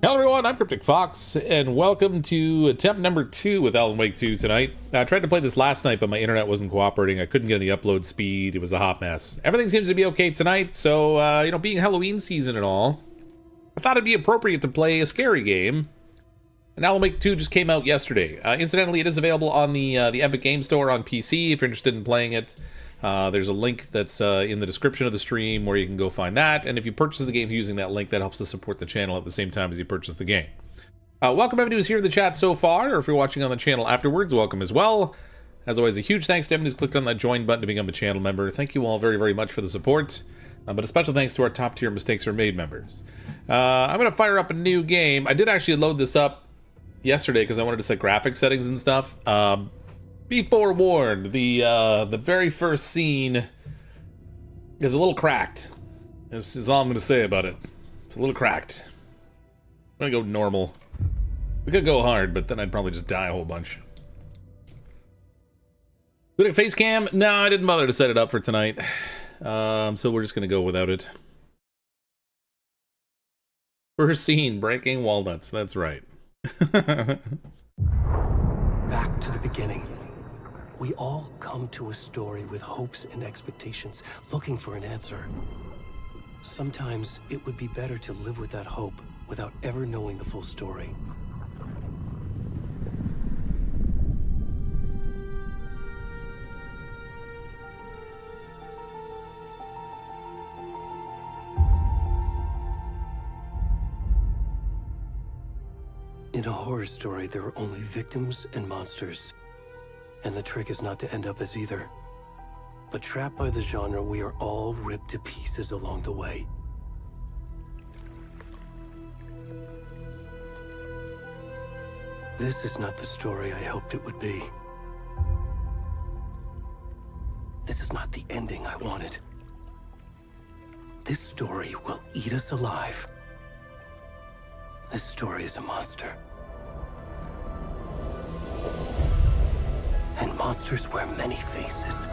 Hello everyone, I'm CrypticFox, and welcome to attempt number 2 with Alan Wake 2 tonight. I tried to play this last night, but my internet wasn't cooperating. I couldn't get any upload speed. It was a hot mess. Everything seems to be okay tonight, so, being Halloween season and all, I thought it'd be appropriate to play a scary game. And Alan Wake 2 just came out yesterday. Incidentally, it is available on the Epic Game Store on PC if you're interested in playing it. There's a link that's in the description of the stream where you can go find that, and if you purchase the game using that link, that helps to support the channel at the same time as you purchase the game. Welcome everyone who's here in the chat so far, or if you're watching on the channel afterwards, welcome as well. As always, a huge thanks to everyone who's clicked on that join button to become a channel member. Thank you all very, very much for the support, but a special thanks to our top tier Mistakes Are Made members. I'm going to fire up a new game. I did actually load this up yesterday because I wanted to set graphic settings and stuff. Be forewarned, the very first scene is a little cracked. This is all I'm going to say about it. It's a little cracked. I'm going to go normal. We could go hard, but then I'd probably just die a whole bunch. Putting face cam? No, I didn't bother to set it up for tonight. So we're just going to go without it. First scene, breaking walnuts. That's right. Back to the beginning. We all come to a story with hopes and expectations, looking for an answer. Sometimes it would be better to live with that hope without ever knowing the full story. In a horror story, there are only victims and monsters. And the trick is not to end up as either. But trapped by the genre, we are all ripped to pieces along the way. This is not the story I hoped it would be. This is not the ending I wanted. This story will eat us alive. This story is a monster. And monsters wear many faces.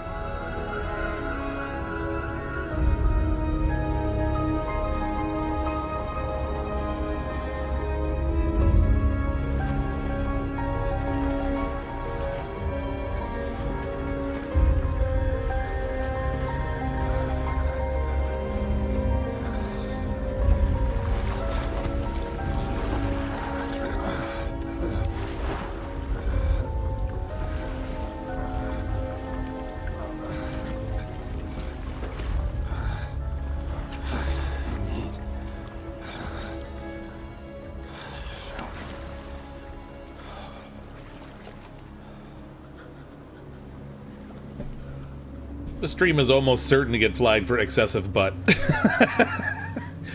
The stream is almost certain to get flagged for excessive butt. You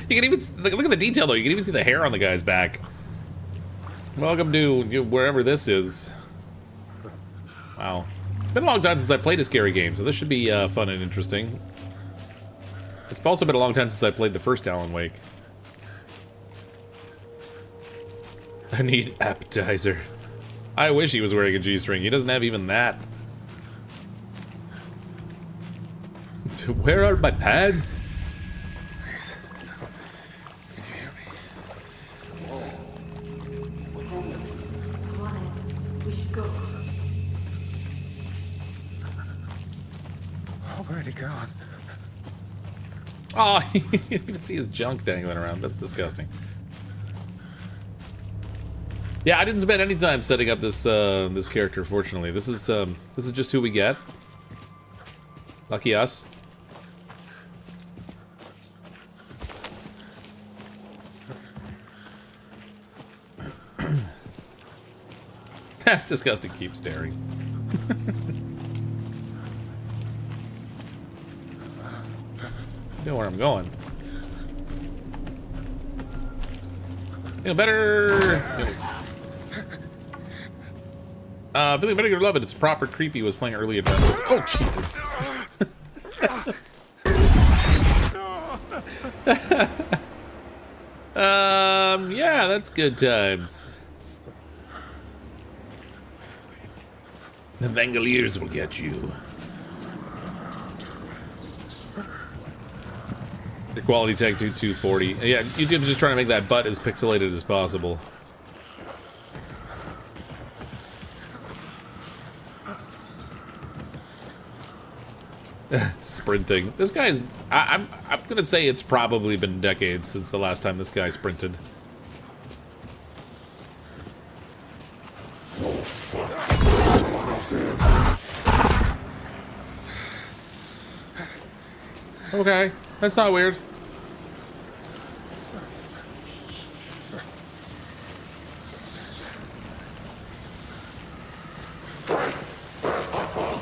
can even look at the detail though. You can even see the hair on the guy's back. Welcome to wherever this is. Wow, it's been a long time since I played a scary game, so this should be fun and interesting. It's also been a long time since I played the first Alan Wake. I need appetizer. I wish he was wearing a G-string. He doesn't have even that. Where are my pads? Can you hear me? We should go. Oh, where'd he gone? Oh, you can see his junk dangling around. That's disgusting. Yeah, I didn't spend any time setting up this this character. Fortunately, this is just who we get. Lucky us. That's disgusting. Keep staring. You know where I'm going. Feeling better, you'll love it. It's proper creepy. Was playing earlier. Oh Jesus. Yeah, that's good times. The Bangaliers will get you. Your quality tag to 240. Yeah, YouTube's just trying to make that butt as pixelated as possible. Sprinting. This guy's... I'm gonna say it's probably been decades since the last time this guy sprinted. Okay, that's not weird.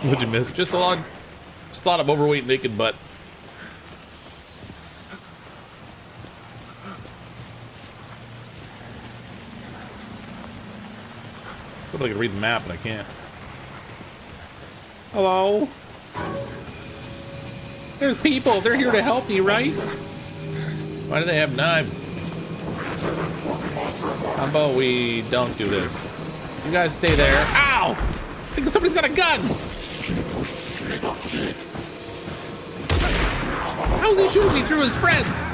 What'd you miss? Just a lot of overweight naked butt. But I can read the map, and I can't. Hello? There's people. They're here to help me, right? Why do they have knives? How about we don't do this? You guys stay there. Ow! I think somebody's got a gun! How's he shooting me through his friends?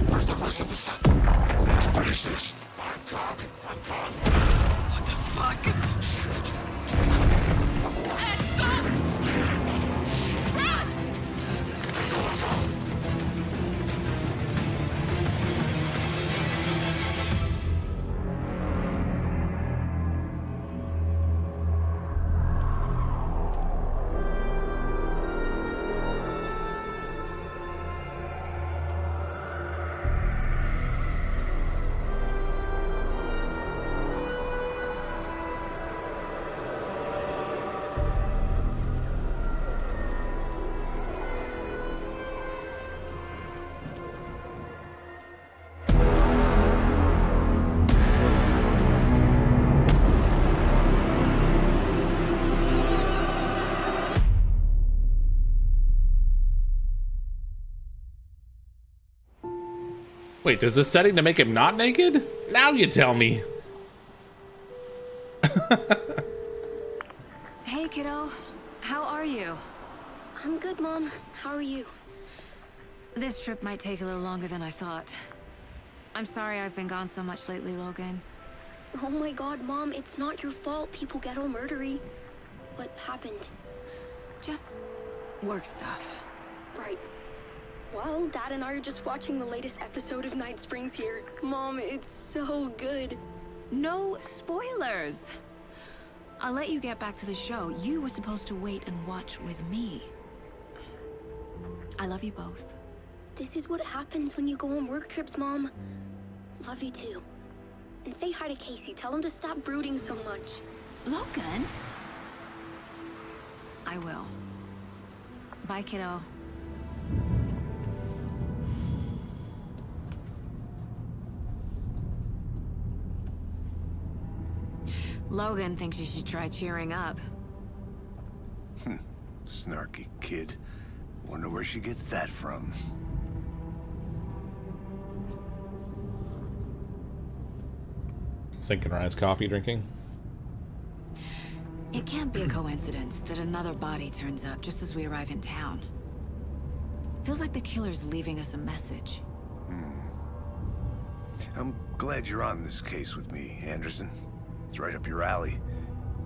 Where's the rest of the stuff? We need to finish this. What the fuck? Shit. Wait, there's a setting to make him not naked? Now you tell me. Hey, kiddo. How are you? I'm good, Mom. How are you? This trip might take a little longer than I thought. I'm sorry I've been gone so much lately, Logan. Oh my god, Mom, it's not your fault people get all murdery. What happened? Just work stuff. Right. Well, Dad and I are just watching the latest episode of Night Springs here. Mom, it's so good. No spoilers. I'll let you get back to the show. You were supposed to wait and watch with me. I love you both. This is what happens when you go on work trips, Mom. Love you too. And say hi to Casey. Tell him to stop brooding so much. Logan? I will. Bye, kiddo. Logan thinks you should try cheering up. Snarky kid. Wonder where she gets that from. Synchronized coffee drinking. It can't be a coincidence that another body turns up just as we arrive in town. Feels like the killer's leaving us a message. I'm glad you're on this case with me, Anderson. It's right up your alley.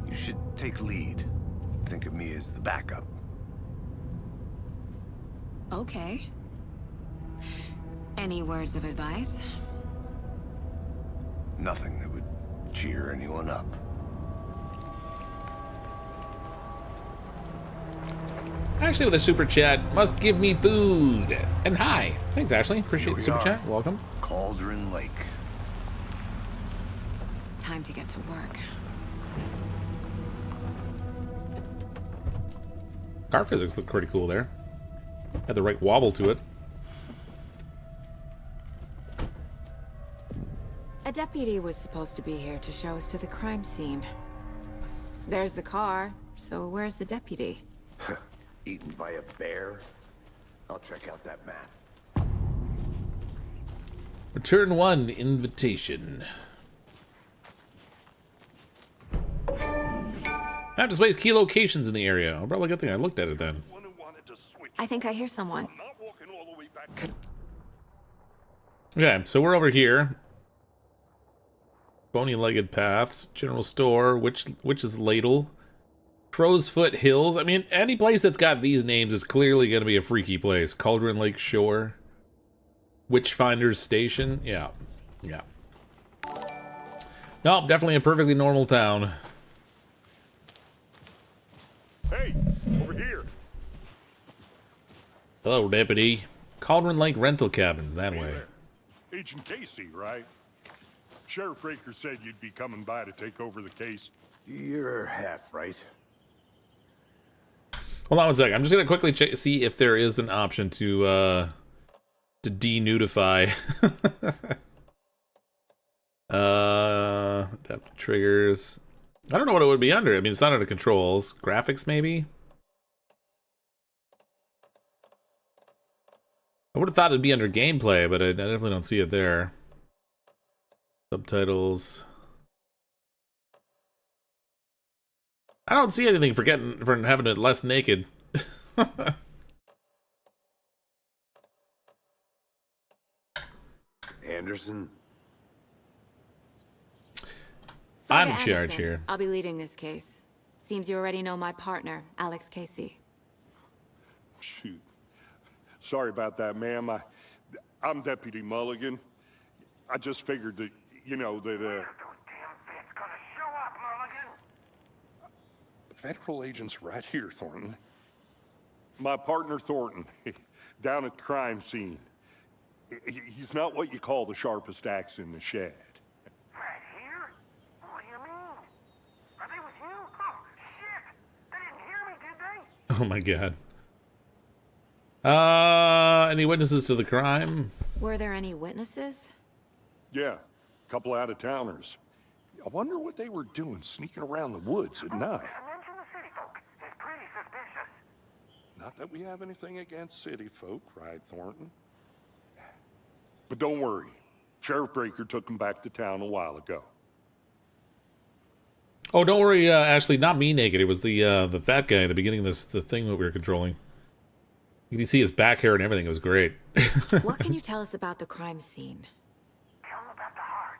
You should take lead. Think of me as the backup. Okay. Any words of advice? Nothing that would cheer anyone up. Ashley with a super chat. Must give me food. And hi. Thanks, Ashley. Appreciate the Here super we chat. are. Welcome. Cauldron Lake. time to get to work. Car physics look pretty cool there. Had the right wobble to it. A deputy was supposed to be here to show us to the crime scene. There's the car, so where's the deputy? Eaten by a bear? I'll check out that map. Return 1 invitation. Map displays key locations in the area. Oh, probably a good thing I looked at it then. I think I hear someone. Okay, so we're over here. Bony-legged paths, general store, witch's ladle, Crow's Foot Hills. I mean, any place that's got these names is clearly going to be a freaky place. Cauldron Lake Shore, Witchfinder's Station. Yeah, yeah. Nope, definitely a perfectly normal town. Hey, over here. Hello, deputy. Cauldron Lake rental cabins that way. Agent Casey, right? Sheriff Breaker said you'd be coming by to take over the case. You're half right. Hold on one second. I'm just gonna quickly see if there is an option to denudify. Adapt triggers. I don't know what it would be under. I mean, it's not under controls. Graphics, maybe? I would have thought it'd be under gameplay, but I definitely don't see it there. Subtitles. I don't see anything for having it less naked. Anderson? I'm in Saga charge Anderson. here. I'll be leading this case. Seems you already know my partner, Alex Casey. Shoot. Sorry about that, ma'am. I'm Deputy Mulligan. I just figured that, you know, that, Federal agents right here, Thornton. My partner, Thornton, down at the crime scene. He's not what you call the sharpest axe in the shed. Right here? What do you mean? Are they with you? Oh, shit! They didn't hear me, did they? Oh my god. Any witnesses to the crime? Were there any witnesses? Yeah, a couple out-of-towners. I wonder what they were doing sneaking around the woods at night. Mention the city folk. It's pretty suspicious. Not that we have anything against city folk, right, Thornton? But don't worry. Sheriff Breaker took them back to town a while ago. Oh, don't worry, Ashley. Not me naked. It was the fat guy at the beginning of the thing that we were controlling. You can see his back hair and everything. It was great. What can you tell us about the crime scene? Tell them about the heart.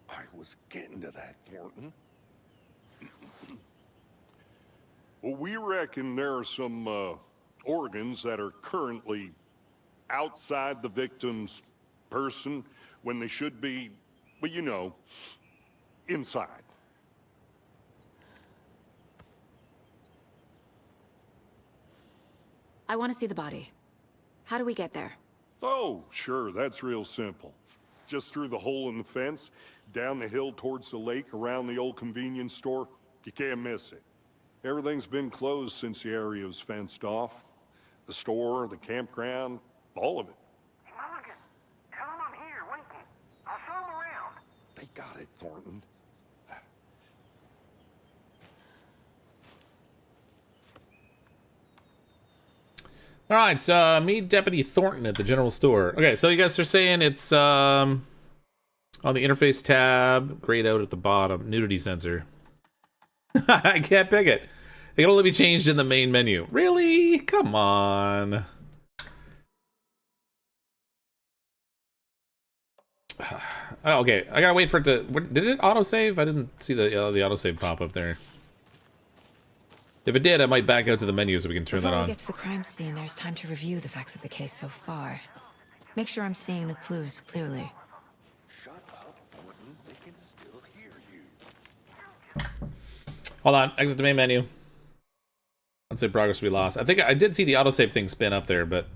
I was getting to that, Thornton. Well, we reckon there are some organs that are currently outside the victim's person when they should be, well, you know, inside. I want to see the body. How do we get there? Oh, sure, that's real simple. Just through the hole in the fence, down the hill towards the lake, around the old convenience store. You can't miss it. Everything's been closed since the area was fenced off. The store, the campground, all of it. Hey, Mulligan, tell them I'm here, waiting. I'll show them around. They got it, Thornton. All right, meet Deputy Thornton at the general store. Okay, so you guys are saying it's on the interface tab, grayed out at the bottom, nudity sensor. I can't pick it. It can only be changed in the main menu. Really? Come on. Oh, okay, I gotta wait for it to. Did it autosave? I didn't see the autosave pop up there. If it did, I might back out to the menu so we can turn Before that we on. get to the crime scene, there's time to review the facts of the case so far. Make sure I'm seeing the clues clearly. Shut up, Thornton. They can still hear you. Hold on, exit the main menu. Unsafe progress will be lost. I think I did see the autosave thing spin up there, but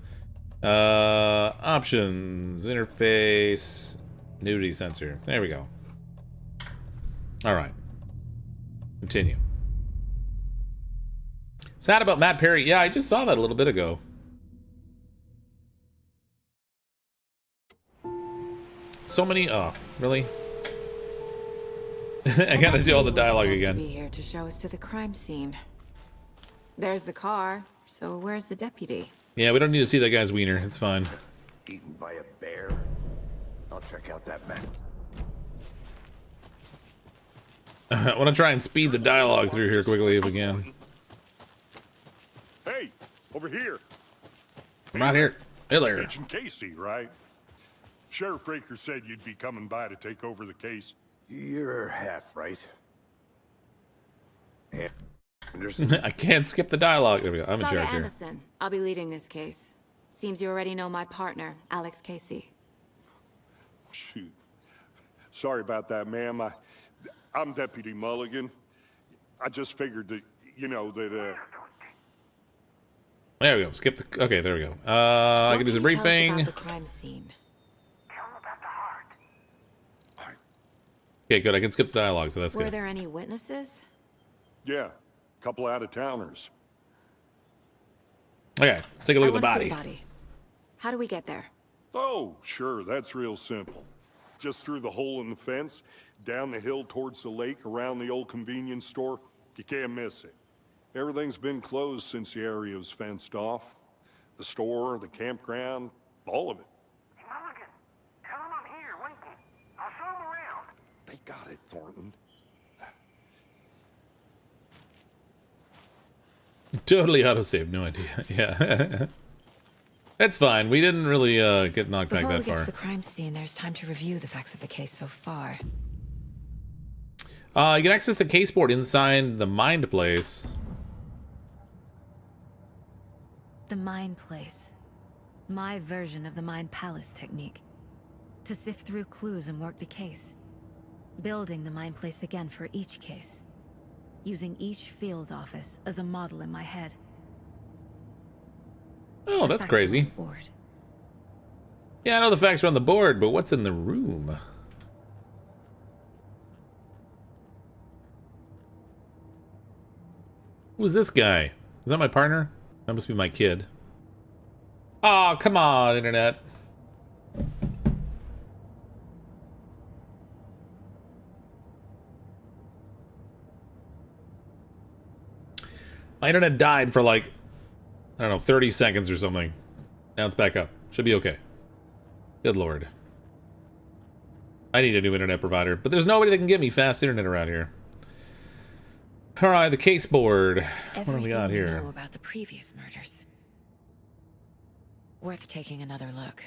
options, interface, nudity sensor. There we go. All right. Continue. Sad about Matt Perry. Yeah, I just saw that a little bit ago. So many. Oh, really? I gotta do all the dialogue again. To be here to show us to the crime scene. There's the car. So where's the deputy? Yeah, we don't need to see that guy's wiener. It's fine. Eaten by a bear? I'll check out that map. I want to try and speed the dialogue through here quickly if we can. Hey, over here. I'm not here. Hey there. Agent Casey, right? Sheriff Breaker said you'd be coming by to take over the case. You're half right. Anderson. I can't skip the dialogue. There we go. I'm in Saga charge here. Anderson. I'll be leading this case. Seems you already know my partner, Alex Casey. Shoot. Sorry about that, ma'am. I'm Deputy Mulligan. I just figured that, you know, that, There we go. Skip the. Okay, there we go. I can do some briefing. About the crime scene. Tell him about the heart. Okay, good. I can skip the dialogue, so that's Were good. there any witnesses? yeah, couple out-of-towners. Okay, let's take a look at the I wanna see body. How do we get there? Oh, sure, that's real simple. Just through the hole in the fence, down the hill towards the lake, around the old convenience store. You can't miss it. Everything's been closed since the area was fenced off. The store, the campground, all of it. Hey, Mulligan, tell him I'm here waiting. I'll show him around. They got it, Thornton. Totally autosave. No idea. Yeah. That's fine. We didn't really get knocked back Before that we get far. to the crime scene, there's time to review the facts of the case so far. You can access the case board inside the Mind Place. The Mind Place. My version of the Mind Palace technique. To sift through clues and work the case. Building the Mind Place again for each case. Using each field office as a model in my head. Oh, that's Facts are crazy. on the board. Yeah, I know the facts are on the board, but what's in the room? Who's this guy? Is that my partner? That must be my kid. Oh, come on, internet. My internet died for like, I don't know, 30 seconds or something. Now it's back up. Should be okay. Good lord. I need a new internet provider, but there's nobody that can get me fast internet around here. Alright, the case board. What do we got Everything here? know about the previous murders. Worth taking another look.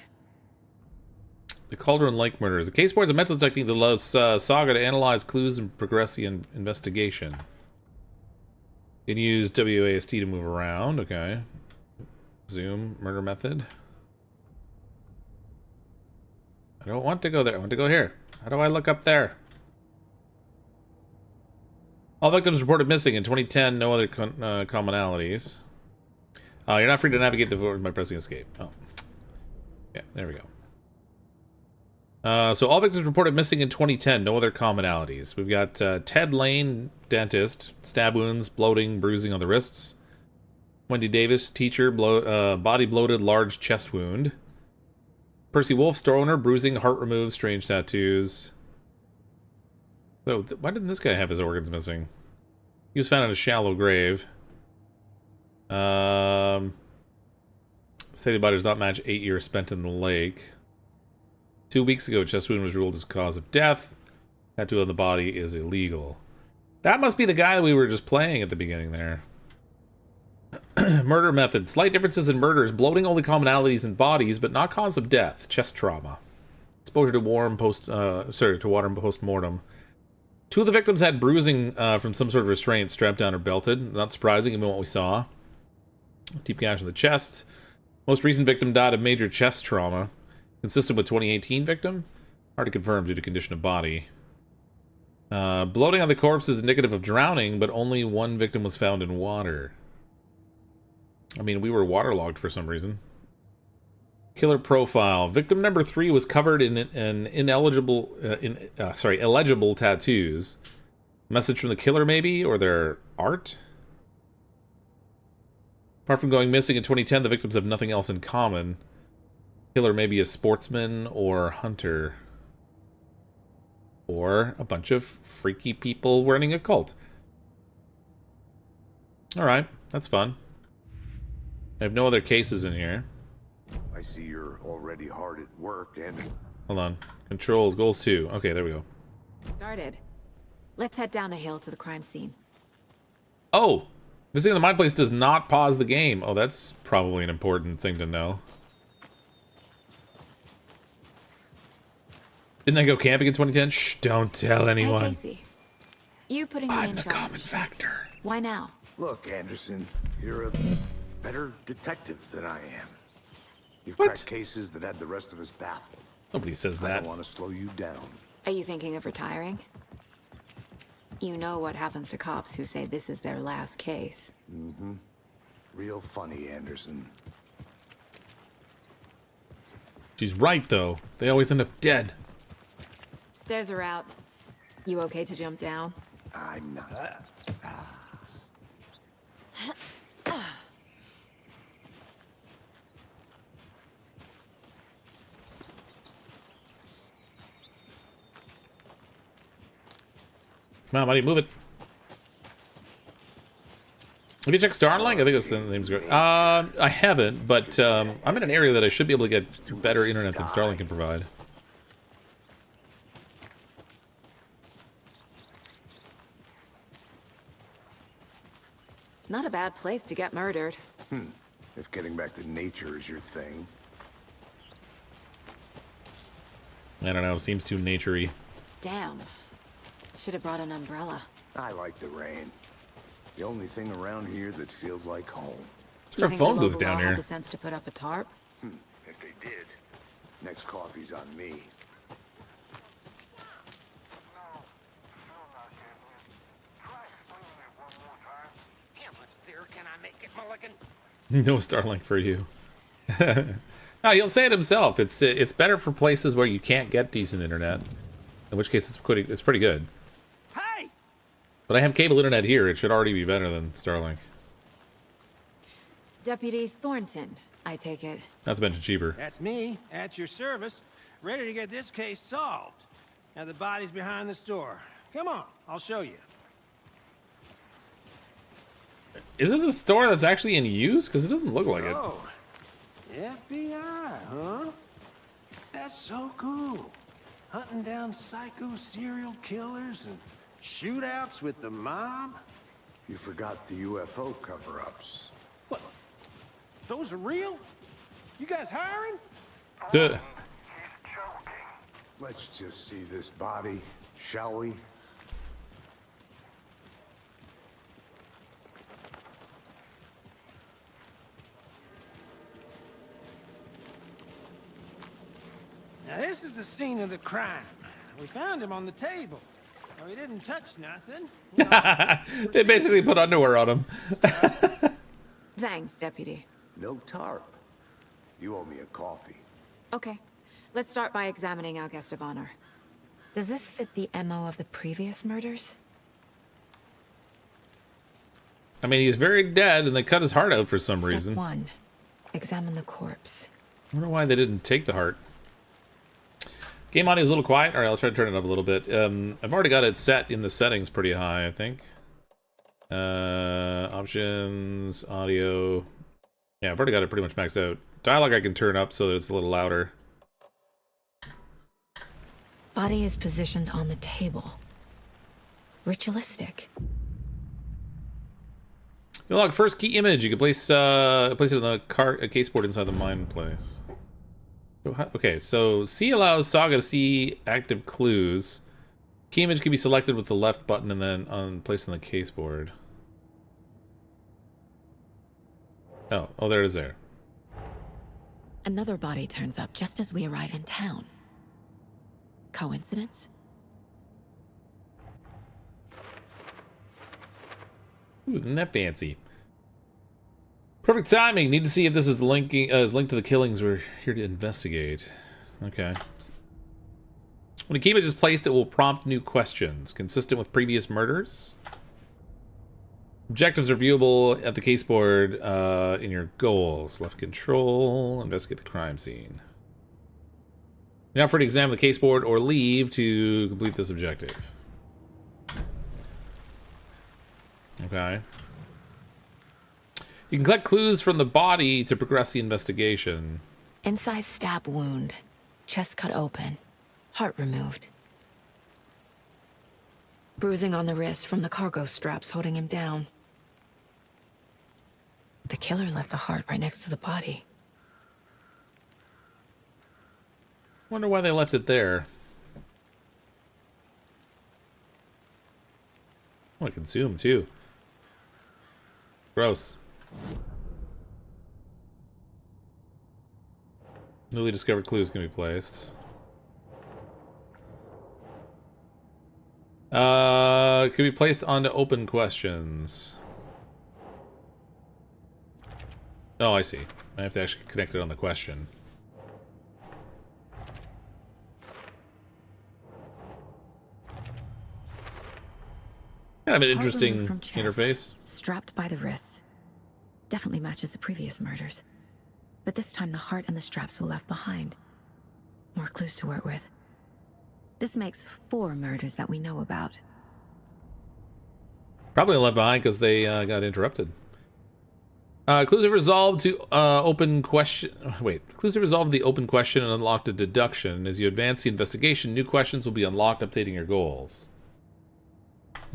The Cauldron Lake murders. The case board is a mental technique that allows Saga to analyze clues and progress the investigation. You can use WASD to move around. Okay. Zoom. Murder method. I don't want to go there. I want to go here. How do I look up there? All victims reported missing in 2010. No other commonalities. You're not free to navigate the board by pressing escape. Oh. Yeah, there we go. So all victims reported missing in 2010. No other commonalities. We've got Ted Lane, dentist, stab wounds, bloating, bruising on the wrists. Wendy Davis, teacher, body bloated, large chest wound. Percy Wolf, store owner, bruising, heart removed, strange tattoos. So why didn't this guy have his organs missing? He was found in a shallow grave. Stated body does not match 8 years spent in the lake. 2 weeks ago, chest wound was ruled as cause of death. Tattoo on the body is illegal. That must be the guy that we were just playing at the beginning there. Murder method. Slight differences in murders. Bloating only commonalities in bodies, but not cause of death. Chest trauma. Exposure to water post-mortem. 2 of the victims had bruising from some sort of restraint, strapped down or belted. Not surprising given what we saw. Deep gash in the chest. Most recent victim died of major chest trauma. Consistent with 2018 victim? Hard to confirm due to condition of body. Bloating on the corpse is indicative of drowning, but only 1 victim was found in water. I mean, we were waterlogged for some reason. Killer profile. Victim number 3 was covered in illegible tattoos. Message from the killer, maybe? Or their art? Apart from going missing in 2010, the victims have nothing else in common. Killer may be a sportsman or hunter. Or a bunch of freaky people running a cult. Alright, that's fun. I have no other cases in here. I see you're already hard at work, and Hold on. Controls, goals 2. Okay, there we go. Started. Let's head down the hill to the crime scene. Oh! Visiting the Mind Place does not pause the game. Oh, that's probably an important thing to know. Didn't I go camping in 2010? Shh, don't tell anyone. Hey, Casey. You putting me I'm in the charge. common factor. Why now? look, Anderson, you're a better detective than I am. You've What? cracked cases that had the rest of us baffled. Nobody says I that. don't want to slow you down. Are you thinking of retiring? You know what happens to cops who say this is their last case. Mm-hmm. Real funny, Anderson. She's right, though. They always end up dead. Stairs are out. You okay to jump down? I'm not. Come on, buddy, move it. Have you checked Starlink? I think that's the name's great. I haven't, but I'm in an area that I should be able to get better internet than Starlink can provide. Not a bad place to get murdered. If getting back to nature is your thing. I don't know, seems too naturey. Damn. Should have brought an umbrella. I like the rain. The only thing around here that feels like home. You Our think phone the booth local down law here. had the sense to put up a tarp? If they did, next coffee's on me. Can I make it, Mulligan? No Starlink for you. No, he'll say it himself. It's better for places where you can't get decent internet. In which case, it's pretty good. Hey! But I have cable internet here. It should already be better than Starlink. Deputy Thornton, I take it. Not to mention cheaper. That's me, at your service, ready to get this case solved. Now the body's behind the store. Come on, I'll show you. Is this a store that's actually in use? Because it doesn't look like it. Oh, FBI, huh? That's so cool. Hunting down psycho serial killers and shootouts with the mob. You forgot the UFO cover-ups. What? Those are real? You guys hiring? Duh. Let's just see this body, shall we? Now this is the scene of the crime. We found him on the table. Now, he didn't touch nothing. You know, They basically put underwear on him. Thanks, Deputy. No tarp. You owe me a coffee. Okay, let's start by examining our guest of honor. Does this fit the MO of the previous murders? I mean, he's very dead, and they cut his heart out for some Step reason. 1. Examine the corpse. I wonder why they didn't take the heart. Game audio is a little quiet. All right, I'll try to turn it up a little bit. I've already got it set in the settings pretty high, I think. Options, audio. Yeah, I've already got it pretty much maxed out. Dialogue I can turn up so that it's a little louder. Body is positioned on the table. Ritualistic. You'll log first key image. You can place it on the case board inside the mine place. Okay, so C allows Saga to see active clues. Key image can be selected with the left button and then placed on the case board. Oh, there it is there. Another body turns up just as we arrive in town. Coincidence? Ooh, isn't that fancy? Perfect timing. Need to see if this is linked to the killings we're here to investigate. Okay. When a key image is placed, it will prompt new questions, consistent with previous murders. Objectives are viewable at the case board in your goals. Left control, investigate the crime scene. Now for to examine the case board or leave to complete this objective. Okay. You can collect clues from the body to progress the investigation. Incised stab wound. Chest cut open. Heart removed. Bruising on the wrist from the cargo straps holding him down. The killer left the heart right next to the body. Wonder why they left it there. I want to consume too. Gross. Newly discovered clues can be placed. Can be placed onto open questions. Oh, I see. I have to actually connect it on the question. Kind of an interesting interface. Strapped by the wrists. Definitely matches the previous murders. But this time the heart and the straps were left behind. More clues to work with. This makes 4 murders that we know about. Probably left behind because they got interrupted. Clues have resolved to open question. Wait, clues have resolved the open question and unlocked a deduction. As you advance the investigation, new questions will be unlocked, updating your goals.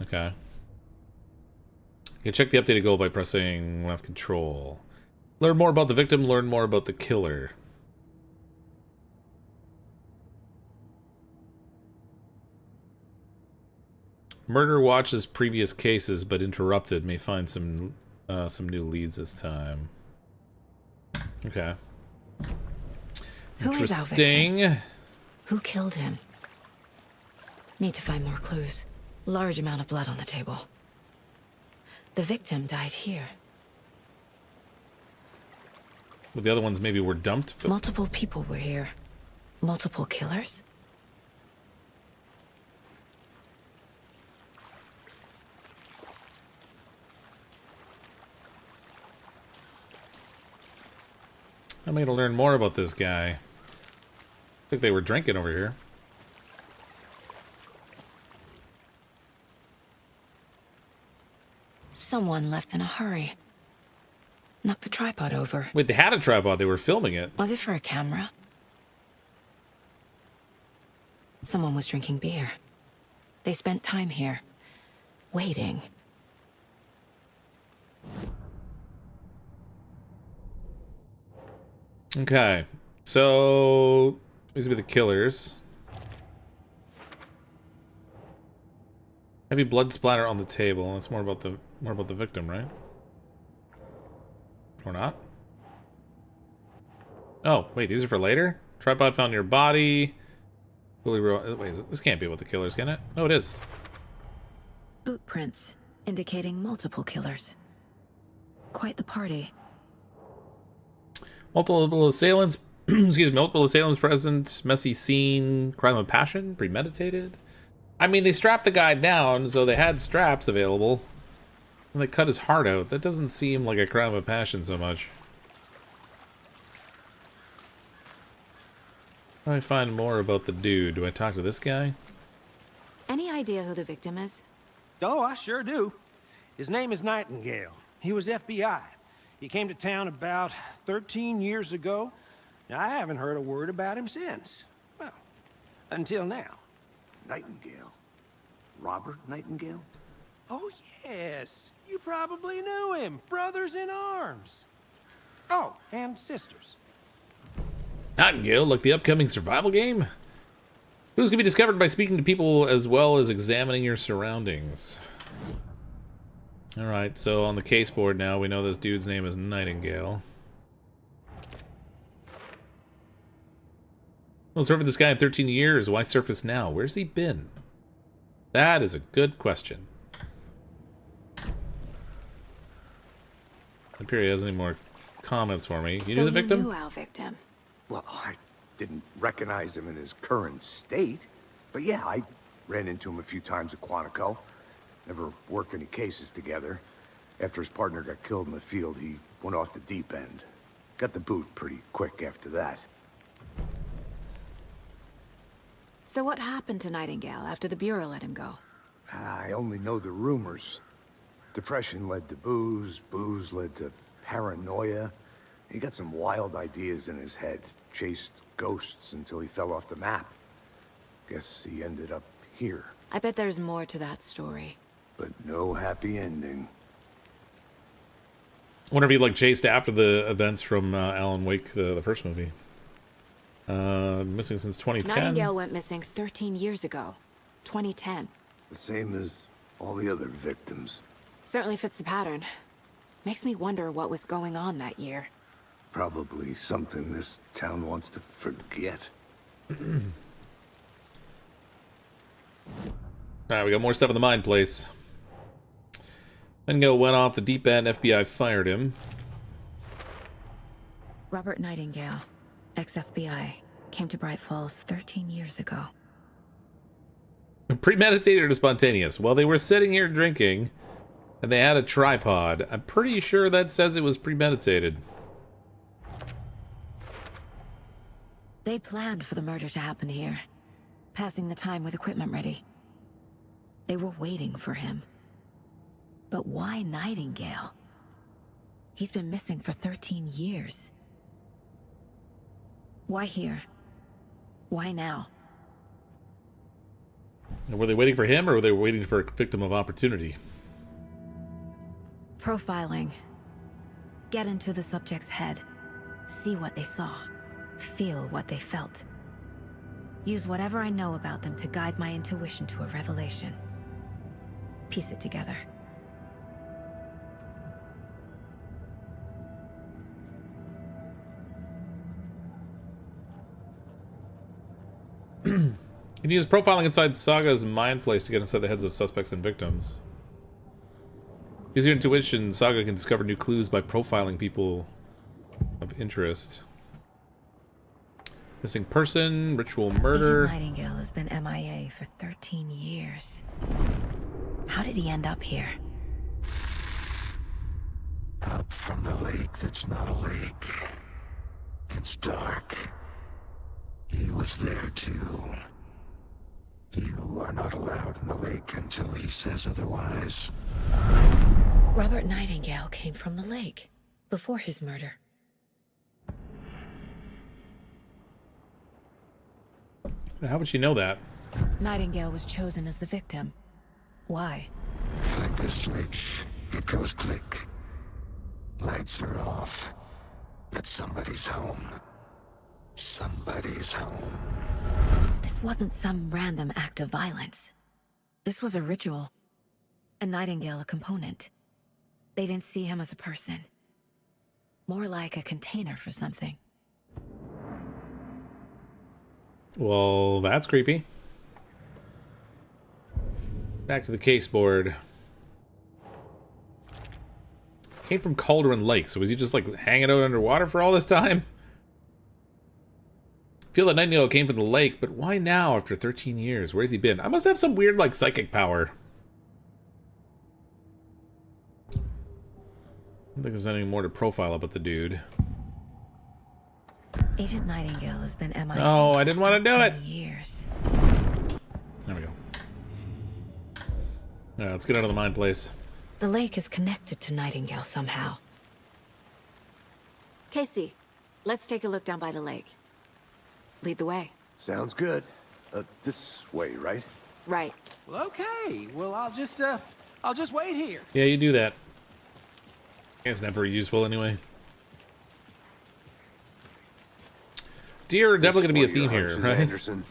Okay. You can check the updated goal by pressing left control. Learn more about the victim, learn more about the killer. Murder watches previous cases, but interrupted. May find some new leads this time. Okay. Who is our victim? Who killed him? Need to find more clues. Large amount of blood on the table. The victim died here. Well, the other ones maybe were dumped. But... Multiple people were here. Multiple killers? I'm going to learn more about this guy. I think they were drinking over here. Someone left in a hurry. Knocked the tripod over. Wait, they had a tripod. They were filming it. Was it for a camera? Someone was drinking beer. They spent time here. Waiting. Okay. So, these would be the killers. Heavy blood splatter on the table. That's more about the victim, right? Or not? Oh, wait, these are for later? Tripod found near body. Wait, this can't be about the killers, can it? No, it is. Boot prints, indicating multiple killers. Quite the party. Multiple assailants, excuse me, multiple assailants present, messy scene, crime of passion, premeditated. I mean, they strapped the guy down, so they had straps available. And they cut his heart out. That doesn't seem like a crime of passion so much. How do I find more about the dude? Do I talk to this guy? Any idea who the victim is? Oh, I sure do. His name is Nightingale. He was FBI. He came to town about 13 years ago. I haven't heard a word about him since. Well, until now. Nightingale? Robert Nightingale? Oh, yes. You probably knew him. Brothers in arms. Oh, and sisters. Nightingale, like the upcoming survival game? Clues can be discovered by speaking to people as well as examining your surroundings. Alright, so on the case board now, we know this dude's name is Nightingale. Well, surfing this guy in 13 years. Why surface now? Where's he been? That is a good question. Up here he has any more comments for me. You knew the victim? Knew our victim. Well, I didn't recognize him in his current state, But yeah, I ran into him a few times at Quantico. Never worked any cases together. After his partner got killed in the field, he went off the deep end. Got the boot pretty quick after that. So what happened to Nightingale after the Bureau let him go? I only know the rumors. Depression led to booze, booze led to paranoia. He got some wild ideas in his head, chased ghosts until he fell off the map. Guess he ended up here. I bet there's more to that story. But no happy ending. I wonder if he like chased after the events from Alan Wake, the first movie. Missing since 2010. Nightingale went missing 13 years ago. 2010. The same as all the other victims. Certainly fits the pattern. Makes me wonder what was going on that year. Probably something this town wants to forget. Alright, we got more stuff in the mine place. Nightingale went off the deep end, FBI fired him. Robert Nightingale, ex-FBI, came to Bright Falls 13 years ago. Premeditated or spontaneous? Well, they were sitting here drinking, and they had a tripod. I'm pretty sure that says it was premeditated. They planned for the murder to happen here, passing the time with equipment ready. They were waiting for him. But why Nightingale? He's been missing for 13 years. Why here? Why now? Were they waiting for him, or were they waiting for a victim of opportunity? Profiling. Get into the subject's head. See what they saw. Feel what they felt. Use whatever I know about them to guide my intuition to a revelation. Piece it together. You can use profiling inside Saga's mind place to get inside the heads of suspects and victims. Use your intuition, Saga can discover new clues by profiling people of interest. Missing person, ritual murder. Agent Nightingale has been MIA for 13 years. How did he end up here? Up from the lake that's not a lake. It's dark. He was there too. You are not allowed in the lake until he says otherwise. Robert Nightingale came from the lake, before his murder. How would she know that? Nightingale was chosen as the victim. Why? Flick the switch, it goes click. Lights are off. But somebody's home. Somebody's home. This wasn't some random act of violence. This was a ritual. And Nightingale a component. They didn't see him as a person. More like a container for something. Well, that's creepy. Back to the case board. Came from Cauldron Lake, so was he just like hanging out underwater for all this time? Feel that Nightingale came from the lake, but why now after 13 years? Where's he been? I must have some weird like psychic power. I don't think there's anything more to profile about the dude. Agent Nightingale has been MIA. No, I didn't want to do it. Years. There we go. All right, let's get out of the mine place. The lake is connected to Nightingale somehow. Casey, let's take a look down by the lake. Lead the way. Sounds good. This way, right? Right. Well, okay. Well, I'll just wait here. Yeah, you do that. It's not very useful anyway. Deer are definitely going to be a theme here, right? Anderson,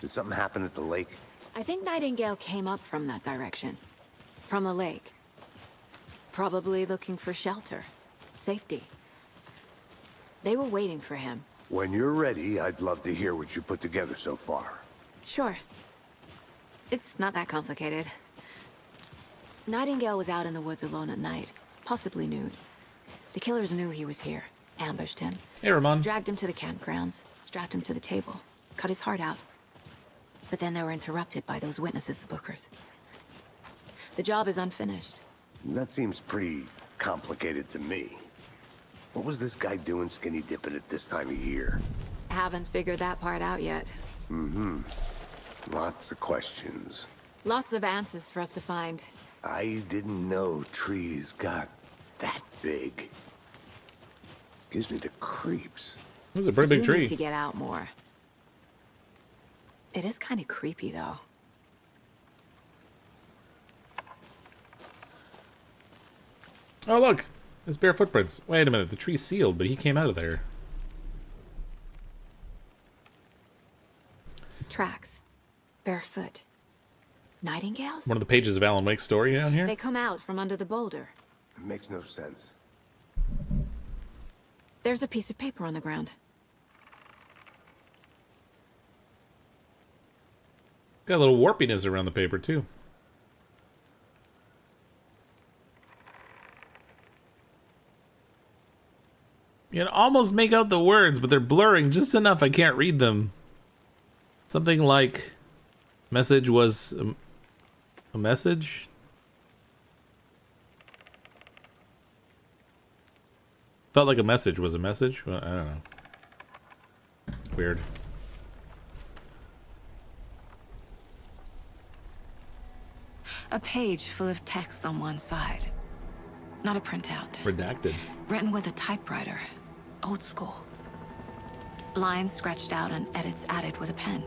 did something happen at the lake? I think Nightingale came up from that direction. From the lake. Probably looking for shelter. Safety. They were waiting for him. When you're ready, I'd love to hear what you put together so far. Sure. It's not that complicated. Nightingale was out in the woods alone at night, possibly nude. The killers knew he was here, ambushed him. Hey, Ramon. Dragged him to the campgrounds, strapped him to the table, cut his heart out. But then they were interrupted by those witnesses, the Bookers. The job is unfinished. That seems pretty complicated to me. What was this guy doing skinny dipping at this time of year? Haven't figured that part out yet. Lots of questions. Lots of answers for us to find. I didn't know trees got that big. Gives me the creeps. This is a pretty big You tree. need to get out more. It is kind of creepy, though. Oh, look. There's bare footprints. Wait a minute. The tree's sealed, but he came out of there. Tracks. Barefoot. Nightingales? One of the pages of Alan Wake's story down here. They come out from under the boulder. It makes no sense. There's a piece of paper on the ground. Got a little warpiness around the paper, too. You can almost make out the words, but they're blurring just enough I can't read them. Something like, message was a message? Felt like a message was a message? Well, I don't know. Weird. A page full of text on one side. Not a printout. Redacted. Written with a typewriter. Old school. Lines scratched out and edits added with a pen.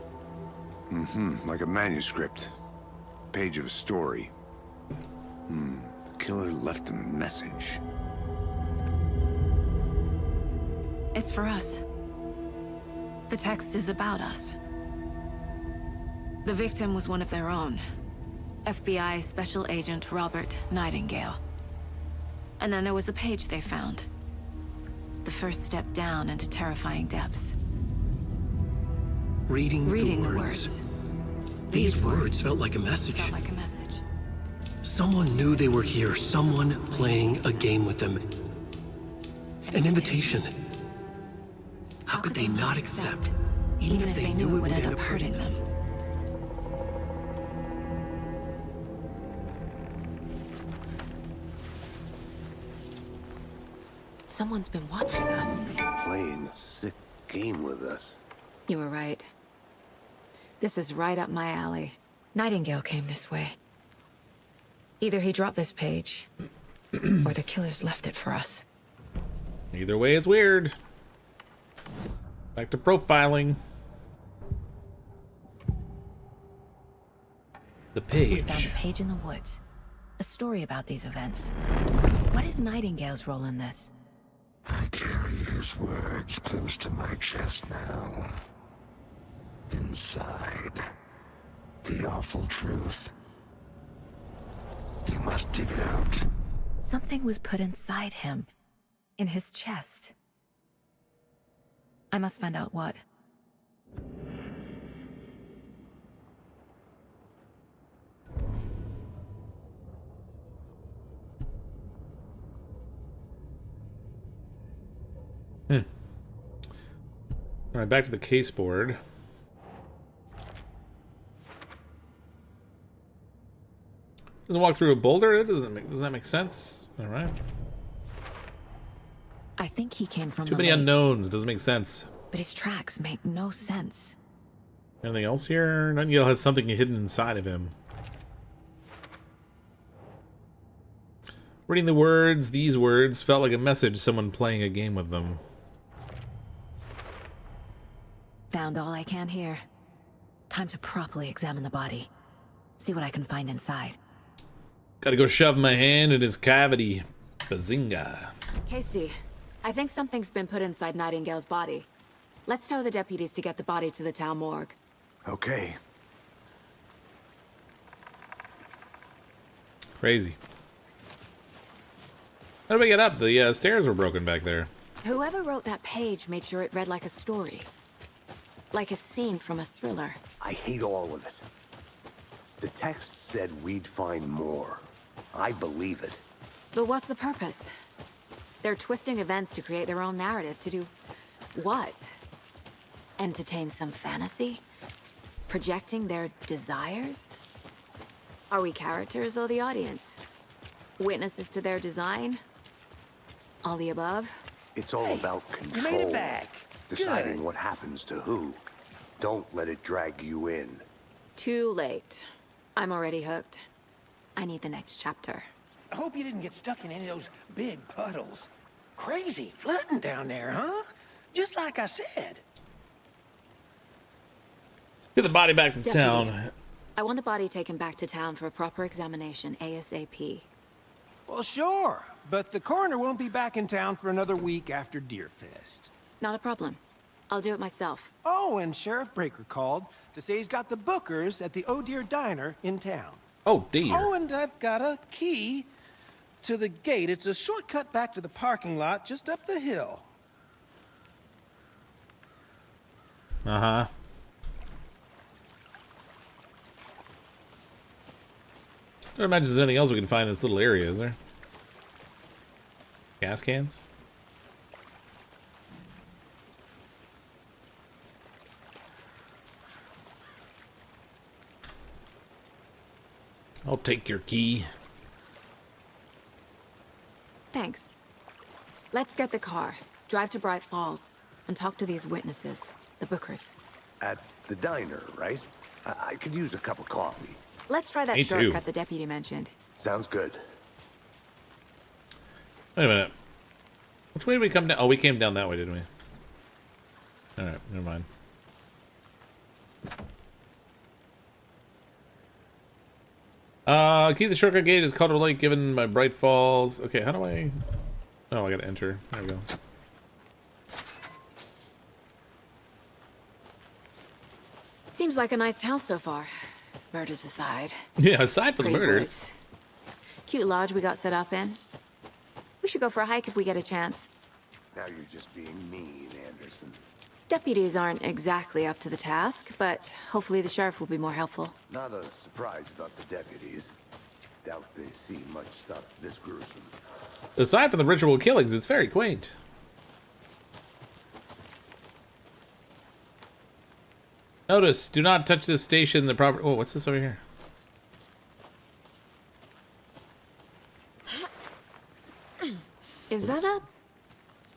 Like a manuscript. Page of a story. The killer left a message. It's for us. The text is about us. The victim was one of their own. FBI Special Agent Robert Nightingale. And then there was the page they found. The first step down into terrifying depths. Reading the the words. These words felt like a message. Felt like a message. Someone knew they were here. Someone playing a game with them. An invitation. How could they not accept? Even if they knew it would end up hurting them. Someone's been watching us. Playing a sick game with us. You were right. This is right up my alley. Nightingale came this way. Either he dropped this page, or the killers left it for us. Either way is weird. Back to profiling. The We found page. a page in the woods. A story about these events. What is Nightingale's role in this? I carry his words close to my chest now. Inside, the awful truth. You must dig it out. Something was put inside him. In his chest. I must find out what. All right, back to the case board. Doesn't walk through a boulder? Doesn't that make sense? All right. I think he came from Too the many lake, unknowns. Doesn't make sense. but his tracks make no sense. Anything else here? Nightingale has something hidden inside of him. Reading the words, these words felt like a message, someone playing a game with them. Found all I can here. Time to properly examine the body. See what I can find inside. Gotta go shove my hand in his cavity. Bazinga. Casey, I think something's been put inside Nightingale's body. Let's tell the deputies to get the body to the town morgue. Okay. Crazy. How do we get up? The stairs were broken back there. Whoever wrote that page made sure it read like a story. Like a scene from a thriller. I hate all of it. The text said we'd find more. I believe it. But what's the purpose? They're twisting events to create their own narrative. To do what? Entertain some fantasy? Projecting their desires? Are we characters or the audience? Witnesses to their design? All the above? It's all about control. You made it back. Deciding Good. what happens to who. Don't let it drag you in. Too late. I'm already hooked. I need the next chapter. I hope you didn't get stuck in any of those big puddles. Crazy flooding down there, huh? Just like I said. Get the body back to Deputy, town. I want the body taken back to town for a proper examination, ASAP. Well, sure. But the coroner won't be back in town for another week after Deerfest. Not a problem. I'll do it myself. Oh, and Sheriff Breaker called to say he's got the bookers at the Oh Dear Diner in town. Oh, dear. Oh, and I've got a key to the gate. It's a shortcut back to the parking lot just up the hill. Uh-huh. I don't imagine there's anything else we can find in this little area, is there? Gas cans? I'll take your key. Thanks. Let's get the car, drive to Bright Falls, and talk to these witnesses, the bookers. At the diner, right? I could use a cup of coffee. Let's try that Me too. shortcut the deputy mentioned. Sounds good. Wait a minute. Which way did we come down? Oh, we came down that way, didn't we? Alright, never mind. Key to the shortcut gate is Colorado Lake given by Bright Falls. Okay, how do I... Oh, I gotta enter. There we go. Seems like a nice town so far. Murders aside. Yeah, aside from the Pretty murders. woods. Cute lodge we got set up in. We should go for a hike if we get a chance. Now you're just being mean, Anderson. Deputies aren't exactly up to the task, but hopefully the sheriff will be more helpful. Not a surprise about the deputies. Doubt they see much stuff this gruesome. Aside from the ritual killings, it's very quaint. Notice, do not touch this station, the property... Oh, what's this over here? Is that a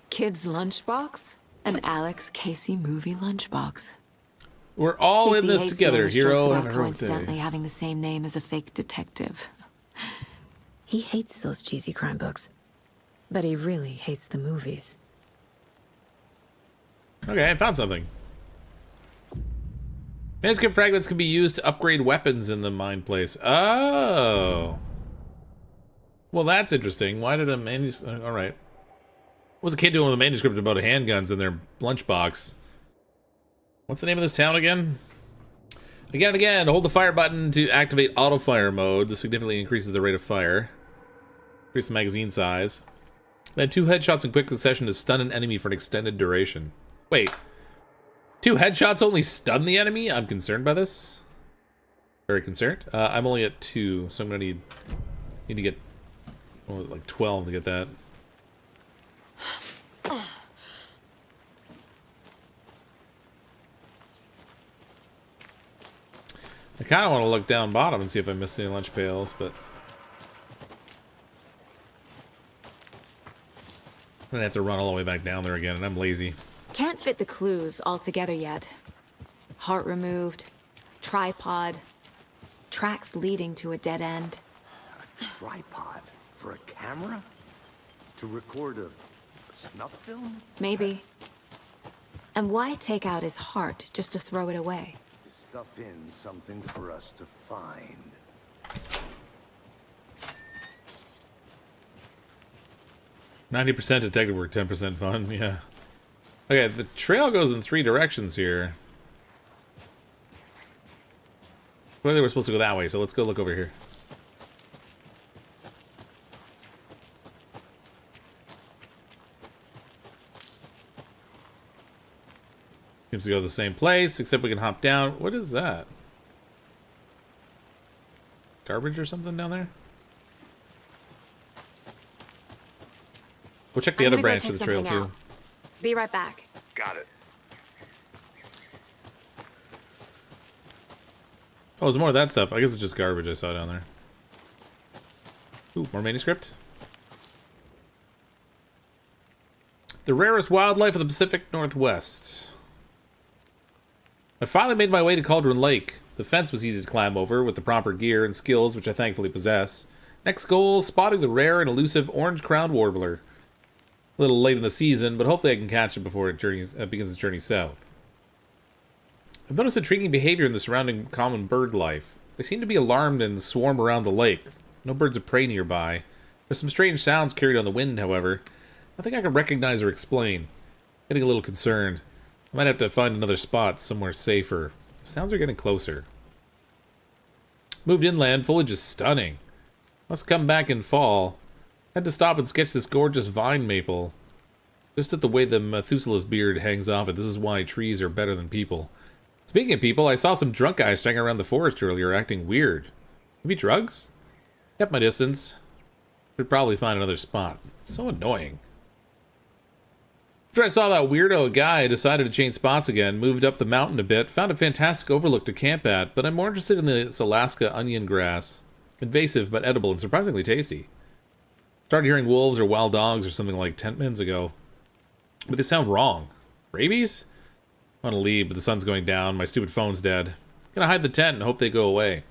kid's lunchbox? An Alex Casey movie lunchbox. We're all in Casey this hates together, the English jokes hero about and heroic coincidentally day. having the same name as a fake detective. He hates those cheesy crime books, but he really hates the movies. Okay, I found something. Manuscript fragments can be used to upgrade weapons in the mine place. Oh. Well, that's interesting. Why did a manuscript... All right. What was a kid doing with a manuscript about handguns in their lunchbox? What's the name of this town again? Again and again, hold the fire button to activate auto-fire mode. This significantly increases the rate of fire. Increase the magazine size. Then 2 headshots in quick succession to stun an enemy for an extended duration. Wait. 2 headshots only stun the enemy? I'm concerned by this. Very concerned. I'm only at 2, so I'm gonna need to get like 12 to get that. I kind of want to look down bottom and see if I missed any lunch pails, but I'm gonna have to run all the way back down there again, and I'm lazy. Can't fit the clues all together yet. Heart removed, tripod, tracks leading to a dead end. A tripod for a camera? To record a snuff film? Maybe. And why take out his heart just to throw it away? To stuff in something for us to find. 90% detective work, 10% fun, yeah. Okay, the trail goes in 3 directions here. Clearly we're supposed to go that way, so let's go look over here. Seems to go to the same place, except we can hop down. What is that? Garbage or something down there? We'll check the I'm other gonna go branch check of the trail, something too. out. Be right back. Got it. Oh, there's more of that stuff. I guess it's just garbage I saw down there. Ooh, more manuscript. The rarest wildlife of the Pacific Northwest. I finally made my way to Cauldron Lake. The fence was easy to climb over with the proper gear and skills, which I thankfully possess. Next goal, spotting the rare and elusive orange-crowned warbler. A little late in the season, but hopefully I can catch it before it begins its journey south. I've noticed intriguing behavior in the surrounding common bird life. They seem to be alarmed and swarm around the lake. No birds of prey nearby. There's some strange sounds carried on the wind, however. Nothing I can recognize or explain. Getting a little concerned. I might have to find another spot somewhere safer. The sounds are getting closer. Moved inland, foliage is stunning. Must come back in fall. Had to stop and sketch this gorgeous vine maple. Just at the way the Methuselah's beard hangs off it, this is why trees are better than people. Speaking of people, I saw some drunk guys standing around the forest earlier acting weird. Maybe drugs? Kept my distance. Should probably find another spot. So annoying. After I saw that weirdo guy, I decided to change spots again, moved up the mountain a bit, found a fantastic overlook to camp at, but I'm more interested in this Alaska onion grass. Invasive, but edible and surprisingly tasty. Started hearing wolves or wild dogs or something like 10 minutes ago. But they sound wrong. Rabies? I want to leave, but the sun's going down, my stupid phone's dead. Gonna hide the tent and hope they go away.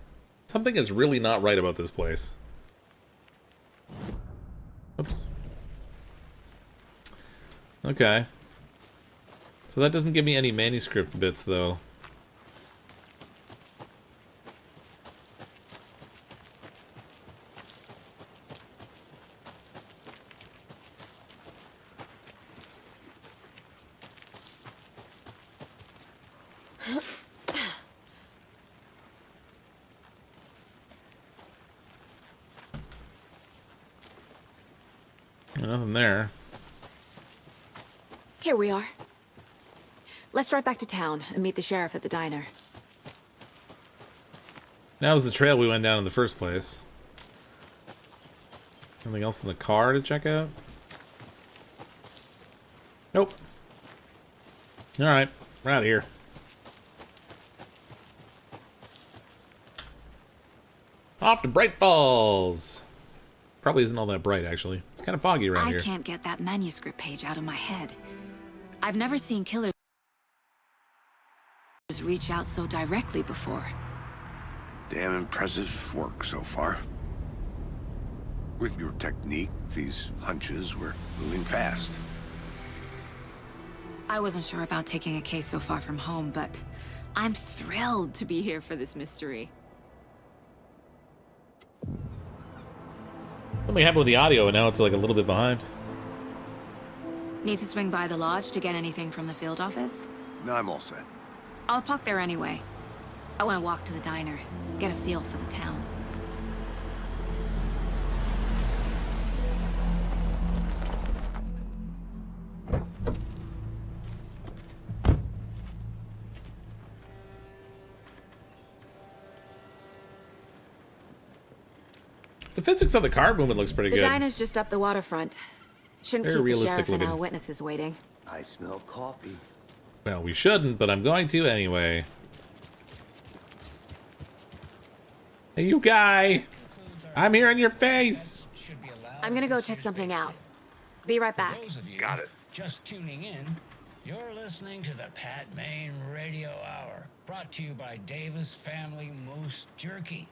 Something is really not right about this place. Oops. Okay. So that doesn't give me any manuscript bits, though. Nothing there. Here we are. Let's drive back to town and meet the sheriff at the diner. That was the trail we went down in the first place. Anything else in the car to check out? Nope. Alright, we're out of here. Off to Bright Falls! Probably isn't all that bright, actually. It's kind of foggy around here. I can't get that manuscript page out of my head. I've never seen killers reach out so directly before. Damn impressive work so far. With your technique, these hunches were moving fast. I wasn't sure about taking a case so far from home, but I'm thrilled to be here for this mystery. Something happened with the audio, and now it's like a little bit behind. Need to swing by the lodge to get anything from the field office? No, I'm all set. I'll park there anyway. I want to walk to the diner, get a feel for the town. The physics of the car movement looks pretty The good. diner's just up the waterfront. Shouldn't Very keep the realistic sheriff and looking. our witnesses waiting. I smell coffee. Well, we shouldn't, but I'm going to anyway. Hey, you guy! I'm here in your face! I'm gonna go check something out. Be right back. Got it. Just tuning in, you're listening to the Pat Maine Radio Hour, brought to you by Davis Family Moose Jerky.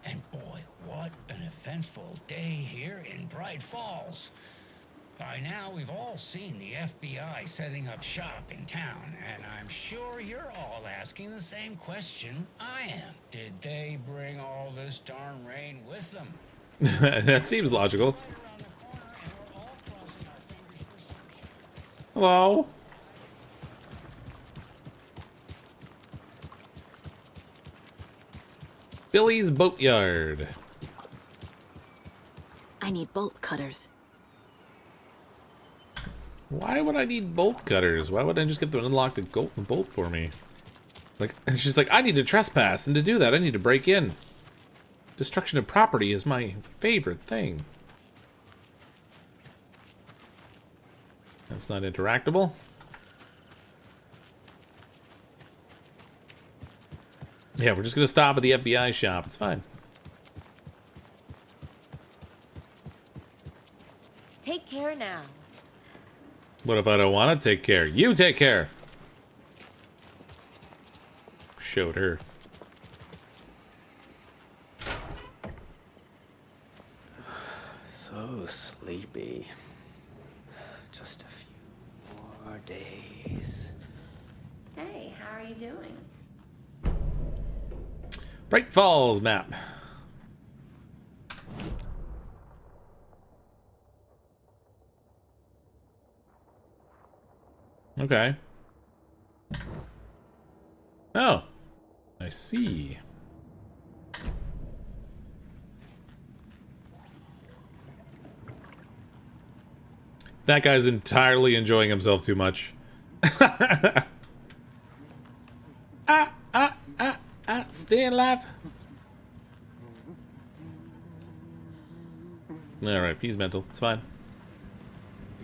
And boy, what an eventful day here in Bright Falls. By now, we've all seen the FBI setting up shop in town, and I'm sure you're all asking the same question I am. Did they bring all this darn rain with them? That seems logical. Hello? Billy's Boatyard. I need bolt cutters. Why would I need bolt cutters? Why would I just get them to unlock the bolt for me? Like, she's like, I need to trespass, and to do that, I need to break in. Destruction of property is my favorite thing. That's not interactable. Yeah, we're just gonna stop at the FBI shop. It's fine. Take care now. What if I don't want to take care? You take care. Showed her. So sleepy. Just a few more days. Hey, how are you doing? Bright Falls map. Okay. Oh, I see. That guy's entirely enjoying himself too much. Staying alive. Alright, he's mental. It's fine.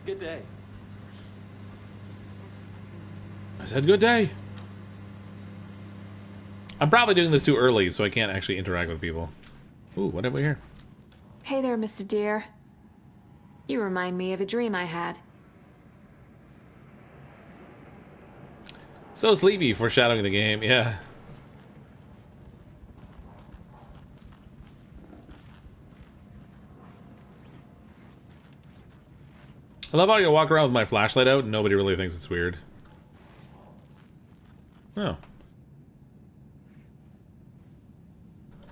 Good day. I said good day. I'm probably doing this too early, so I can't actually interact with people. Ooh, what have we here? Hey there, Mr. Deer. You remind me of a dream I had. So sleepy, foreshadowing the game, yeah. I love how I can walk around with my flashlight out and nobody really thinks it's weird. Oh.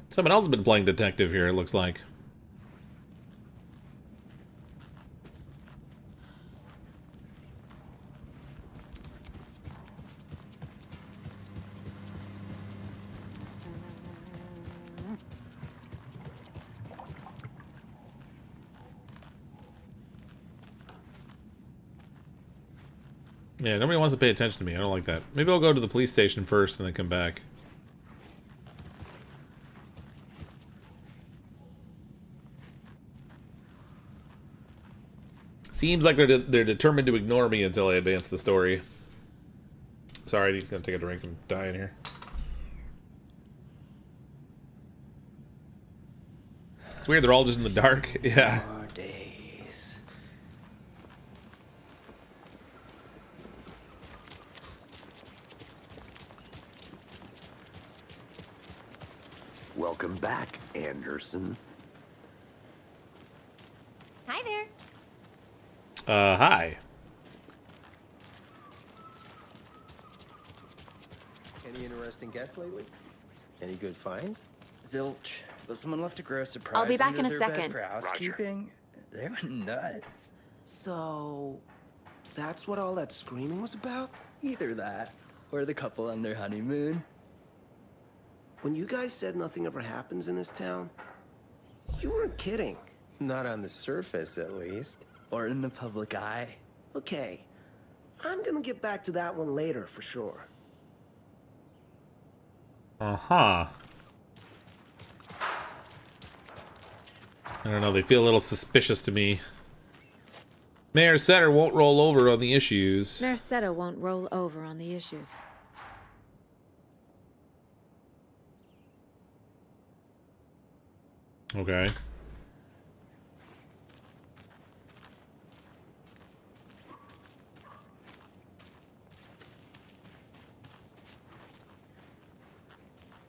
Someone else has been playing detective here, it looks like. Yeah, nobody wants to pay attention to me. I don't like that. Maybe I'll go to the police station first and then come back. Seems like they're determined to ignore me until I advance the story. Sorry, I'm gonna take a drink. I'm dying here. It's weird, they're all just in the dark. Yeah. More days. Welcome back, Anderson. Hi there. Hi. Any interesting guests lately? Any good finds? Zilch. But someone left a gross surprise. I'll be back in a under their bed second. For housekeeping. They were nuts. So, that's what all that screaming was about? Either that, or the couple on their honeymoon. When you guys said nothing ever happens in this town, you weren't kidding. Not on the surface, at least. Or in the public eye. Okay, I'm gonna get back to that one later for sure. Uh-huh. I don't know, they feel a little suspicious to me. Mayor Setter won't roll over on the issues. Mayor Setter won't roll over on the issues. Okay.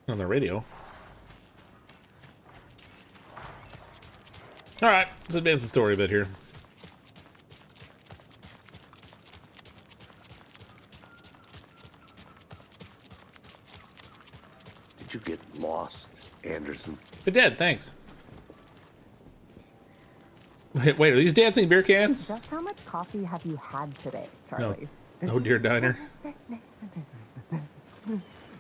On the radio. Alright, let's advance the story a bit here. Did you get lost, Anderson? It did, thanks. Wait, are these dancing beer cans? Just how much coffee have you had today, Charlie? No. Oh dear diner.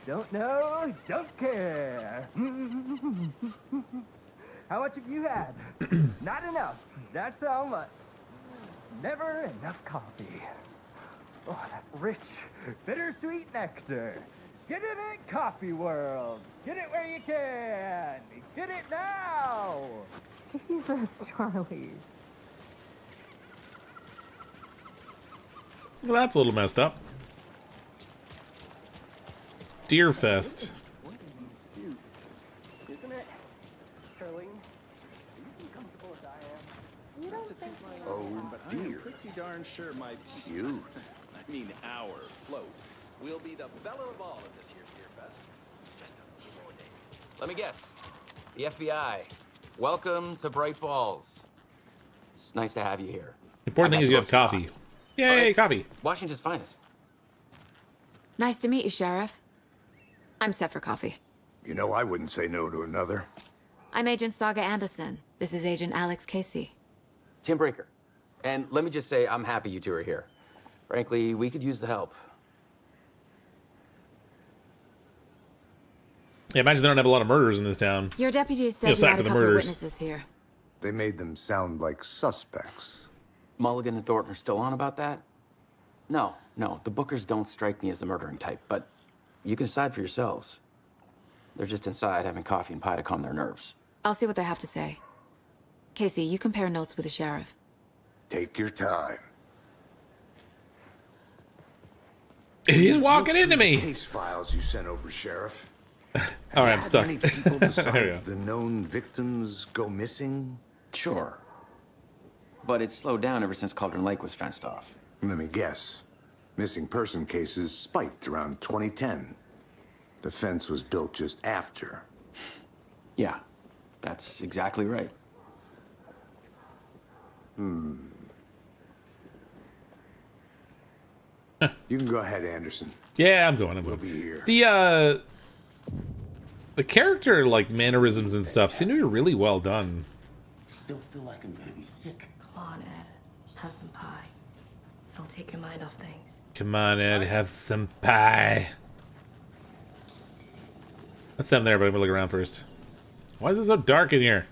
Don't know, don't care. How much have you had? Not enough. That's how much. Never enough coffee. Oh, that rich, bittersweet nectar. Get it at Coffee World. Get it where you can. Get it now. Jesus, Charlie. Well, that's a little messed up. Deer Fest. Oh dear. Pretty darn sure my Cute. I mean our float will be the belle of all of this year's beer fest. Just a few more days. Let me guess. The FBI. Welcome to Bright Falls. It's nice to have you here. The important thing is you have coffee. Yay, coffee. Washington's finest. Nice to meet you, Sheriff. I'm set for coffee. You know, I wouldn't say no to another. I'm Agent Saga Anderson. This is Agent Alex Casey. Tim Breaker. And let me just say, I'm happy you two are here. Frankly, we could use the help. Yeah, imagine they don't have a lot of murders in this town. Your deputies said you aside had a from the couple of murders. witnesses here. They made them sound like suspects. Mulligan and Thornton are still on about that? No, the Bookers don't strike me as the murdering type, but you can decide for yourselves. They're just inside having coffee and pie to calm their nerves. I'll see what they have to say. Casey, you compare notes with the sheriff. Take your time. He's walking into me. Case files you sent over, Sheriff. All right, I'm stuck. Many people There we besides go. the known victims go missing? Sure. But it's slowed down ever since Cauldron Lake was fenced off. Let me guess. Missing person cases spiked around 2010. The fence was built just after. Yeah, that's exactly right. You can go ahead, Anderson. Yeah, I'm going. We'll be here. The character like mannerisms and stuff seem to be really well done. Still feel like I'm gonna be sick. Come on, Ed. Have some pie. It'll take your mind off things. Come on, Ed, have some pie. That's them there, but I'm gonna look around first. Why is it so dark in here?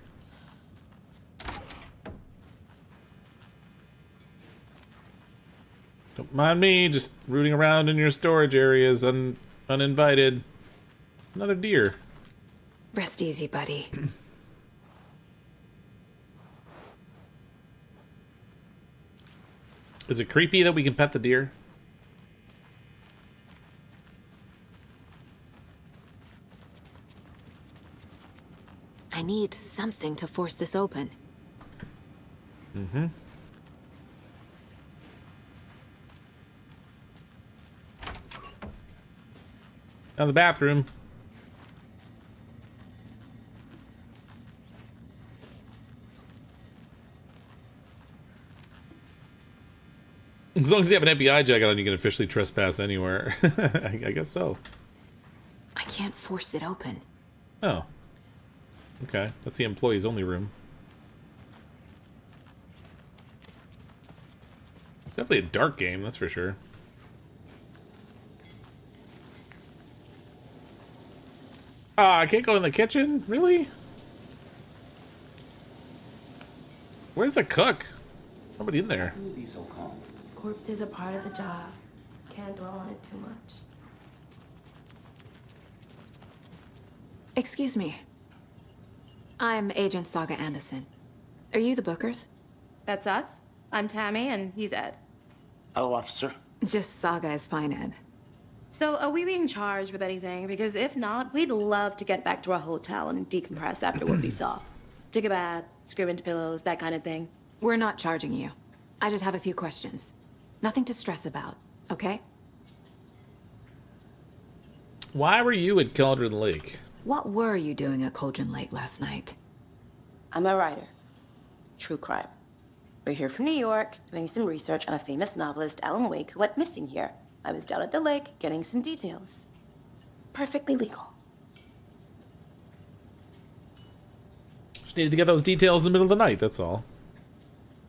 Don't mind me, just rooting around in your storage areas uninvited. Another deer. Rest easy, buddy. Is it creepy that we can pet the deer? I need something to force this open. Mm-hmm. Now the bathroom. As long as you have an FBI jacket on, you can officially trespass anywhere. I guess so. I can't force it open. Oh. Okay, that's the employees only room. Definitely a dark game, that's for sure. Ah, I can't go in the kitchen? Really? Where's the cook? Nobody in there. Be so calm. Corpses are part of the job. Can't dwell on it too much. Excuse me. I'm Agent Saga Anderson. Are you the Bookers? That's us. I'm Tammy, and he's Ed. Hello, officer. Just Saga is fine, Ed. So, are we being charged with anything? Because if not, we'd love to get back to our hotel and decompress after what we saw. Take a bath, scream into pillows, that kind of thing. We're not charging you. I just have a few questions. Nothing to stress about, okay? Why were you at Cauldron Lake? What were you doing at Cauldron Lake last night? I'm a writer. True crime. We're here from New York, doing some research on a famous novelist, Alan Wake, who went missing here. I was down at the lake, getting some details. Perfectly legal. Just needed to get those details in the middle of the night, that's all.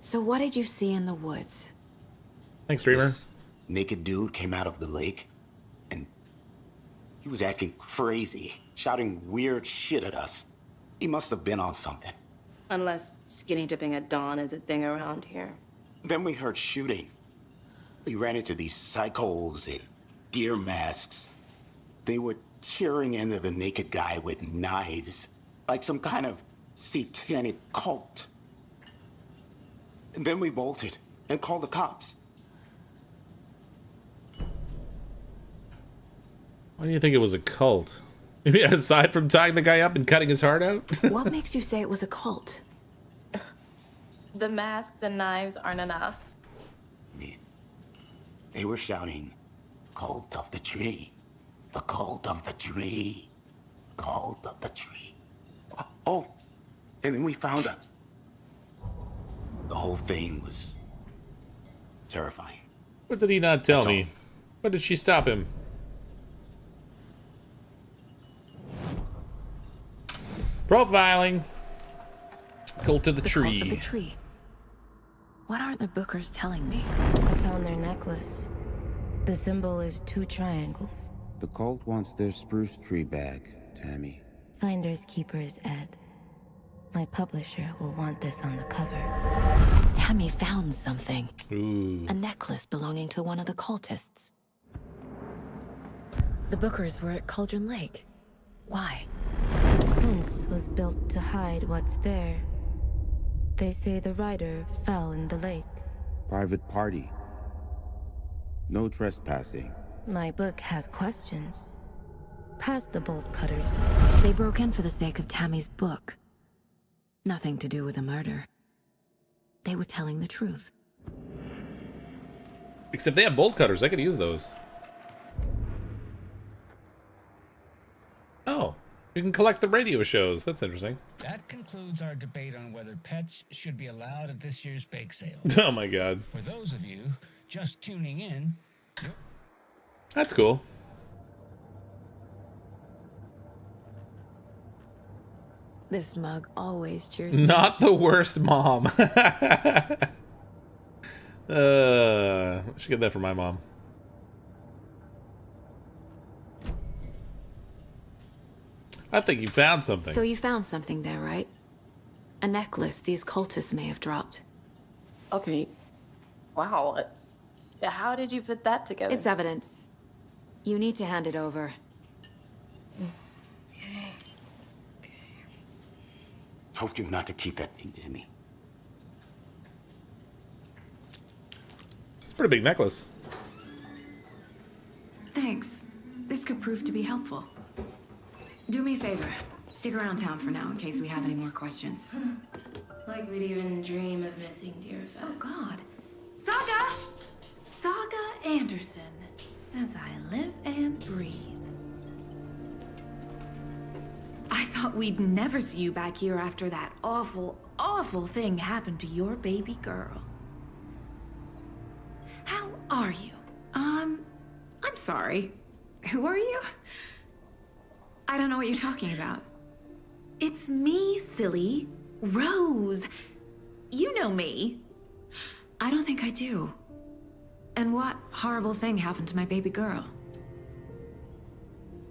So what did you see in the woods? Thanks, Dreamer. This naked dude came out of the lake, and he was acting crazy, shouting weird shit at us. He must have been on something. Unless skinny dipping at dawn is a thing around here. Then we heard shooting. We ran into these psychos in deer masks. They were tearing into the naked guy with knives, like some kind of satanic cult. And then we bolted and called the cops. Why do you think it was a cult? Maybe aside from tying the guy up and cutting his heart out? What makes you say it was a cult? The masks and knives aren't enough. They were shouting, "Cult of the tree. The cult of the tree. Cult of the tree." Oh, and then we found her. The whole thing was terrifying. What did he not tell me? What did she stop him? Profiling. Cult of the tree. Cult of the tree. What are the Bookers telling me? I found their necklace. The symbol is 2 triangles. The cult wants their spruce tree back, Tammy. Finders keepers, Ed. My publisher will want this on the cover. Tammy found something. Ooh. A necklace belonging to one of the cultists. The Bookers were at Cauldron Lake. Why? The fence was built to hide what's there. They say the rider fell in the lake. Private party. No trespassing. My book has questions. Past the bolt cutters. They broke in for the sake of Tammy's book. Nothing to do with a murder. They were telling the truth. Except they have bolt cutters. I could use those. Oh, you can collect the radio shows. That's interesting. That concludes our debate on whether pets should be allowed at this year's bake sale. Oh my god. For those of you just tuning in, That's cool. This mug always cheers me. Not the worst mom. I should get that for my mom. I think you found something. So you found something there, right? A necklace these cultists may have dropped. Okay. Wow. How did you put that together? It's evidence. You need to hand it over. Told you not to keep that thing, Tammy. It's a pretty big necklace. Thanks. This could prove to be helpful. Do me a favor. Stick around town for now in case we have any more questions. Like we'd even dream of missing Deerfest. Oh, God. Saga! Saga Anderson. As I live and breathe. I thought we'd never see you back here after that awful, awful thing happened to your baby girl. How are you? I'm sorry. Who are you? I don't know what you're talking about. It's me, silly. Rose. You know me. I don't think I do. And what horrible thing happened to my baby girl?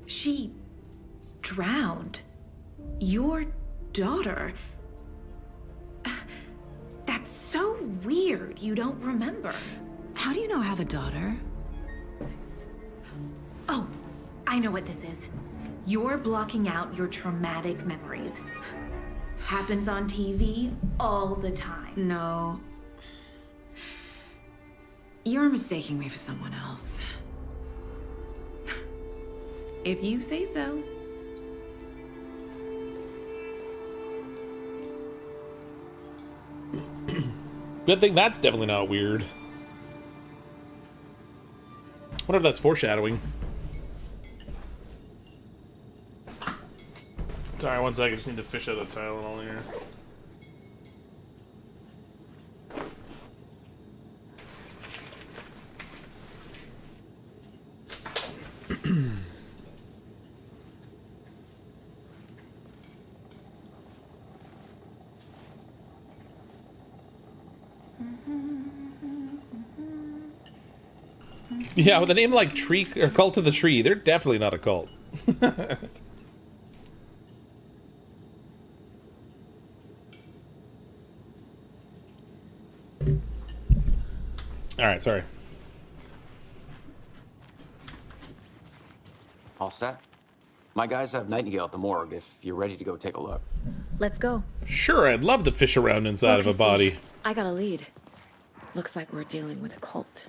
She drowned. Your daughter. That's so weird you don't remember. How do you know I have a daughter? Oh, I know what this is. You're blocking out your traumatic memories. Happens on TV all the time. No. You're mistaking me for someone else. If you say so. Good thing that's definitely not weird. Wonder if that's foreshadowing. Sorry, one second. I just need to fish out a Tylenol here. Yeah, with a name like Tree or Cult of the Tree, they're definitely not a cult. All right, sorry. All set? My guys have Nightingale at the morgue if you're ready to go take a look. Let's go. Sure, I'd love to fish around inside of a body. I got a lead. Looks like we're dealing with a cult.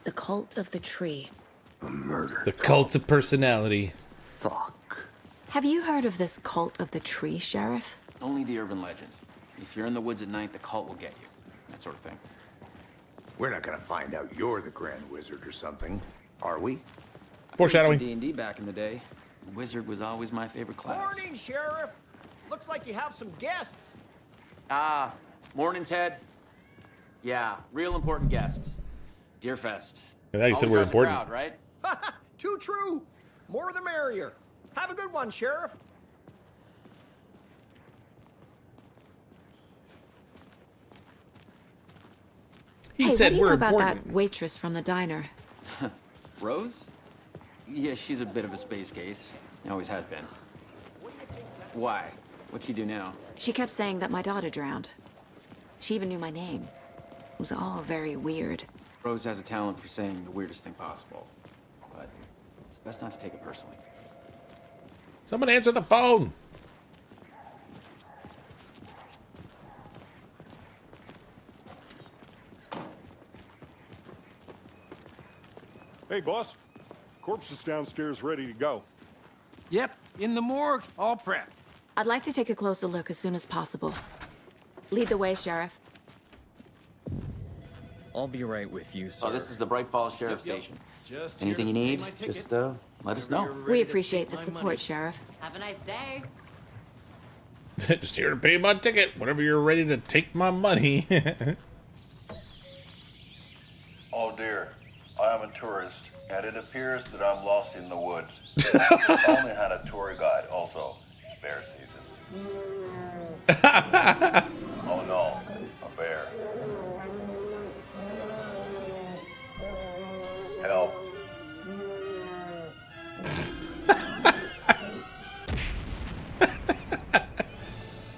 The cult of the tree. A murder. The cult of personality. Fuck. Have you heard of this cult of the tree, Sheriff? Only the urban legend. If you're in the woods at night, the cult will get you. That sort of thing. We're not gonna find out you're the Grand Wizard or something, are we? Foreshadowing. D&D back in the day. Wizard was always my favorite class. Morning, Sheriff. Looks like you have some guests. Ah, morning, Ted. Yeah, real important guests. Deerfest. I thought you said we're Always important. Crowd, right? Too true. More the merrier. Have a good one, Sheriff. He said what do you we're know about important. that waitress from the diner? Rose? Yeah, she's a bit of a space case. Always has been. Why? What'd she do now? She kept saying that my daughter drowned. She even knew my name. It was all very weird. Rose has a talent for saying the weirdest thing possible. But it's best not to take it personally. Someone answer the phone. Hey, boss. Corpse is downstairs ready to go. Yep, in the morgue, all prepped. I'd like to take a closer look as soon as possible. Lead the way, Sheriff. I'll be right with you, sir. Oh, this is the Bright Falls Sheriff Station. Just Anything you here to pay need, my ticket. just let us know. We appreciate the support, Sheriff. Have a nice day. Just here to pay my ticket whenever you're ready to take my money. Oh dear, I am a tourist, and it appears that I'm lost in the woods. I only had a tour guide, also. It's bear season. Oh no, a bear. Help.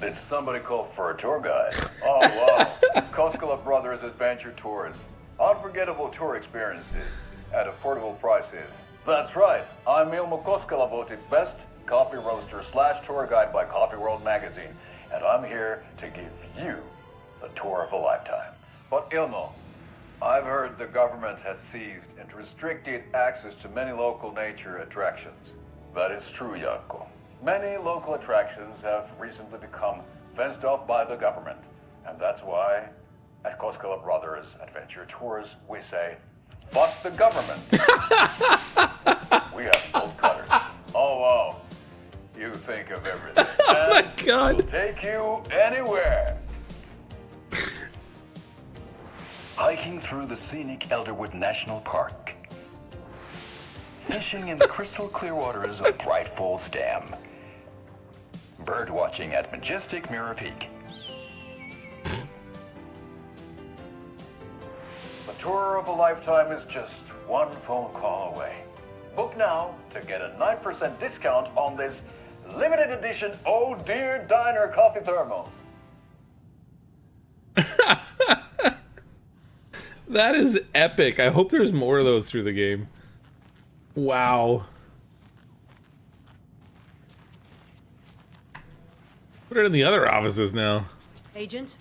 Did somebody call for a tour guide? Oh wow, Koskela Brothers Adventure Tours. Unforgettable tour experiences at affordable prices. That's right, I'm Ilmo Koskela, voted best coffee roaster / tour guide by Coffee World magazine, and I'm here to give you the tour of a lifetime. But Ilmo, I've heard the government has seized and restricted access to many local nature attractions. That is true, Janko. Many local attractions have recently become fenced off by the government, and that's why at Koskela Brothers Adventure Tours, we say, fuck the government. We have bolt cutters. Oh, wow. You think of everything. Oh my God. We'll take you anywhere. Hiking through the scenic Elderwood National Park. Fishing in the crystal clear waters of Bright Falls Dam. Bird watching at majestic Mirror Peak. The tour of a lifetime is just one phone call away. Book now to get a 9% discount on this limited edition Oh Dear Diner coffee thermos. That is epic. I hope there's more of those through the game. Wow. What are in the other offices now? Agent?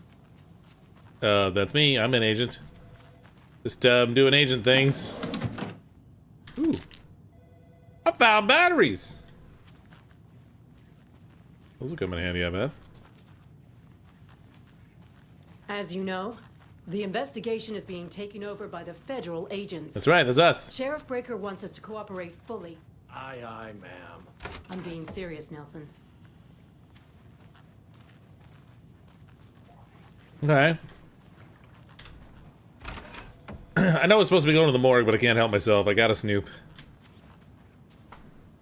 That's me. I'm an agent. Just doing agent things. Ooh. I found batteries. Those will come in handy, I bet. As you know, the investigation is being taken over by the federal agents. That's right, that's us. Sheriff Breaker wants us to cooperate fully. Aye, aye, ma'am. I'm being serious, Nelson. Okay. I know it's supposed to be going to the morgue, but I can't help myself. I gotta snoop.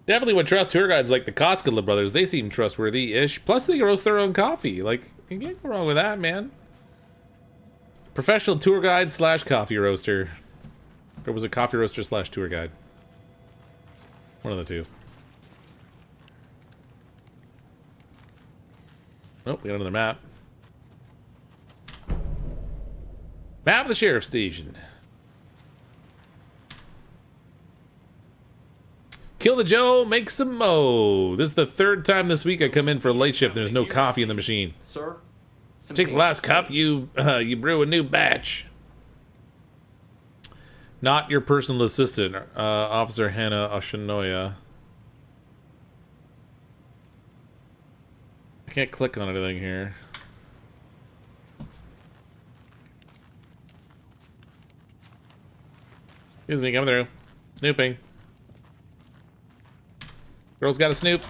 Definitely would trust tour guides like the Koskela brothers. They seem trustworthy-ish. Plus, they roast their own coffee. Like, you can't go wrong with that, man. Professional tour guide / coffee roaster. Or was it coffee roaster / tour guide? One of the two. Oh, we got another map. Map of the sheriff's station. Kill the Joe, make some mo. This is the third time this week I come in for a late shift. There's no coffee in the machine. Sir? Take the last cup, you brew a new batch. Not your personal assistant, Officer Hannah Oshinoya. I can't click on anything here. Excuse me, coming through. Snooping. Girl's got a snoop.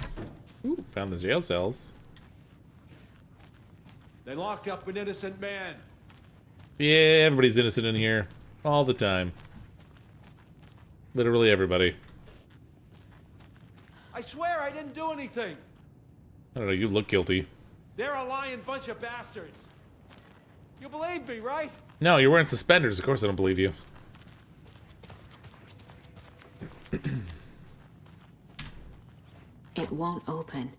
Ooh, found the jail cells. They locked up an innocent man. Yeah, everybody's innocent in here. All the time. Literally everybody. I swear I didn't do anything. I don't know, you look guilty. They're a lying bunch of bastards. You believe me, right? No, you're wearing suspenders. Of course I don't believe you. It won't open.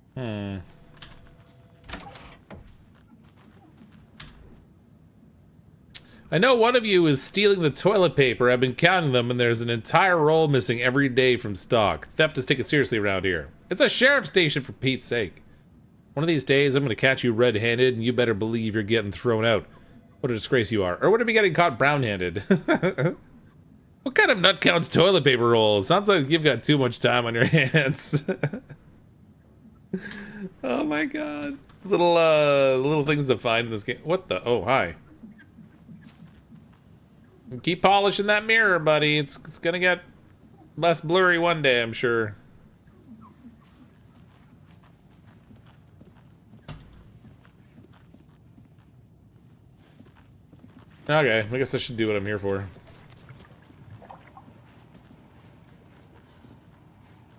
I know one of you is stealing the toilet paper. I've been counting them, and there's an entire roll missing every day from stock. Theft is taken seriously around here. It's a sheriff's station, for Pete's sake. One of these days, I'm going to catch you red-handed, and you better believe you're getting thrown out. What a disgrace you are. Or would it be getting caught brown-handed? What kind of nut counts toilet paper rolls? Sounds like you've got too much time on your hands. Oh my god. Little things to find in this game. What the? Oh, hi. Keep polishing that mirror, buddy. It's gonna get less blurry one day, I'm sure. Okay, I guess I should do what I'm here for.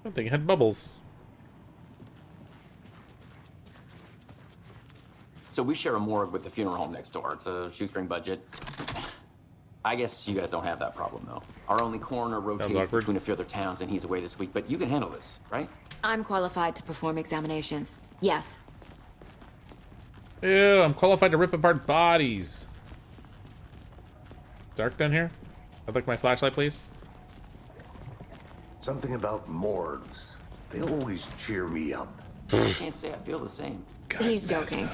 That thing had bubbles. So we share a morgue with the funeral home next door. It's a shoestring budget. I guess you guys don't have that problem, though. Our only coroner rotates between a few other towns, and he's away this week. But you can handle this, right? I'm qualified to perform examinations. Yes. Ew, I'm qualified to rip apart bodies. Dark down here? I'd like my flashlight, please. Something about morgues. They always cheer me up. I can't say I feel the same. He's joking.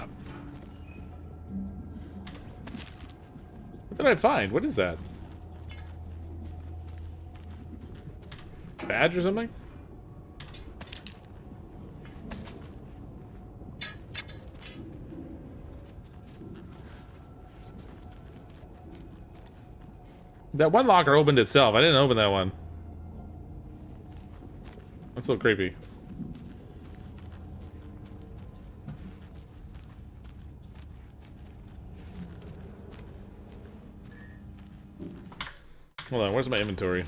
What did I find? What is that? Badge or something? That one locker opened itself. I didn't open that one. That's a little creepy. Hold on, where's my inventory?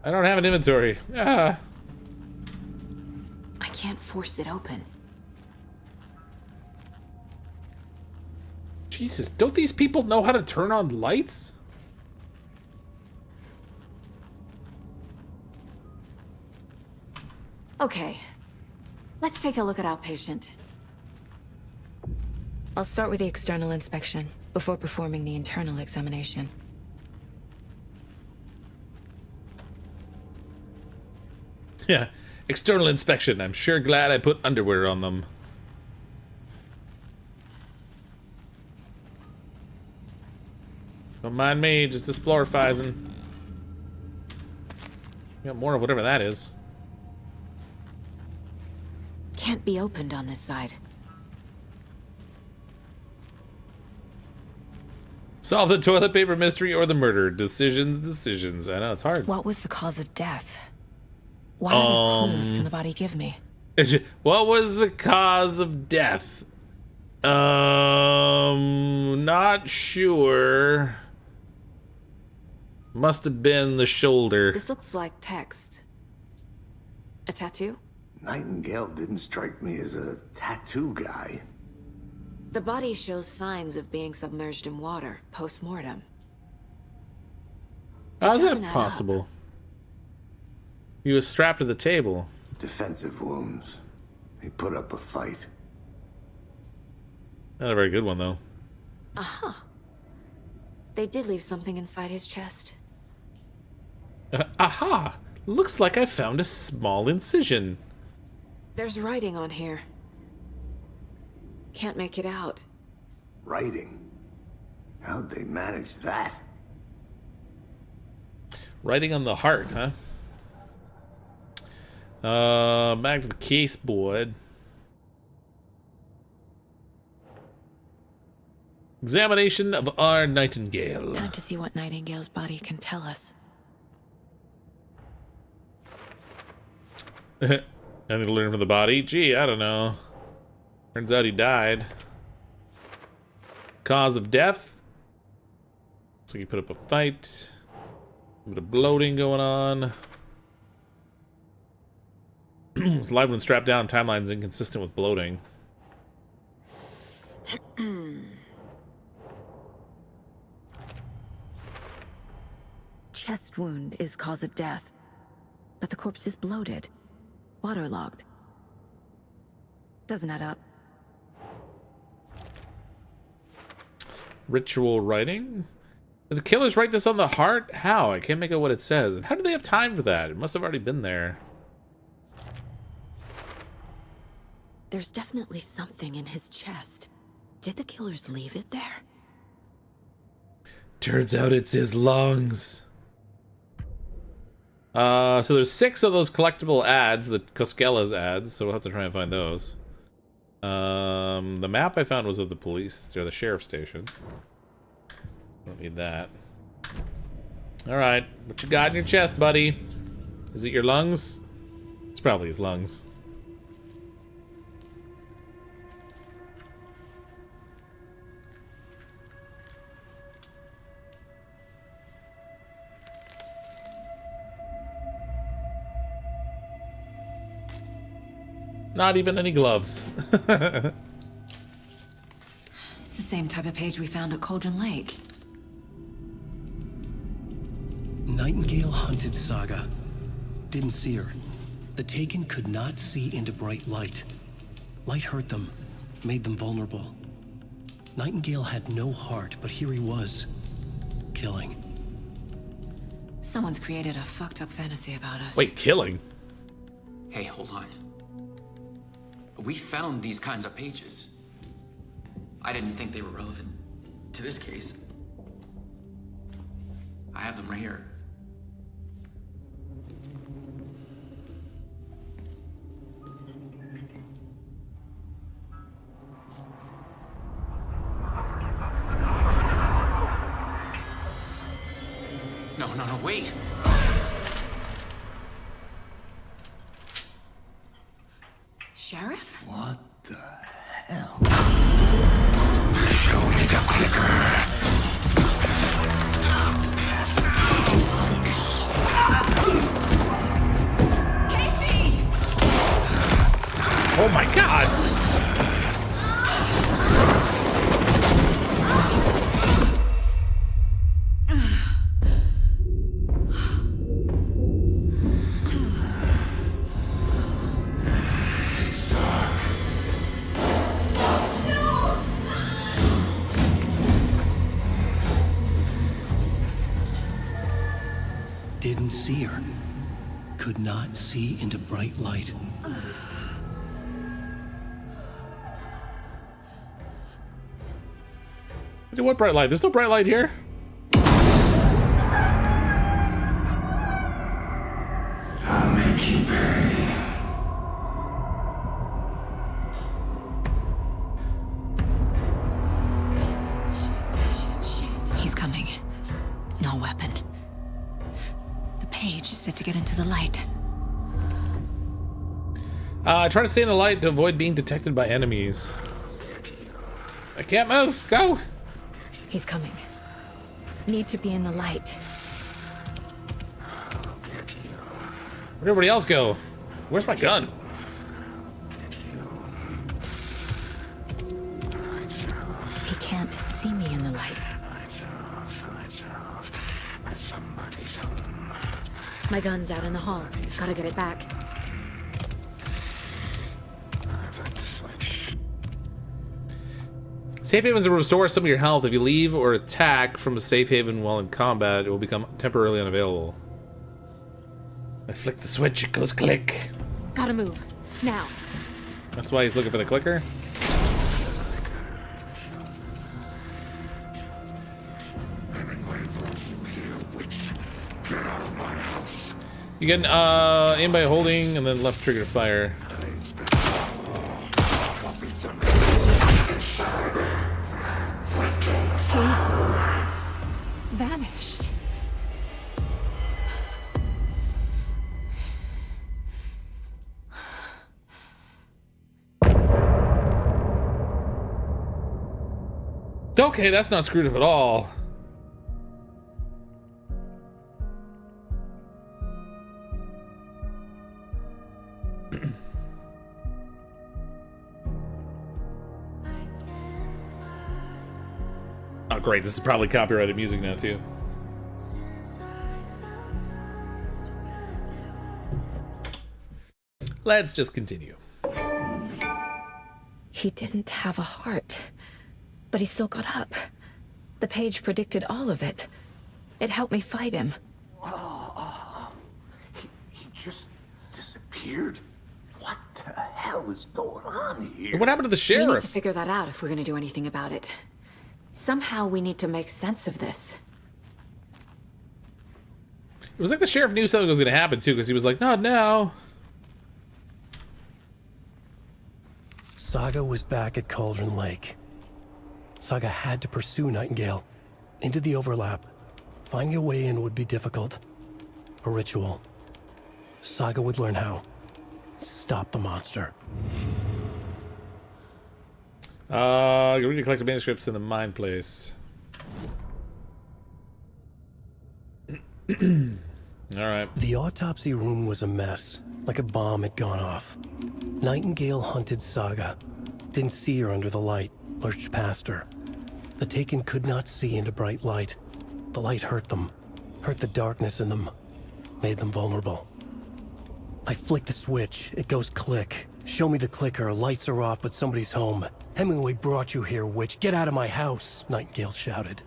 I don't have an inventory. Ah. I can't force it open. Jesus, don't these people know how to turn on lights? Okay, let's take a look at outpatient. I'll start with the external inspection before performing the internal examination. Yeah, external inspection. I'm sure glad I put underwear on them. Don't mind me, just explorifying. Got more of whatever that is. Can't be opened on this side. Solve the toilet paper mystery or the murder. Decisions. I know, it's hard. What was the cause of death? What other clues can the body give me? What was the cause of death? Not sure. Must have been the shoulder. This looks like text. A tattoo? Nightingale didn't strike me as a tattoo guy. The body shows signs of being submerged in water post-mortem. How's that possible? He was strapped to the table. Defensive wounds. He put up a fight. Not a very good one, though. Uh-huh. They did leave something inside his chest. Aha! Looks like I found a small incision. There's writing on here. Can't make it out. Writing? How'd they manage that? Writing on the heart, huh? Back to the case board. Examination of our Nightingale. Time to see what Nightingale's body can tell us. Anything to learn from the body? Gee, I don't know. Turns out he died. Cause of death? Looks like he put up a fight. A bit of bloating going on. It's live when strapped down. Timeline's inconsistent with bloating. Chest wound is cause of death, but the corpse is bloated, waterlogged. Doesn't add up. Ritual writing? Did the killers write this on the heart? How? I can't make out what it says. And how did they have time for that? It must have already been there. There's definitely something in his chest. Did the killers leave it there? Turns out it's his lungs. So there's 6 of those collectible ads, the Coskella's ads, so we'll have to try and find those. The map I found was of the police, or the sheriff's station. Don't need that. Alright, what you got in your chest, buddy? Is it your lungs? It's probably his lungs. Not even any gloves. It's the same type of page we found at Cauldron Lake. Nightingale hunted Saga. Didn't see her. The Taken could not see into bright light. Light hurt them, made them vulnerable. Nightingale had no heart, but here he was, killing. Someone's created a fucked up fantasy about us. Wait, killing? Hey, hold on. We found these kinds of pages. I didn't think they were relevant to this case. I have them right here. No, wait. Sheriff? What the hell? Show me the clicker. Casey! Oh my god! Didn't see her. Could not see into bright light. What bright light? There's no bright light here. I'll make you pay. Shit. He's coming. No weapon. The page said to get into the light. Try to stay in the light to avoid being detected by enemies. I can't move. Go. He's coming. Need to be in the light. Where'd everybody else go? Where's my gun? He can't see me in the light. My gun's out in the hall. Gotta get it back. Safe havens will restore some of your health. If you leave or attack from a safe haven while in combat, it will become temporarily unavailable. I flick the switch, it goes click. Gotta move. Now. That's why he's looking for the clicker? You can aim by holding and then left trigger to fire. vanished. Okay, that's not screwed up at all. Oh, great. This is probably copyrighted music now, too. Let's just continue. He didn't have a heart, but he still got up. The page predicted all of it. It helped me fight him. He just disappeared? What the hell is going on here? What happened to the We need sheriff? to figure that out if we're going to do anything about it. Somehow we need to make sense of this. It was like the sheriff knew something was going to happen, too, because he was like, not now. Saga was back at Cauldron Lake. Saga had to pursue Nightingale into the overlap. Finding a way in would be difficult. A ritual. Saga would learn how. Stop the monster. You read to collect the manuscripts in the mine place. Alright. The autopsy room was a mess, like a bomb had gone off. Nightingale hunted Saga. Didn't see her under the light, lurched past her. The Taken could not see into bright light. The light hurt them, hurt the darkness in them, made them vulnerable. I flick the switch, it goes click. Show me the clicker, lights are off, but somebody's home. Hemingway brought you here, witch. Get out of my house, Nightingale shouted.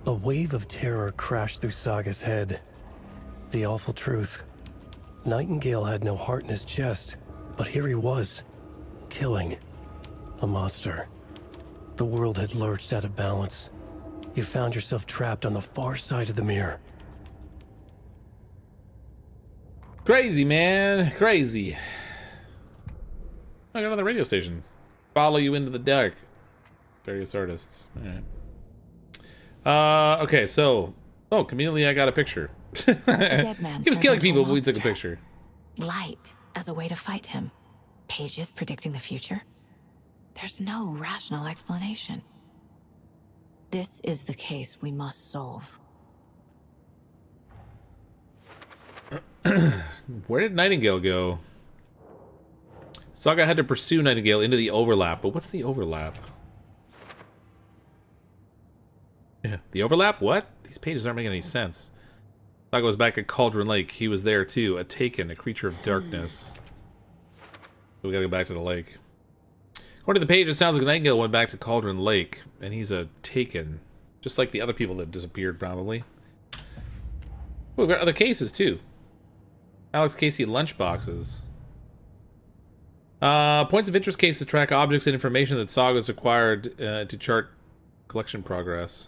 A wave of terror crashed through Saga's head. The awful truth. Nightingale had no heart in his chest, but here he was, killing a monster. The world had lurched out of balance. You found yourself trapped on the far side of the mirror. Crazy, man. Crazy. I got another radio station. Follow you into the dark. Various artists. Alright. Okay, so... Oh, conveniently I got a picture. Dead man He was turned killing into a people, but we took a monster. picture. Light as a way to fight him. Pages predicting the future. There's no rational explanation. This is the case we must solve. Where did Nightingale go? Saga had to pursue Nightingale into the overlap, but what's the overlap? Yeah, the overlap? What? These pages aren't making any sense. Saga was back at Cauldron Lake. He was there too. A Taken, a creature of darkness. We gotta go back to the lake. According to the page, it sounds like Nightingale went back to Cauldron Lake, and he's a Taken. Just like the other people that disappeared, probably. Oh, we've got other cases too. Alex Casey lunchboxes. Points of interest cases track objects and information that Saga's acquired to chart collection progress.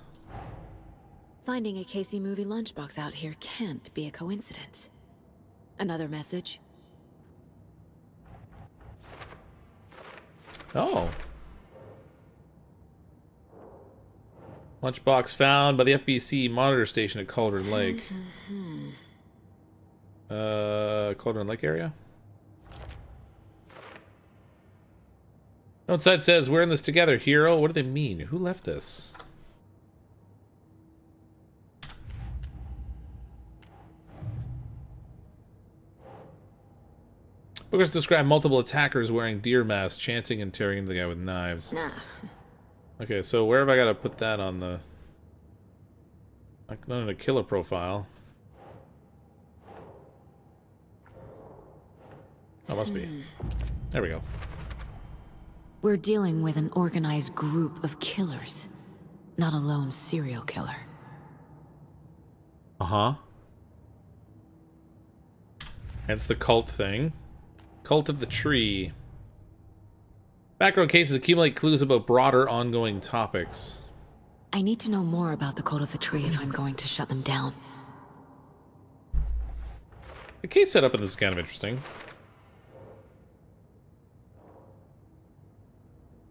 Finding a Casey movie lunchbox out here can't be a coincidence. Another message. Oh. Lunchbox found by the FBC monitor station at Cauldron Lake. Cauldron Lake area? Note side says, we're in this together, hero. What do they mean? Who left this? Bookers describe multiple attackers wearing deer masks, chanting and tearing into the guy with knives. Nah. Okay, so where have I got to put that on the... Like, not in a killer profile. Oh, must be. There we go. We're dealing with an organized group of killers, not a lone serial killer. Uh-huh. Hence the cult thing. Cult of the Tree. Background cases accumulate clues about broader, ongoing topics. I need to know more about the Cult of the Tree if I'm going to shut them down. The case setup in this is kind of interesting.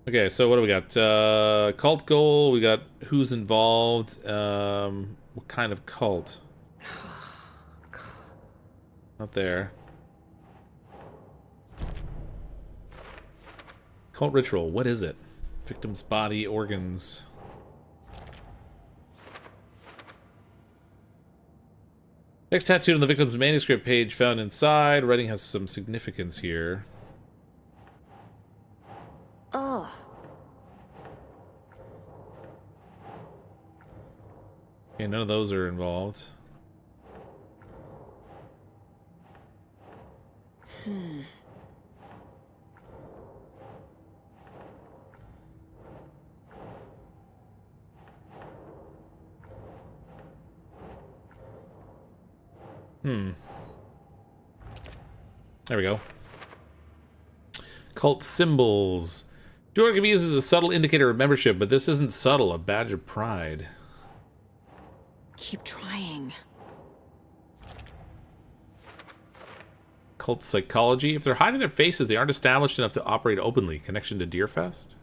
Okay, so what do we got? Cult goal. We got who's involved. What kind of cult? Not there. Cult ritual. What is it? Victim's body, organs. Next tattooed on the victim's manuscript page found inside. Writing has some significance here. Oh. Okay, none of those are involved. Hmm. There we go. Cult symbols. Jordan can be used as a subtle indicator of membership, but this isn't subtle, a badge of pride. Keep trying. Cult psychology. If they're hiding their faces, they aren't established enough to operate openly. Connection to Deerfest?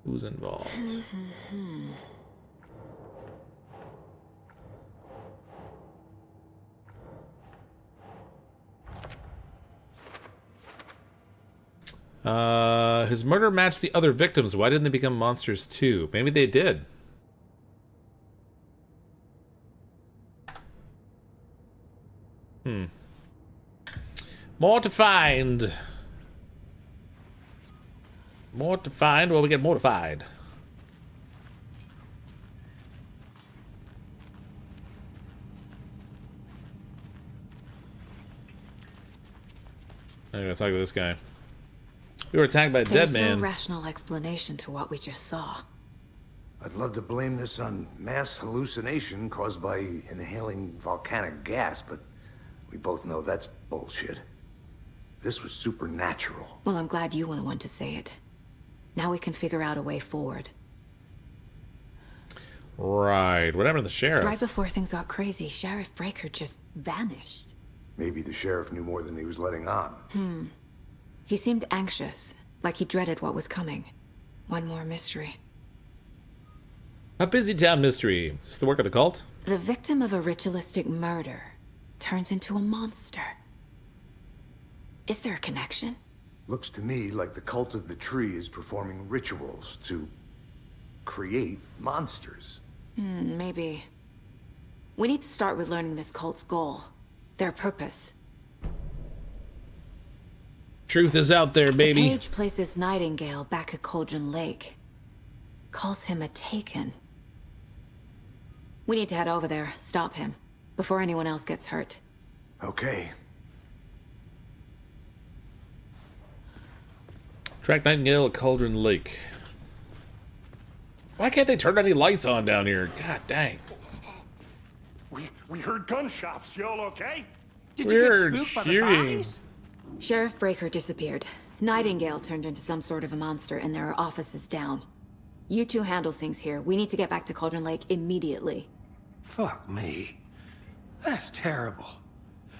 Who's involved? His murder matched the other victims. Why didn't they become monsters too? Maybe they did. More to find. More to find. Well, we get mortified. I'm gonna talk to this guy. We were attacked by a dead man. There's no rational explanation to what we just saw. I'd love to blame this on mass hallucination caused by inhaling volcanic gas, but we both know that's bullshit. This was supernatural. Well, I'm glad you were the one to say it. Now we can figure out a way forward. Right. What happened to the sheriff? Right before things got crazy, Sheriff Breaker just vanished. Maybe the sheriff knew more than he was letting on. He seemed anxious, like he dreaded what was coming. One more mystery. A busy town mystery. Is this the work of the cult? The victim of a ritualistic murder turns into a monster. Is there a connection? Looks to me like the cult of the tree is performing rituals to create monsters. Maybe. We need to start with learning this cult's goal. Their purpose. Truth is out there, The baby. page places Nightingale back at Cauldron Lake. Calls him a Taken. We need to head over there, stop him, before anyone else gets hurt. Okay. Track Nightingale at Cauldron Lake. Why can't they turn any lights on down here? God dang. We heard gunshots. Y'all okay? Did you get spooked by the bodies? Sheriff Breaker disappeared. Nightingale turned into some sort of a monster, and there are offices down. You two handle things here. We need to get back to Cauldron Lake immediately. Fuck me. That's terrible.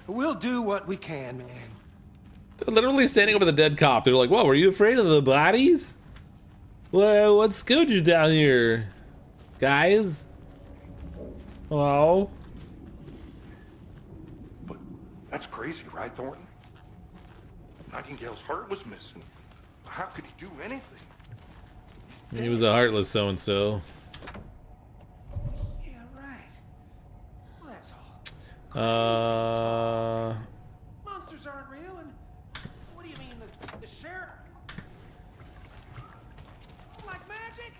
We'll do what we can, man. They're literally standing over the dead cop. They're like, "Whoa, were you afraid of the bodies? Well, what scared you down here, guys? Hello?" But that's crazy, right, Thornton? Nightingale's heart was missing. How could he do anything? He was a heartless so-and-so. Yeah, right. Well, that's all. Monsters aren't real, and what do you mean, the sheriff? Like magic?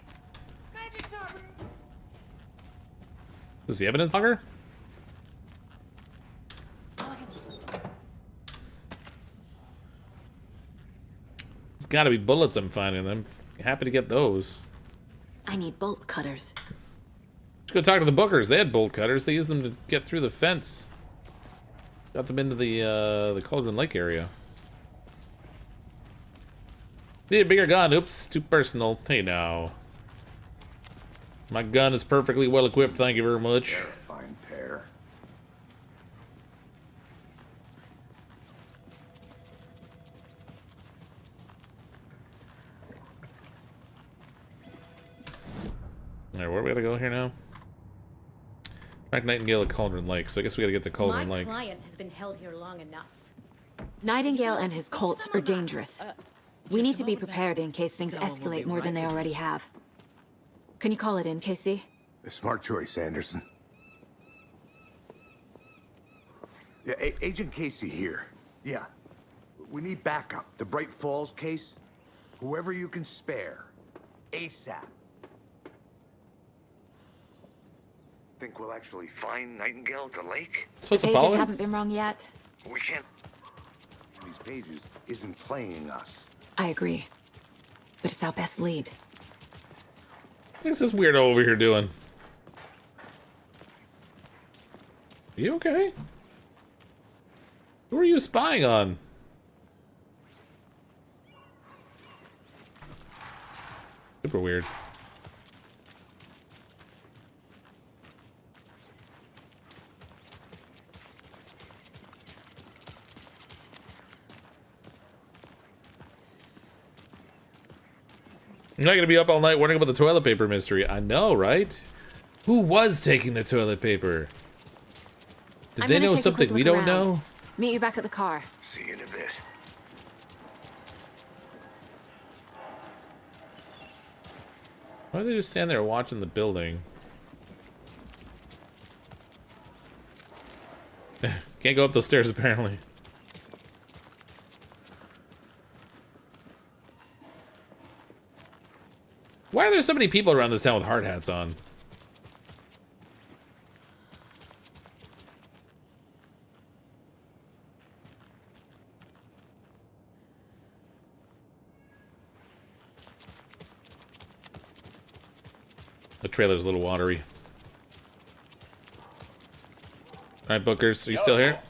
Magic's not real. Is the evidence logger? There's got to be bullets I'm finding. I'm happy to get those. I need bolt cutters. Let's go talk to the Bookers. They had bolt cutters. They used them to get through the fence. Got them into the Cauldron Lake area. Need a bigger gun. Oops, too personal. Hey now. My gun is perfectly well equipped. Thank you very much. They're a fine pair. Alright, where do we gotta go here now? Track Nightingale at Cauldron Lake, so I guess we gotta get to Cauldron Lake. My client has been held here long enough. Nightingale and his cult are dangerous. We need to be prepared in case things escalate more than they already have. Can you call it in, Casey? A smart choice, Anderson. Yeah, Agent Casey here. Yeah. We need backup. The Bright Falls case. Whoever you can spare. ASAP. Think we'll actually find Nightingale at the lake? The pages haven't been wrong yet. We can't. These pages isn't playing us. I agree. But it's our best lead. What's this weirdo over here doing? Are you okay? Who are you spying on? Super weird. You're not gonna be up all night wondering about the toilet paper mystery. I know, right? Who was taking the toilet paper? Did they know something we don't know? Meet you back at the car. See you in a bit. Why do they just stand there watching the building? Can't go up those stairs apparently. Why are there so many people around this town with hard hats on? The trailer's a little watery. Alright, Bookers, are you still here?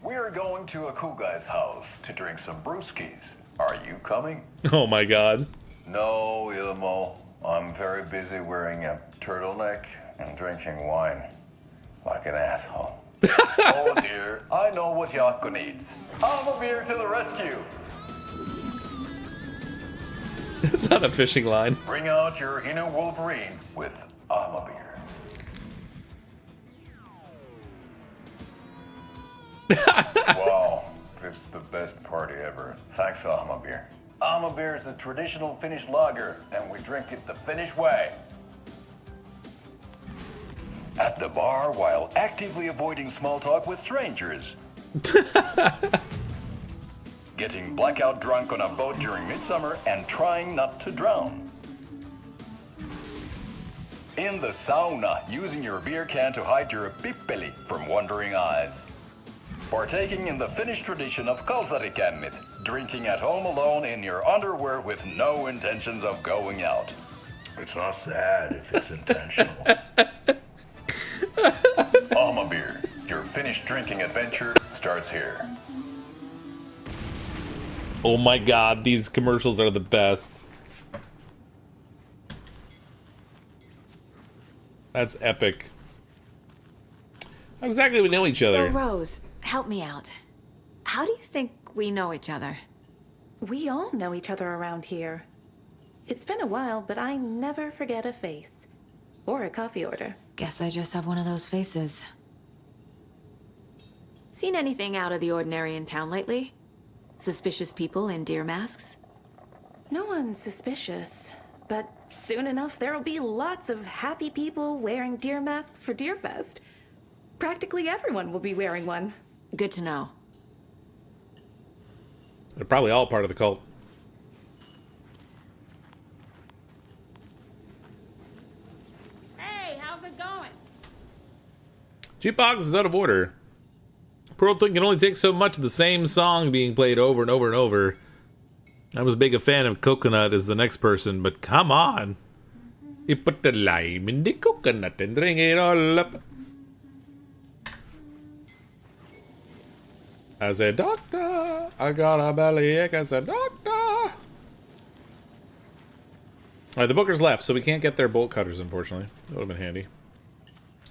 We're going to a cool guy's house to drink some brewskis. Are you coming? Oh my god. No, Ilmo. I'm very busy wearing a turtleneck and drinking wine. Like an asshole. Oh dear, I know what Jaakko needs. I'm a beer to the rescue. It's not a fishing line. Bring out your inner Wolverine with I'm a beer. Wow, this is the best party ever. Thanks, Alma Beer. Alma Beer is a traditional Finnish lager, and we drink it the Finnish way. At the bar while actively avoiding small talk with strangers. Getting blackout drunk on a boat during midsummer and trying not to drown. In the sauna, using your beer can to hide your pippeli from wandering eyes. Partaking in the Finnish tradition of kalsarikännit, drinking at home alone in your underwear with no intentions of going out. It's not sad if it's intentional. Alma Beer, your Finnish drinking adventure starts here. Oh my god, these commercials are the best. That's epic. How exactly do we know each other? So, Rose, help me out. How do you think we know each other? We all know each other around here. It's been a while, but I never forget a face. Or a coffee order. Guess I just have one of those faces. Seen anything out of the ordinary in town lately? Suspicious people in deer masks? No one's suspicious. But soon enough, there'll be lots of happy people wearing deer masks for Deerfest. Practically everyone will be wearing one. Good to know. They're probably all part of the cult. Hey, how's it going? Jukebox is out of order. Pearl Thing can only take so much of the same song being played over and over and over. I was big a fan of Coconut as the next person, but come on. You put the lime in the coconut and drink it all up. As a doctor, I got a bellyache as a doctor. Alright, the Bookers left, so we can't get their bolt cutters, unfortunately. That would have been handy.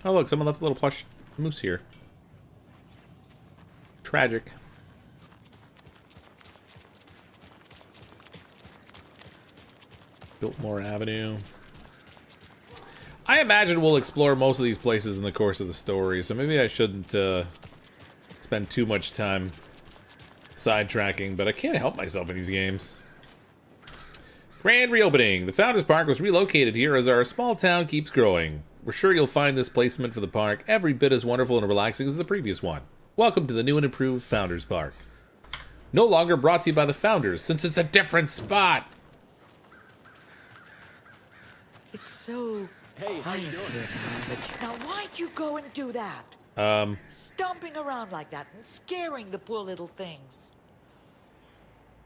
Oh, look, someone left a little plush moose here. Tragic. Biltmore Avenue. I imagine we'll explore most of these places in the course of the story, so maybe I shouldn't spend too much time sidetracking, but I can't help myself in these games. Grand reopening. The Founders Park was relocated here as our small town keeps growing. We're sure you'll find this placement for the park every bit as wonderful and relaxing as the previous one. Welcome to the new and improved Founders Park. No longer brought to you by the Founders, since it's a different spot. It's so Hey, how you doing? Now, why'd you go and do that? Stomping around like that and scaring the poor little things.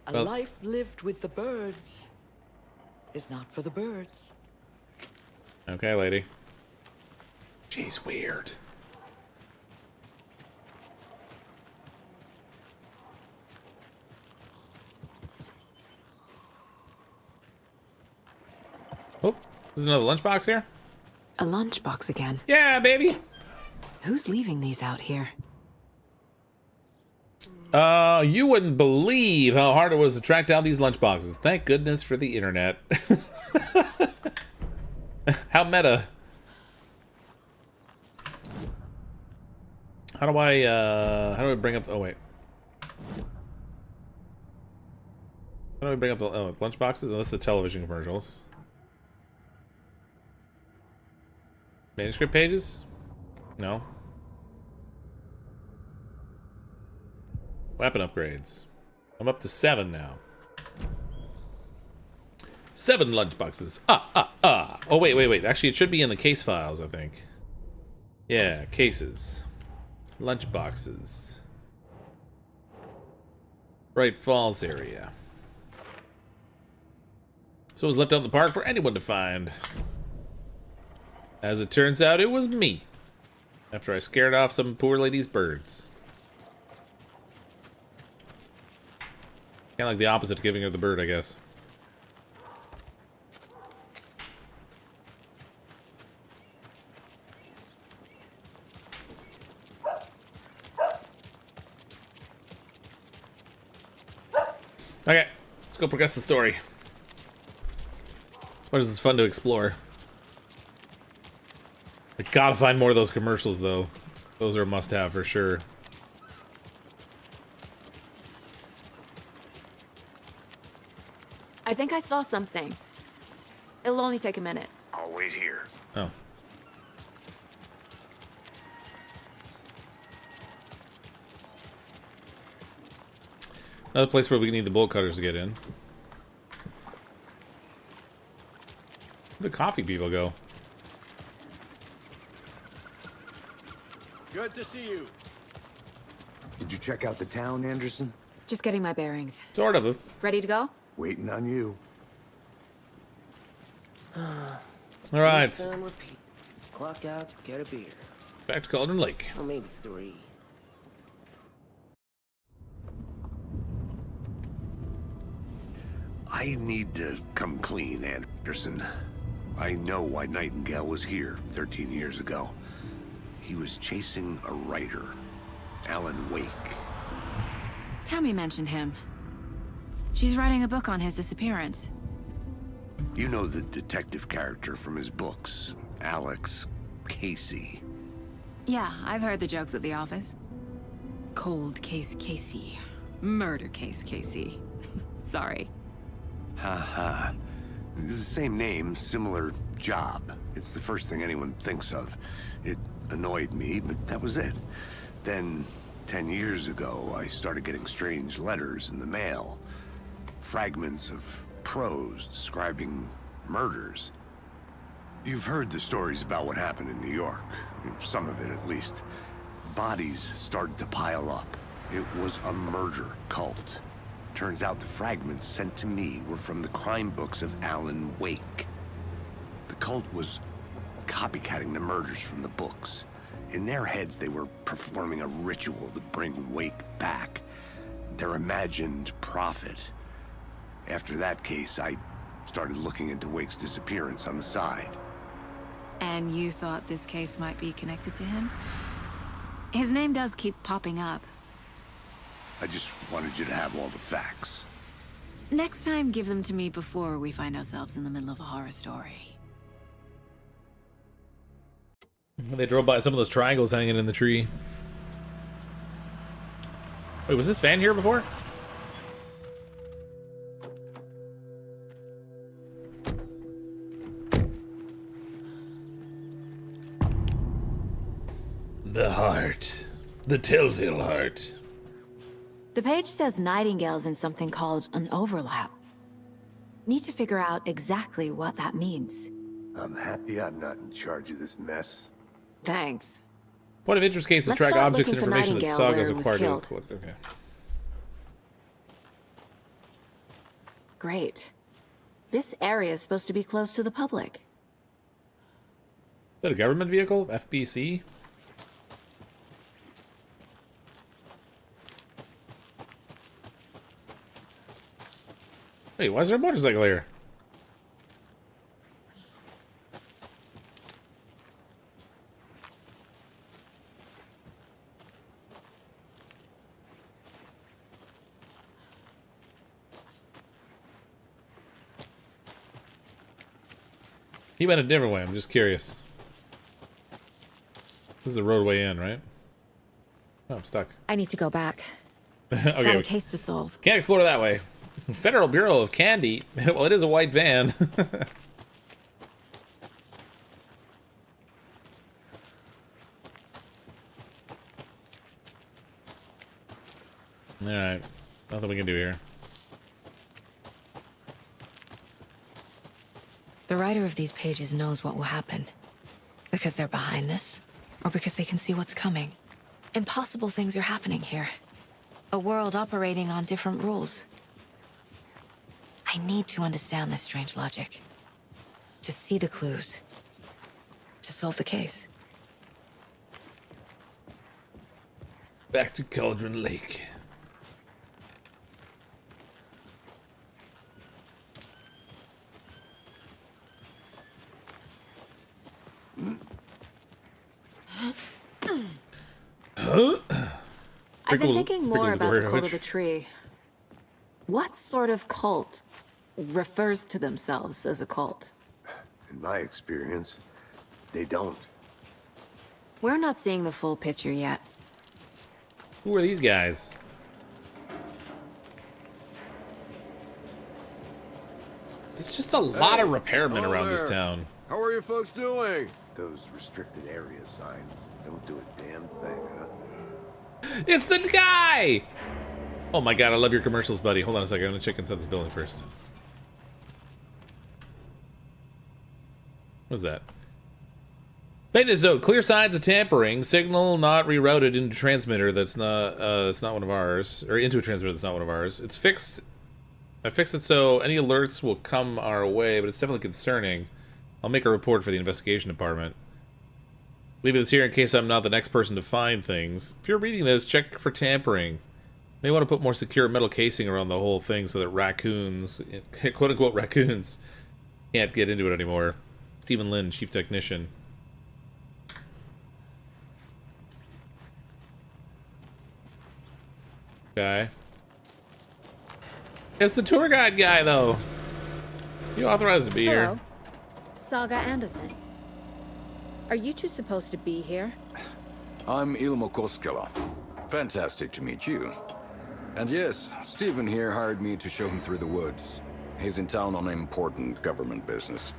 A Well- life lived with the birds is not for the birds. Okay, lady. She's weird. Oh, there's another lunchbox here? A lunchbox again. Yeah, baby. Who's leaving these out here? You wouldn't believe how hard it was to track down these lunchboxes. Thank goodness for the internet. How meta. How do I bring up, oh wait. How do I bring up the, lunchboxes? Oh, that's the television commercials. Manuscript pages? No. Weapon upgrades. I'm up to 7 now. 7 lunchboxes. Oh, wait. Actually, it should be in the case files, I think. Yeah, cases. Lunchboxes. Bright Falls area. So it was left out in the park for anyone to find. As it turns out, it was me. After I scared off some poor lady's birds. Kind of like the opposite of giving her the bird, I guess. Okay, let's go progress the story. As much as it's fun to explore. I gotta find more of those commercials, though. Those are a must-have for sure. I think I saw something. It'll only take a minute. I'll wait here. Oh. Another place where we need the bolt cutters to get in. Where'd the coffee people go? Good to see you. Did you check out the town, Anderson? Just getting my bearings. Sort of. Ready to go? Waiting on you. All right. Rinse and repeat. Clock out, get a beer. Back to Cauldron Lake. Or maybe 3. I need to come clean, Anderson. I know why Nightingale was here 13 years ago. He was chasing a writer, Alan Wake. Tammy mentioned him. She's writing a book on his disappearance. You know the detective character from his books, Alex Casey. Yeah, I've heard the jokes at the office. Cold case Casey. Murder case Casey. Sorry. Ha. It's the same name, similar job. It's the first thing anyone thinks of. It annoyed me, but that was it. Then, 10 years ago, I started getting strange letters in the mail. Fragments of prose describing murders. You've heard the stories about what happened in New York. Some of it, at least. Bodies started to pile up. It was a murder cult. Turns out the fragments sent to me were from the crime books of Alan Wake. The cult was copycatting the murders from the books. In their heads, they were performing a ritual to bring Wake back. Their imagined prophet. After that case, I started looking into Wake's disappearance on the side. And you thought this case might be connected to him? His name does keep popping up. I just wanted you to have all the facts. Next time, give them to me before we find ourselves in the middle of a horror story. They drove by some of those triangles hanging in the tree. Wait, was this van here before? The heart. The telltale heart. The page says Nightingale's in something called an overlap. Need to figure out exactly what that means. I'm happy I'm not in charge of this mess. Thanks. Point of interest cases Let's track start objects and looking for information that Nightingale Saga where has it was acquired. killed. Okay. Great. This area is supposed to be closed to the public. Is that a government vehicle? FBC? Wait, why is there a motorcycle here? He went a different way, I'm just curious. This is the roadway in, right? Oh, I'm stuck. I need to go back. Okay. Got a case to solve. Can't explore that way. Federal Bureau of Candy. Well, it is a white van. Alright. Nothing we can do here. The writer of these pages knows what will happen. Because they're behind this, or because they can see what's coming. Impossible things are happening here. A world operating on different rules. I need to understand this strange logic. To see the clues. To solve the case. Back to Cauldron Lake. I've been thinking more about the cult of the tree. What sort of cult refers to themselves as a cult? In my experience, they don't. We're not seeing the full picture yet. Who are these guys? There's just a lot of repairmen around this town. How are you folks doing? Those restricted area signs don't do a damn thing, huh? It's the guy! Oh my god, I love your commercials, buddy. Hold on a second, I'm gonna check inside this building first. What's that? Maintenance note, clear signs of tampering. Signal not rerouted into transmitter that's not one of ours. Or into a transmitter that's not one of ours. It's fixed. I fixed it so any alerts will come our way, but it's definitely concerning. I'll make a report for the investigation department. Leave this here in case I'm not the next person to find things. If you're reading this, check for tampering. May want to put more secure metal casing around the whole thing so that raccoons, quote-unquote raccoons, can't get into it anymore. Stephen Lynn, Chief Technician. Okay. It's the tour guide guy, though. You authorized to be here. Saga Anderson. Are you two supposed to be here? I'm Ilmo Koskela. Fantastic to meet you. And yes, Stephen here hired me to show him through the woods. He's in town on important government business.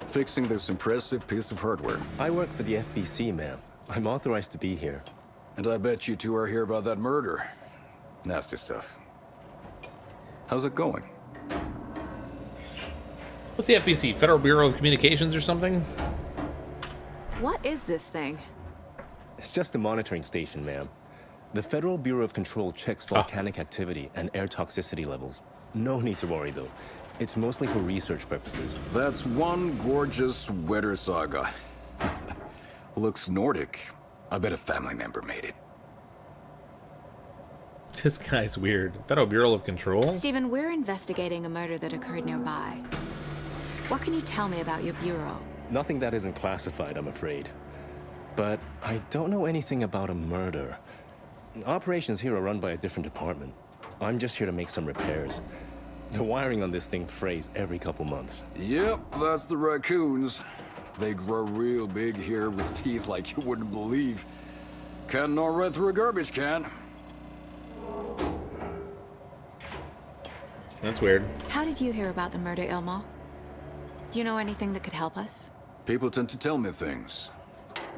Fixing this impressive piece of hardware. I work for the FBC, ma'am. I'm authorized to be here. And I bet you two are here about that murder. Nasty stuff. How's it going? What's the FBC? Federal Bureau of Communications or something? What is this thing? It's just a monitoring station, ma'am. The Federal Bureau of Control checks volcanic activity and air toxicity levels. No need to worry, though. It's mostly for research purposes. That's one gorgeous weather saga. Looks Nordic. I bet a family member made it. This guy's weird. Federal Bureau of Control? Stephen, we're investigating a murder that occurred nearby. What can you tell me about your bureau? Nothing that isn't classified, I'm afraid. But I don't know anything about a murder. Operations here are run by a different department. I'm just here to make some repairs. The wiring on this thing frays every couple months. Yep, that's the raccoons. They grow real big here with teeth like you wouldn't believe. Can't know right through a garbage can. That's weird. How did you hear about the murder, Ilmo? Do you know anything that could help us? People tend to tell me things.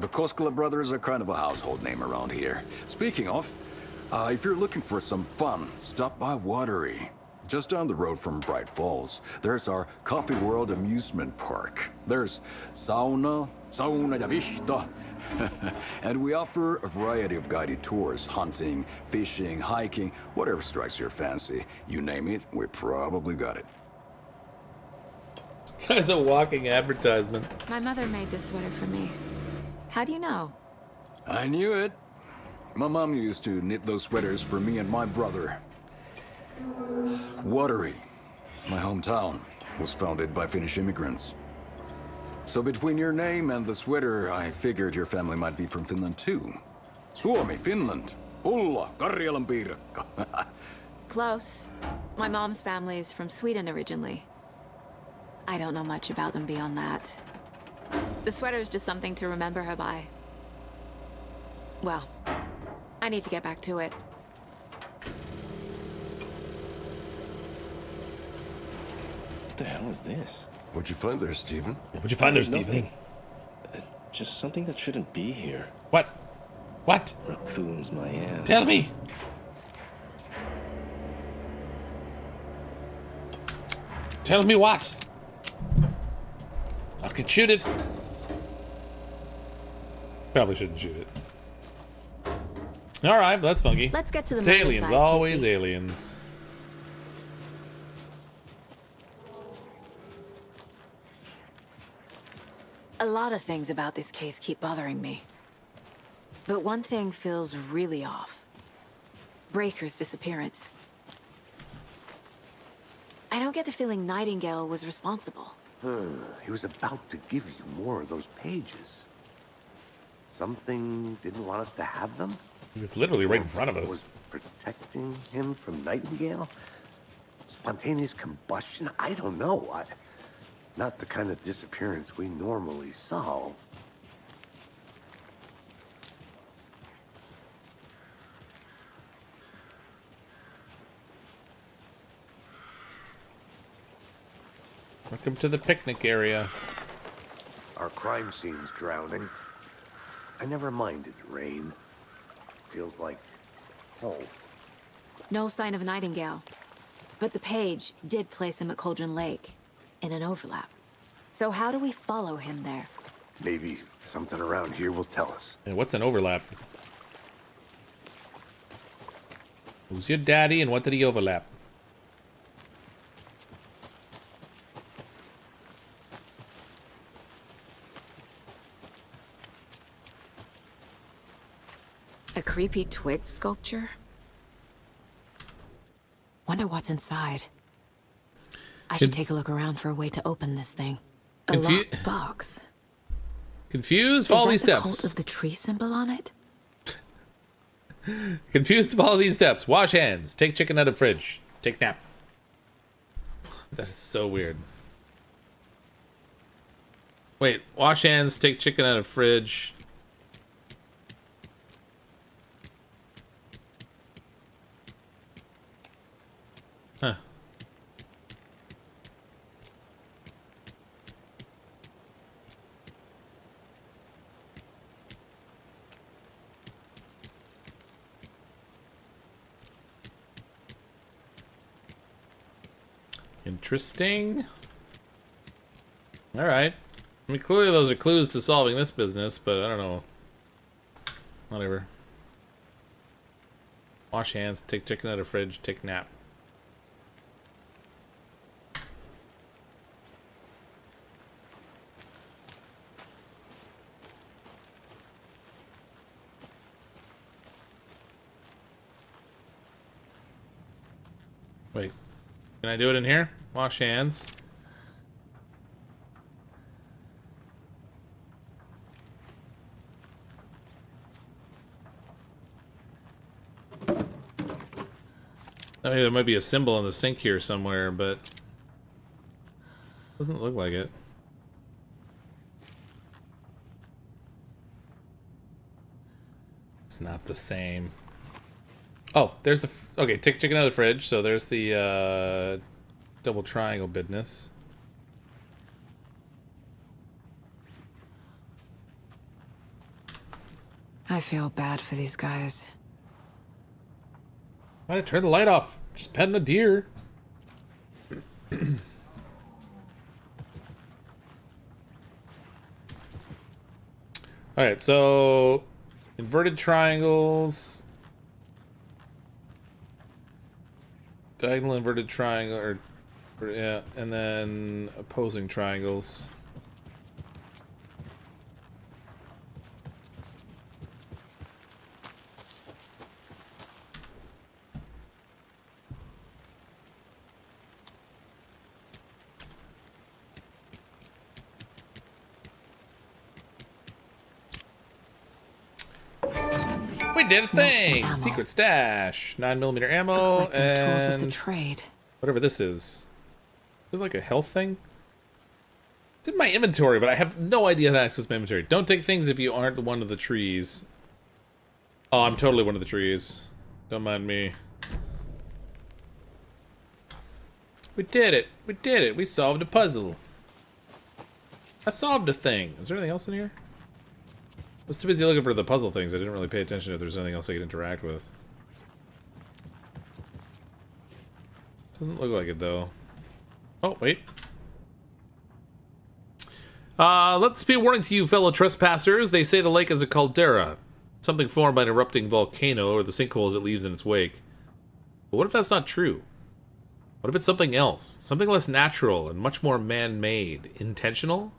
The Koskela brothers are kind of a household name around here. Speaking of, if you're looking for some fun, stop by Watery. Just down the road from Bright Falls, there's our Coffee World amusement park. There's sauna ja vihta. And we offer a variety of guided tours, hunting, fishing, hiking, whatever strikes your fancy. You name it, we probably got it. This guy's a walking advertisement. My mother made this sweater for me. How do you know? I knew it. My mom used to knit those sweaters for me and my brother. Watery, my hometown, was founded by Finnish immigrants. So between your name and the sweater, I figured your family might be from Finland too. Suomi, Finland. Ulla, Karjalan piirakka. Close. My mom's family is from Sweden originally. I don't know much about them beyond that. The sweater is just something to remember her by. Well, I need to get back to it. What the hell is this? What'd you find there, Stephen? What'd you find there, Stephen? Just something that shouldn't be here. What? What? Raccoons, my ass. Tell me. Tell me what? I could shoot it. Probably shouldn't shoot it. All right, that's funky. Let's get to the it's murder aliens, side, always Casey. aliens. A lot of things about this case keep bothering me. But one thing feels really off. Breaker's disappearance. I don't get the feeling Nightingale was responsible. He was about to give you more of those pages. Something didn't want us to have them? He was literally right in front of us. Was protecting him from Nightingale? Spontaneous combustion? I don't know. Not the kind of disappearance we normally solve. Welcome to the picnic area. Our crime scene's drowning. I never minded rain. Feels like home. No sign of Nightingale. But the page did place him at Cauldron Lake, in an overlap. So how do we follow him there? Maybe something around here will tell us. And what's an overlap? Who's your daddy and what did he overlap? A creepy twig sculpture? Wonder what's inside. I should take a look around for a way to open this thing. A locked box. Confused? Follow these Is that the steps. cult of the tree symbol on it? Confused? Follow these steps. Wash hands. Take chicken out of fridge. Take nap. That is so weird. Wait. Wash hands. Take chicken out of fridge. Huh. Interesting. All right. I mean, clearly those are clues to solving this business, but I don't know. Whatever. Wash hands, take chicken out of fridge, take nap. Wait. Can I do it in here? Wash hands. I mean, there might be a symbol in the sink here somewhere, but doesn't look like it. It's not the same. Oh, there's the... Okay, take chicken out of the fridge. So there's the double triangle business. I feel bad for these guys. Why'd I turn the light off? Just petting the deer. Alright, so... Inverted triangles... Diagonal inverted triangle, or... Yeah, and then opposing triangles. We did a thing! Secret stash. 9mm ammo, Looks like they're and... tools of the trade. Whatever this is. Is it like a health thing? It's in my inventory, but I have no idea how to access my inventory. Don't take things if you aren't one of the trees. Oh, I'm totally one of the trees. Don't mind me. We did it! We did it! We solved a puzzle. I solved a thing. Is there anything else in here? I was too busy looking for the puzzle things. I didn't really pay attention if there's anything else I could interact with. Doesn't look like it, though. Oh, wait. Let's be a warning to you, fellow trespassers. They say the lake is a caldera. Something formed by an erupting volcano or the sinkholes it leaves in its wake. But what if that's not true? What if it's something else? Something less natural and much more man-made? Intentional?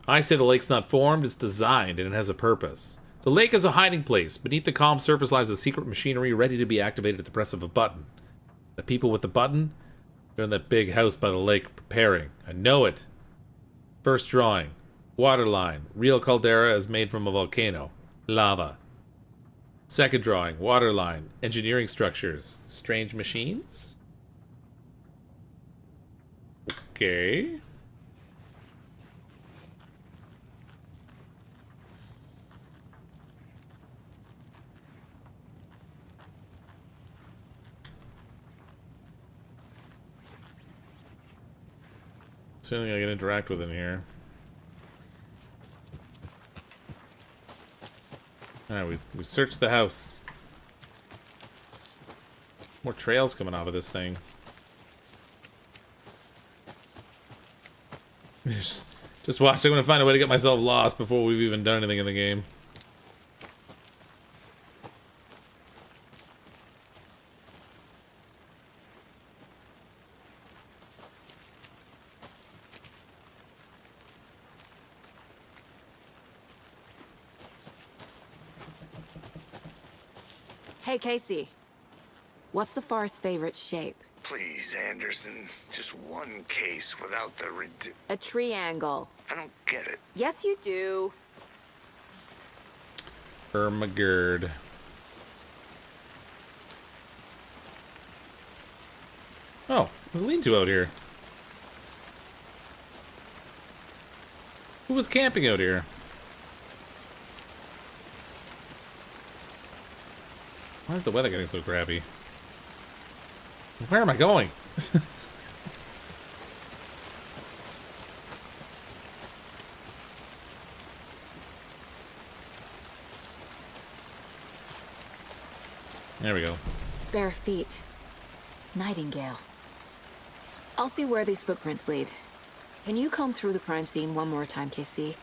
I say the lake's not formed, it's designed, and it has a purpose. The lake is a hiding place. Beneath the calm surface lies a secret machinery ready to be activated at the press of a button. The people with the button? They're in that big house by the lake preparing. I know it. First drawing. Waterline. Real caldera is made from a volcano. Lava. Second drawing. Waterline. Engineering structures. Strange machines? Okay. It's the only thing I can interact with in here. Alright, we searched the house. More trails coming off of this thing. Just watch. I'm gonna find a way to get myself lost before we've even done anything in the game. Hey, Casey. What's the forest's favorite shape? Please, Anderson. Just one case without the A triangle. I don't get it. Yes, you do. Ermagerd. Oh, there's a lean-to out here. Who was camping out here? Why is the weather getting so crappy? Where am I going? There we go. Bare feet. Nightingale. I'll see where these footprints lead. Can you comb through the crime scene one more time, KC?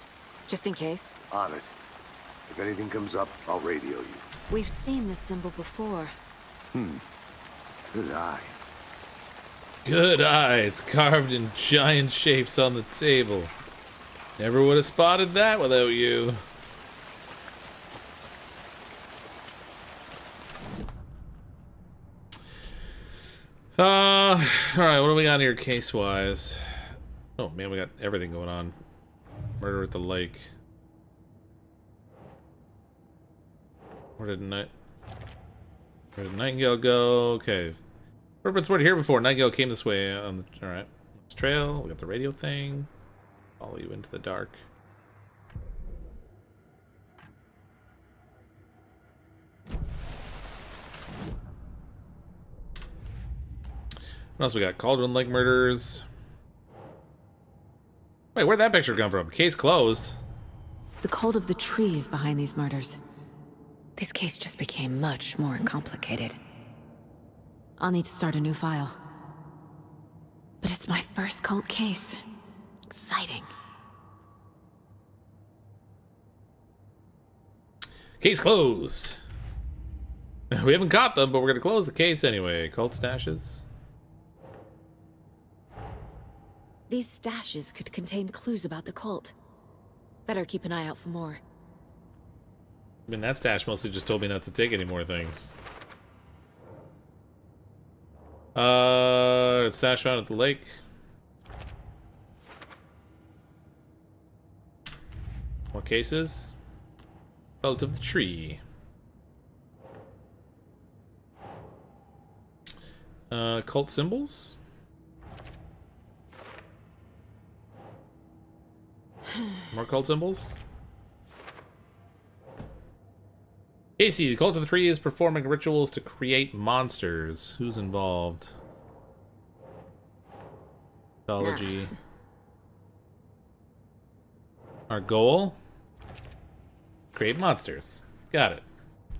Just in case? On it. If anything comes up, I'll radio you. We've seen this symbol before. Good eye. Good eye. It's carved in giant shapes on the table. Never would have spotted that without you. Alright, what do we got here case-wise? Oh, man, we got everything going on. Murder at the lake. Where did Nightingale go? Okay. Footprints weren't here before. Nightingale came this way on the... Alright. This trail. We got the radio thing. Follow you into the dark. What else we got? Cauldron Lake murders. Wait, where'd that picture come from? Case closed. The cult of the tree is behind these murders. This case just became much more complicated. I'll need to start a new file. But it's my first cult case. Exciting. Case closed. We haven't caught them, but we're gonna close the case anyway. Cult stashes. These stashes could contain clues about the cult. Better keep an eye out for more. I mean, that stash mostly just told me not to take any more things. Stash found at the lake. More cases. Cult of the tree. Cult symbols. More cult symbols. Casey, the cult of the tree is performing rituals to create monsters. Who's involved? Mythology. Our goal? Create monsters. Got it.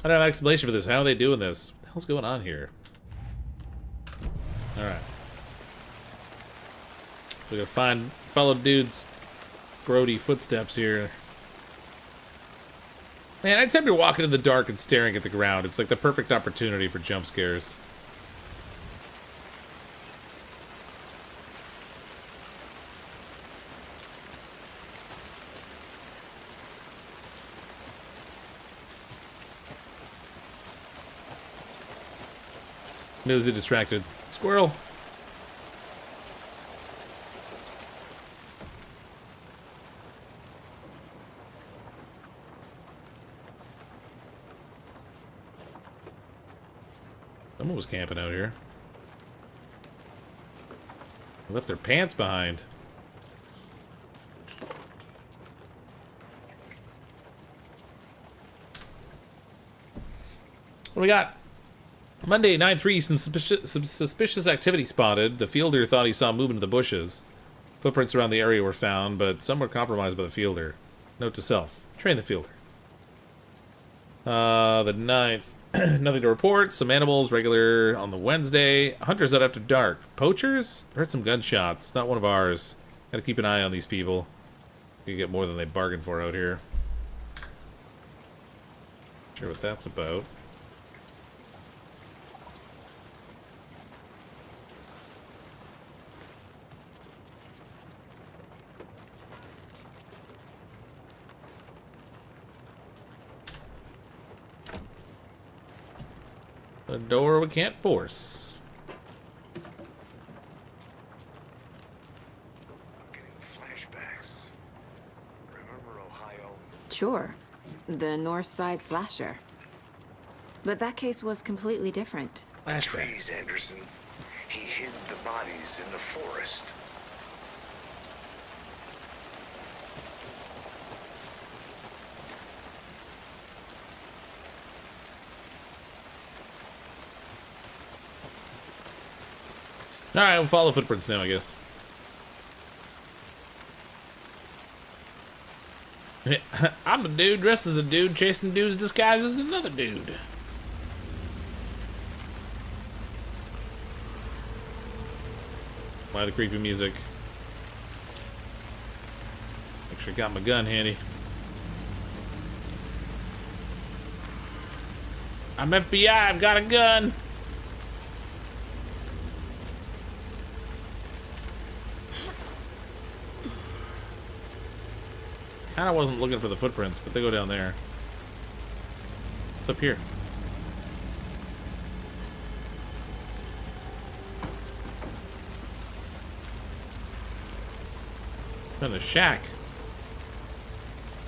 I don't have an explanation for this. How are they doing this? What the hell's going on here? Alright. We gotta find fellow dude's grody footsteps here. Man, anytime you're walking in the dark and staring at the ground, it's like the perfect opportunity for jump scares. Is distracted. Squirrel. Someone was camping out here. They left their pants behind. What do we got? Monday, 9/3, some suspicious activity spotted. The fielder thought he saw movement in the bushes. Footprints around the area were found, but some were compromised by the fielder. Note to self, train the fielder. The 9th, nothing to report. Some animals, regular on the Wednesday. Hunters out after dark. Poachers? Heard some gunshots. Not one of ours. Gotta keep an eye on these people. You get more than they bargained for out here. Not sure what that's about. A door we can't force. Flashbacks. Remember Ohio? Sure. The North Side slasher. But that case was completely different. Trees, Anderson. He hid the bodies in the forest. Alright, we'll follow footprints now, I guess. I'm a dude dressed as a dude chasing dudes disguised as another dude. Why the creepy music? Make sure I got my gun handy. I'm FBI, I've got a gun! Kinda wasn't looking for the footprints, but they go down there. What's up here? Found a shack.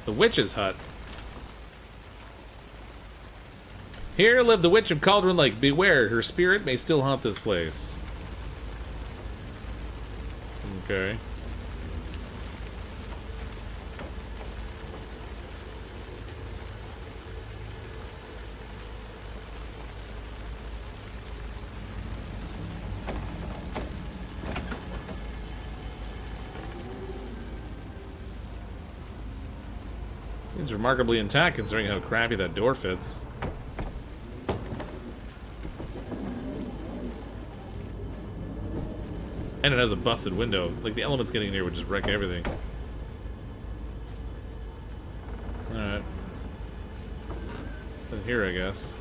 The witch's hut. Here lived the witch of Cauldron Lake. Beware, her spirit may still haunt this place. Okay. Seems remarkably intact considering how crappy that door fits. And it has a busted window. Like, the elements getting in here would just wreck everything. Alright. Here, I guess.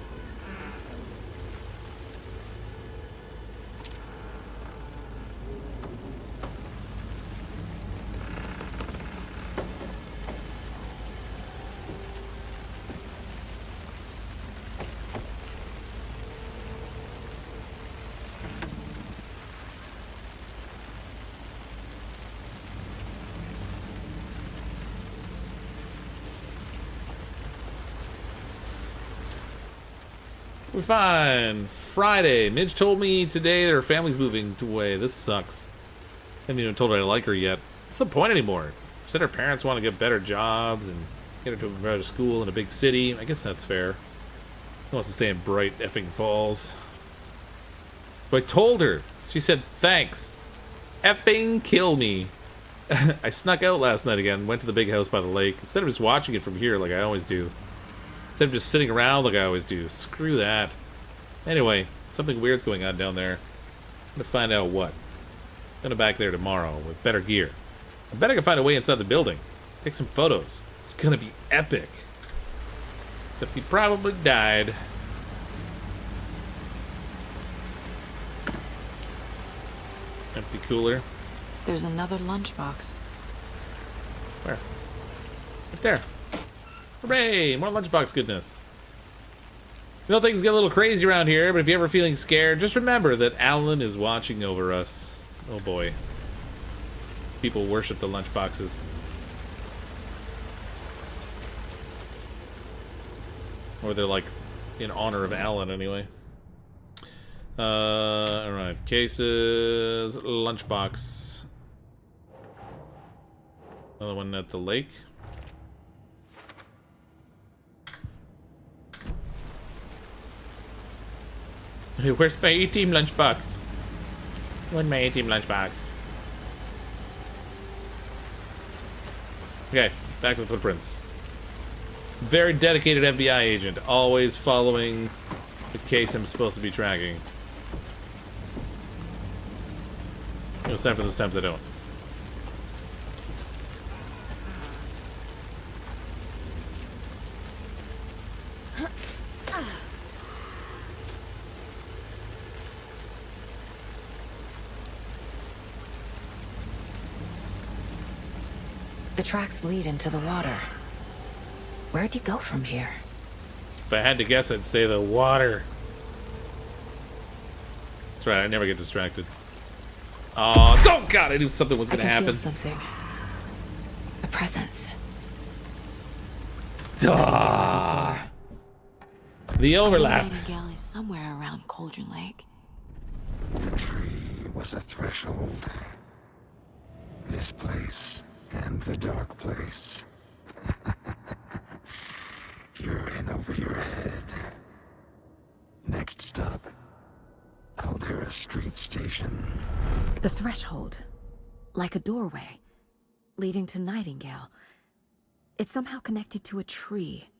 We're fine. Friday. Midge told me today that her family's moving away. This sucks. I haven't even told her I like her yet. What's the point anymore? Said her parents want to get better jobs and get her to a better school in a big city. I guess that's fair. She wants to stay in Bright effing Falls. But I told her. She said thanks. Effing kill me. I snuck out last night again. Went to the big house by the lake. Instead of just watching it from here like I always do. Instead of just sitting around like I always do. Screw that. Anyway, something weird's going on down there. I'm gonna find out what. I'm gonna back there tomorrow with better gear. I bet I can find a way inside the building. Take some photos. It's gonna be epic. Except he probably died. Empty cooler. There's another lunchbox. Where? Right there. Hooray! More lunchbox goodness. You know, things get a little crazy around here, but if you're ever feeling scared, just remember that Alan is watching over us. Oh boy. People worship the lunchboxes. Or they're like in honor of Alan anyway. Alright. Cases, lunchbox. Another one at the lake. Hey, where's my A-Team lunchbox? Where's my A-Team lunchbox? Okay, back to the footprints. Very dedicated FBI agent, always following the case I'm supposed to be tracking. It's time for those times I don't. The tracks lead into the water. Where'd you go from here? If I had to guess, I'd say the water. That's right, I never get distracted. Oh God, I knew something was gonna happen. Feel something. A presence. The overlap. Nightingale is somewhere around Cauldron Lake. The tree was a threshold. This place and the dark place. You're in over your head. Next stop, Caldera Street Station. The threshold. Like a doorway. Leading to Nightingale. It's somehow connected to a tree.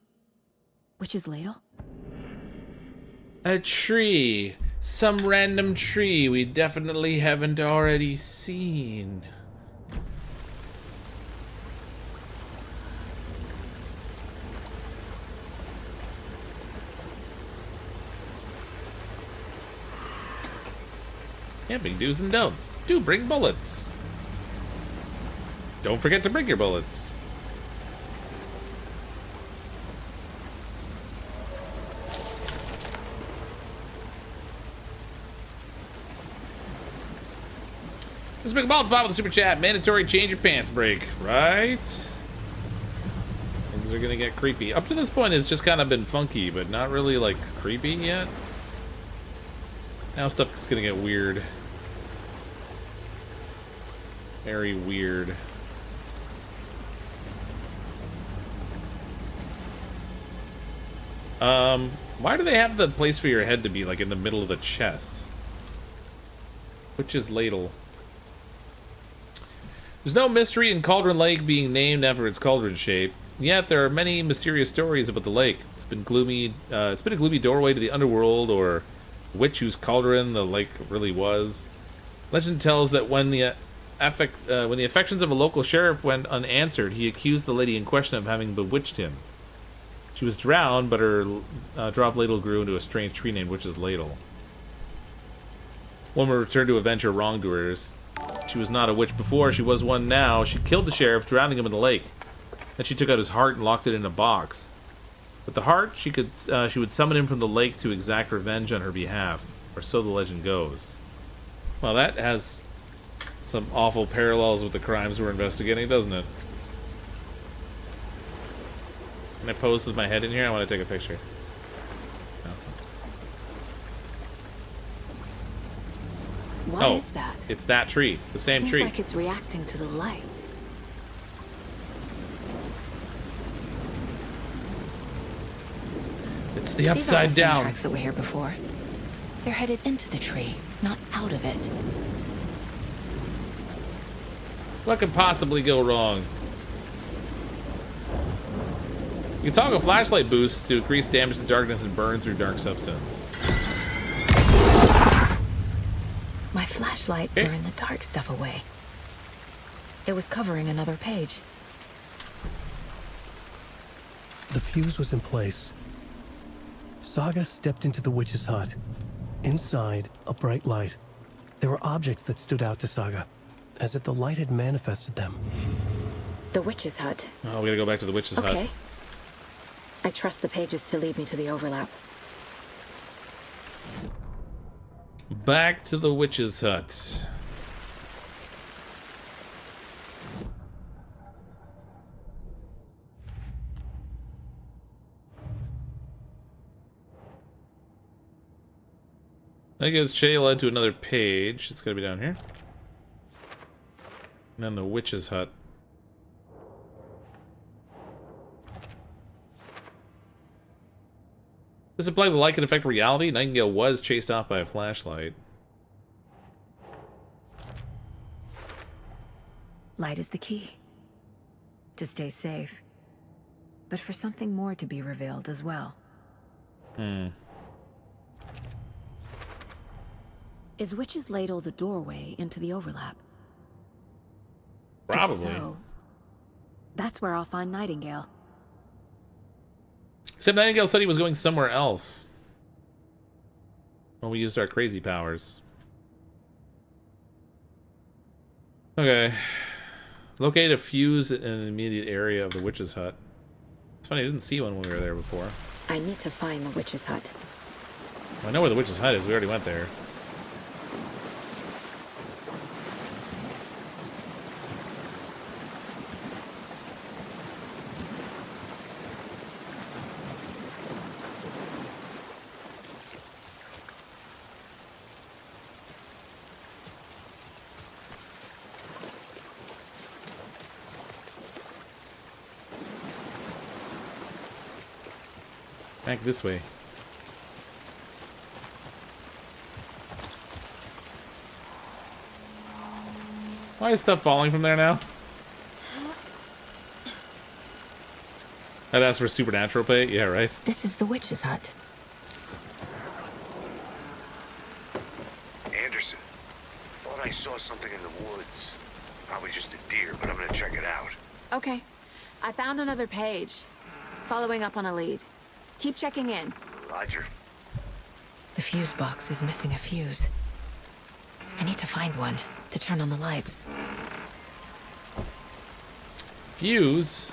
Witch's Ladle? A tree. Some random tree we definitely haven't already seen. Camping do's and don'ts. Do bring bullets. Don't forget to bring your bullets. Mr. Big Ball spot with a super chat. Mandatory change your pants break, right? Things are gonna get creepy. Up to this point, it's just kind of been funky, but not really like creepy yet. Now stuff is gonna get weird. Very weird. Why do they have the place for your head to be like in the middle of the chest? Witch's Ladle. There's no mystery in Cauldron Lake being named after its cauldron shape. Yet there are many mysterious stories about the lake. It's been gloomy. It's been a gloomy doorway to the underworld, or witch whose cauldron the lake really was. Legend tells that when the affections of a local sheriff went unanswered, he accused the lady in question of having bewitched him. She was drowned, but her drop ladle grew into a strange tree named Witch's Ladle. Woman returned to avenge her wrongdoers. She was not a witch before, she was one now. She killed the sheriff, drowning him in the lake. Then she took out his heart and locked it in a box. With the heart, she would summon him from the lake to exact revenge on her behalf, or so the legend goes. Well, that has some awful parallels with the crimes we're investigating, doesn't it? Can I pose with my head in here? I want to take a picture. No. What is that? It's that tree. The same Seems tree. like it's reacting to the light. It's the upside These aren't the same down. tracks that were here before. They're headed into the tree, not out of it. What could possibly go wrong? You can toggle flashlight boosts to increase damage to darkness and burn through dark substance. My flashlight burned the dark stuff away. It was covering another page. The fuse was in place. Saga stepped into the witch's hut. Inside, a bright light. There were objects that stood out to Saga, as if the light had manifested them. The witch's hut. Oh, we gotta go back to the witch's hut. Okay. I trust the pages to lead me to the overlap. Back to the witch's hut. I guess Shay led to another page. It's gotta be down here. And then the witch's hut. Does it imply the light can affect reality? Nightingale was chased off by a flashlight. Light is the key. To stay safe. But for something more to be revealed as well. Is Witch's Ladle the doorway into the overlap? Probably. If so, that's where I'll find Nightingale. Except Nightingale said he was going somewhere else when we used our crazy powers. Okay. Locate a fuse in an immediate area of the witch's hut. It's funny, I didn't see one when we were there before. I need to find the witch's hut. Well, I know where the witch's hut is. We already went there. Back this way. Why is stuff falling from there now? I'd ask for supernatural pay? Yeah, right. This is the witch's hut. Anderson, thought I saw something in the woods. Probably just a deer, but I'm gonna check it out. Okay. I found another page. Following up on a lead. Keep checking in. Roger. The fuse box is missing a fuse. I need to find one to turn on the lights. Fuse?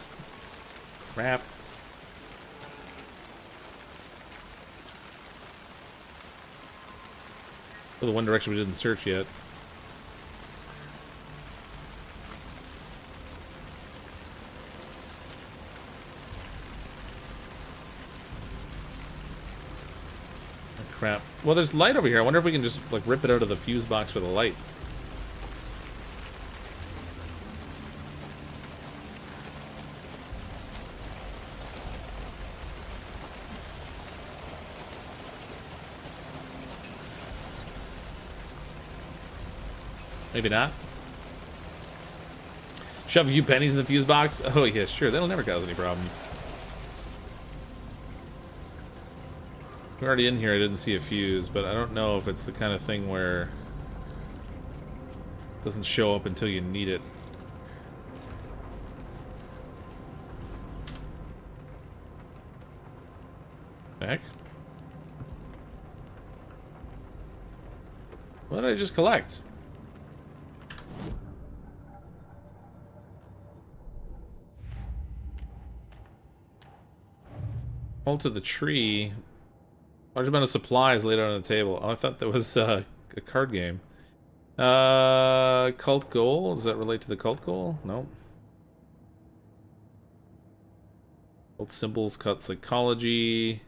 Crap. For the one direction we didn't search yet. Crap. Well, there's light over here. I wonder if we can just, like, rip it out of the fuse box for the light. Maybe not. Shove a few pennies in the fuse box? Oh yeah, sure. That'll never cause any problems. We're already in here. I didn't see a fuse, but I don't know if it's the kind of thing where it doesn't show up until you need it. Heck? What did I just collect? Hold to the tree. Large amount of supplies laid out on the table. Oh, I thought that was a card game. Cult goal? Does that relate to the cult goal? No. Cult symbols, cult psychology.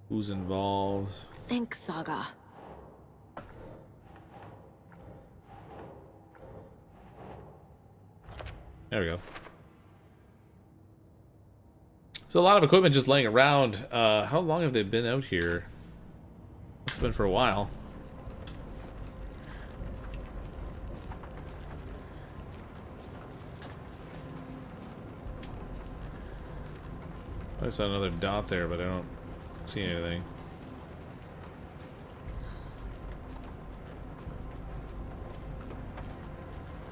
Who's involved? Think, Saga. There we go. So a lot of equipment just laying around. How long have they been out here? It's been for a while. I saw another dot there, but I don't see anything.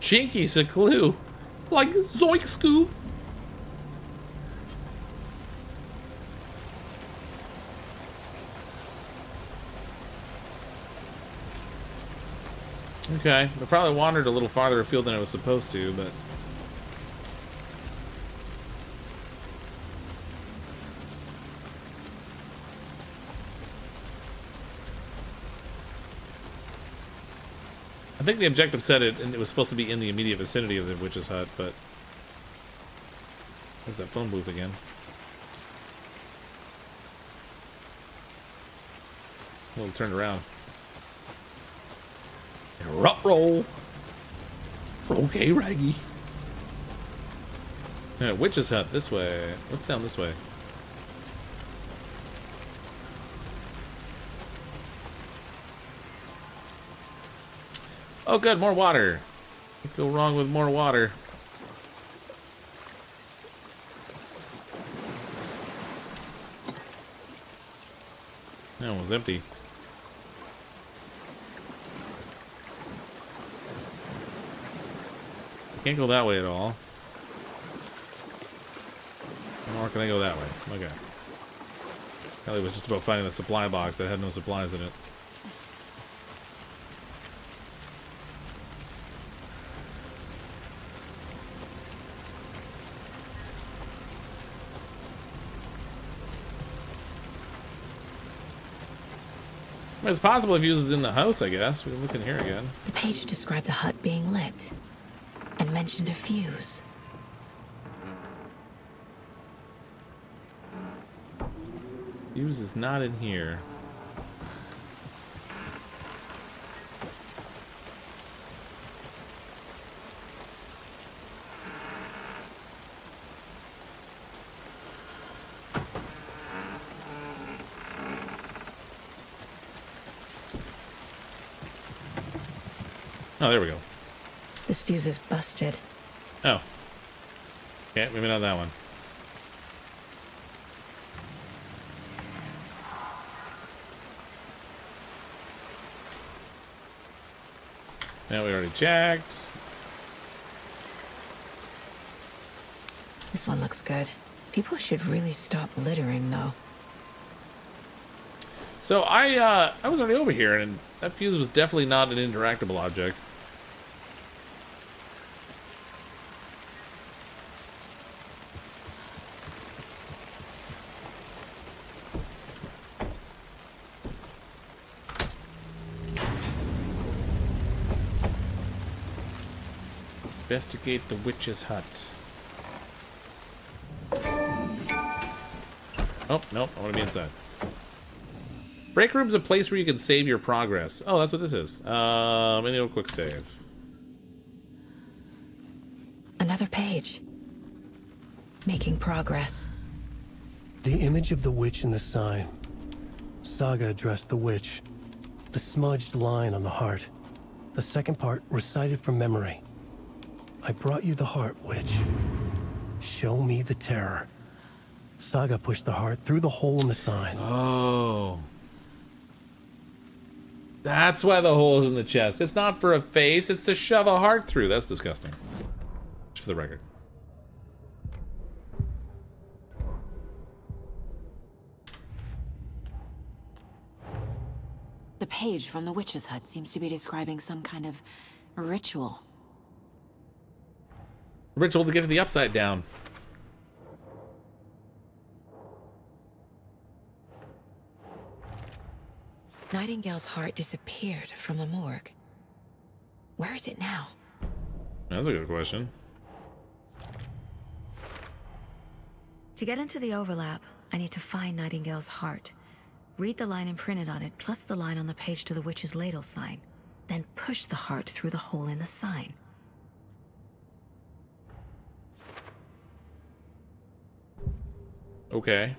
Chinky's a clue. Like Zoink Scoop. Okay, I probably wandered a little farther afield than I was supposed to, but... I think the objective said it, and it was supposed to be in the immediate vicinity of the witch's hut, but... There's that phone booth again. A little turned around. Rut roll. Okay, Raggy. Yeah, witch's hut this way. What's down this way? Oh, good, more water. Can't go wrong with more water. That one was empty. Can't go that way at all. Nor can I go that way. Okay. Kelly was just about finding the supply box that had no supplies in it. I mean, it's possible if he was in the house, I guess. We can look in here again. The page described the hut being lit and mentioned a fuse. Fuse is not in here. Oh, there we go. This fuse is busted. Oh. Okay, maybe not that one. Now we already checked. This one looks good. People should really stop littering, though. So I was already over here, and that fuse was definitely not an interactable object. Investigate the witch's hut. Oh, nope, I want to be inside. Break room's a place where you can save your progress. Oh, that's what this is. Let me do a quick save. Another page. Making progress. The image of the witch in the sign. Saga addressed the witch. The smudged line on the heart. The second part recited from memory. I brought you the heart, witch. Show me the terror. Saga pushed the heart through the hole in the sign. Oh. That's why the hole is in the chest. It's not for a face, it's to shove a heart through. That's disgusting. Just for the record. The page from the witch's hut seems to be describing some kind of ritual. Ritual to get to the upside down. Nightingale's heart disappeared from the morgue. Where is it now? That's a good question. To get into the overlap, I need to find Nightingale's heart. Read the line imprinted on it, plus the line on the page to the witch's ladle sign. Then push the heart through the hole in the sign. Okay.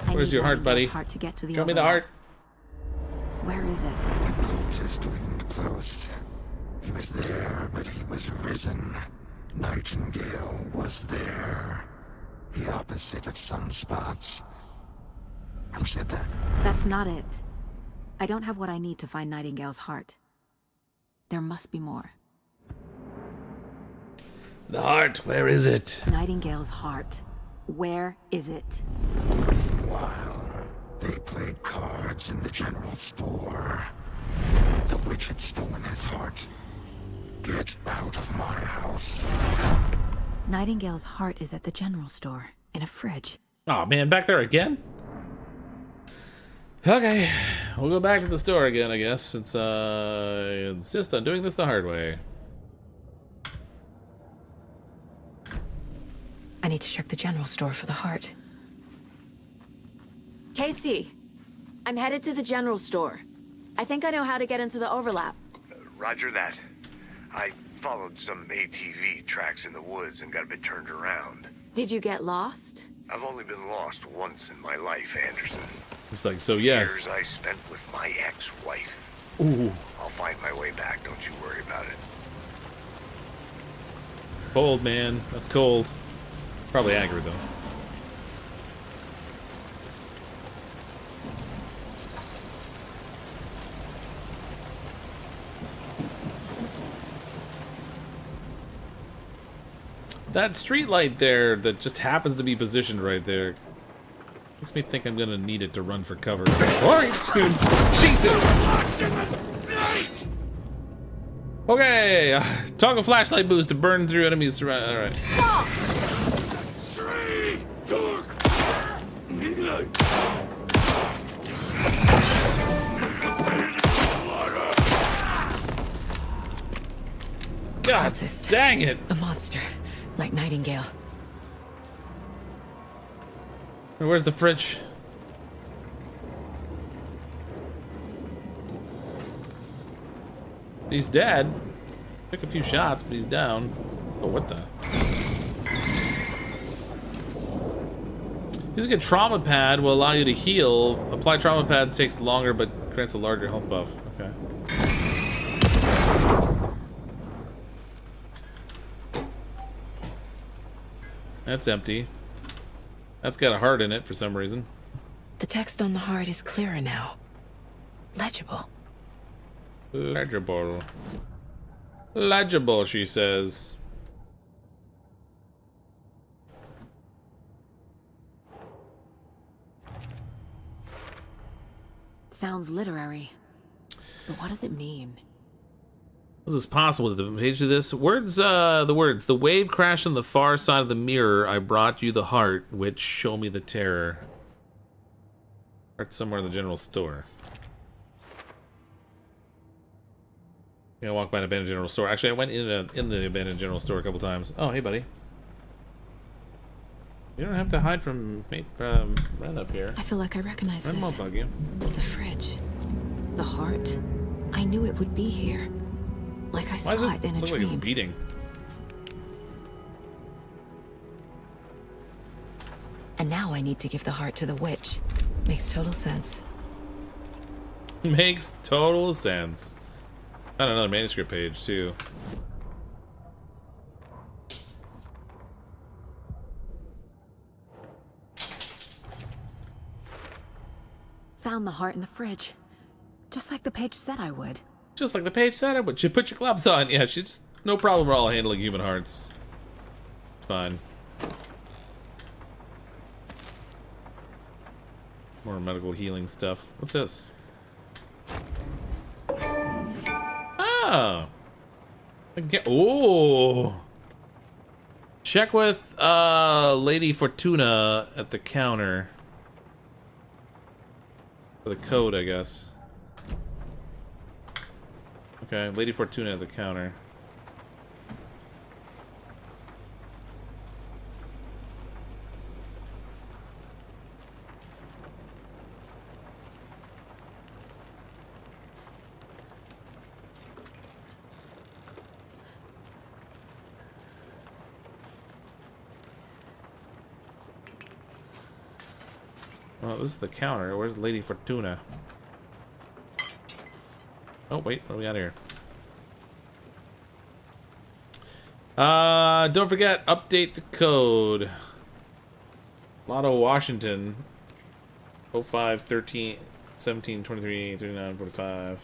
Where's your heart, buddy? Heart to get to the Show me the heart. Where is it? The cultist leaned close. He was there, but he was risen. Nightingale was there. The opposite of sunspots. Who said that? That's not it. I don't have what I need to find Nightingale's heart. There must be more. The heart, where is it? Nightingale's heart. Where is it? While they played cards in the general store, the witch had stolen his heart. Get out of my house. Nightingale's heart is at the general store, in a fridge. Oh man, back there again? Okay, we'll go back to the store again, I guess, since I insist on doing this the hard way. I need to check the general store for the heart. Casey, I'm headed to the general store. I think I know how to get into the overlap. Roger that. I followed some ATV tracks in the woods and got a bit turned around. Did you get lost? I've only been lost once in my life, Anderson. It's like, so yes. Years I spent with my ex-wife. Ooh. I'll find my way back, don't you worry about it. Cold, man. That's cold. Probably accurate, though. That street light there that just happens to be positioned right there makes me think I'm gonna need it to run for cover. Alright, soon. Jesus! Okay, toggle flashlight boost to burn through enemies. Alright. God dang it! A monster, like Nightingale. Where's the fridge? He's dead. Took a few shots, but he's down. Oh, what the? Using a trauma pad will allow you to heal. Apply trauma pads takes longer, but grants a larger health buff. Okay. That's empty. That's got a heart in it for some reason. The text on the heart is clearer now. Legible. Legible. Legible, she says. Sounds literary. But what does it mean? Was this possible? The page of this words, the words. The wave crashed on the far side of the mirror. I brought you the heart, which show me the terror. Heart's somewhere in the general store. Yeah, I walked by an abandoned general store. Actually, I went in the abandoned general store a couple times. Oh, hey, buddy. You don't have to hide from Ren up here. I feel like I recognize Ren this. won't bug you. The fridge. The heart. I knew it would be here. Like I saw it in a look dream. like it's beating? And now I need to give the heart to the witch. Makes total sense. Makes total sense. Found another manuscript page too. Found the heart in the fridge. Just like the page said I would. Just like the page said I would. You put your gloves on. Yeah, she's no problem at all handling human hearts. Fine. More medical healing stuff. What's this? Oh. Oh. Check with Lady Fortuna at the counter. For the code, I guess. Okay, Lady Fortuna at the counter. Well, this is the counter. Where's Lady Fortuna? Oh, wait. What do we got here? Don't forget, update the code. Lotto Washington. 05, 13, 17, 23, 39, 45.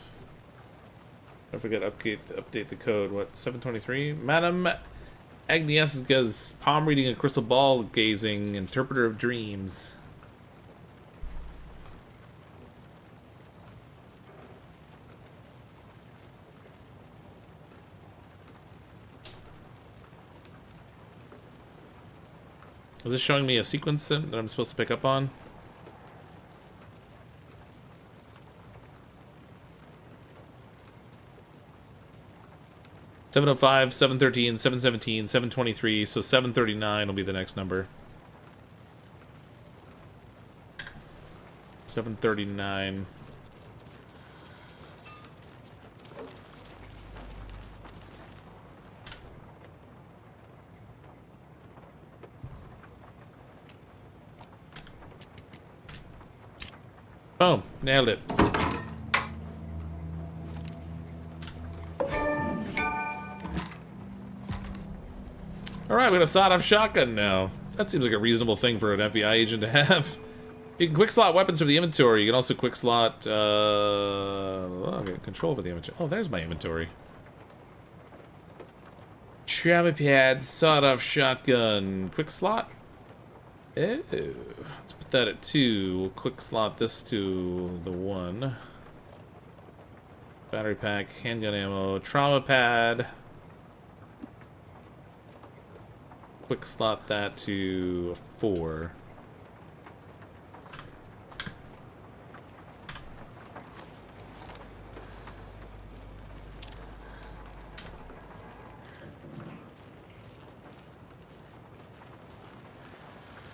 Don't forget, update the code. What, 723? Madam Agnieszka's palm reading and crystal ball gazing, interpreter of dreams. Is this showing me a sequence that I'm supposed to pick up on? $7:05, 7:13, 7:17, 7:23, so 7:39 will be the next number. 7:39. Boom, nailed it. Alright, we got a sawed-off shotgun now. That seems like a reasonable thing for an FBI agent to have. You can quick slot weapons from the inventory. You can also quick slot, okay, control over the inventory. Oh, there's my inventory. Trauma pad, sawed-off shotgun, quick slot. Ew. Let's put that at 2. We'll quick slot this to the 1. Battery pack, handgun ammo, trauma pad. Quick slot that to a 4.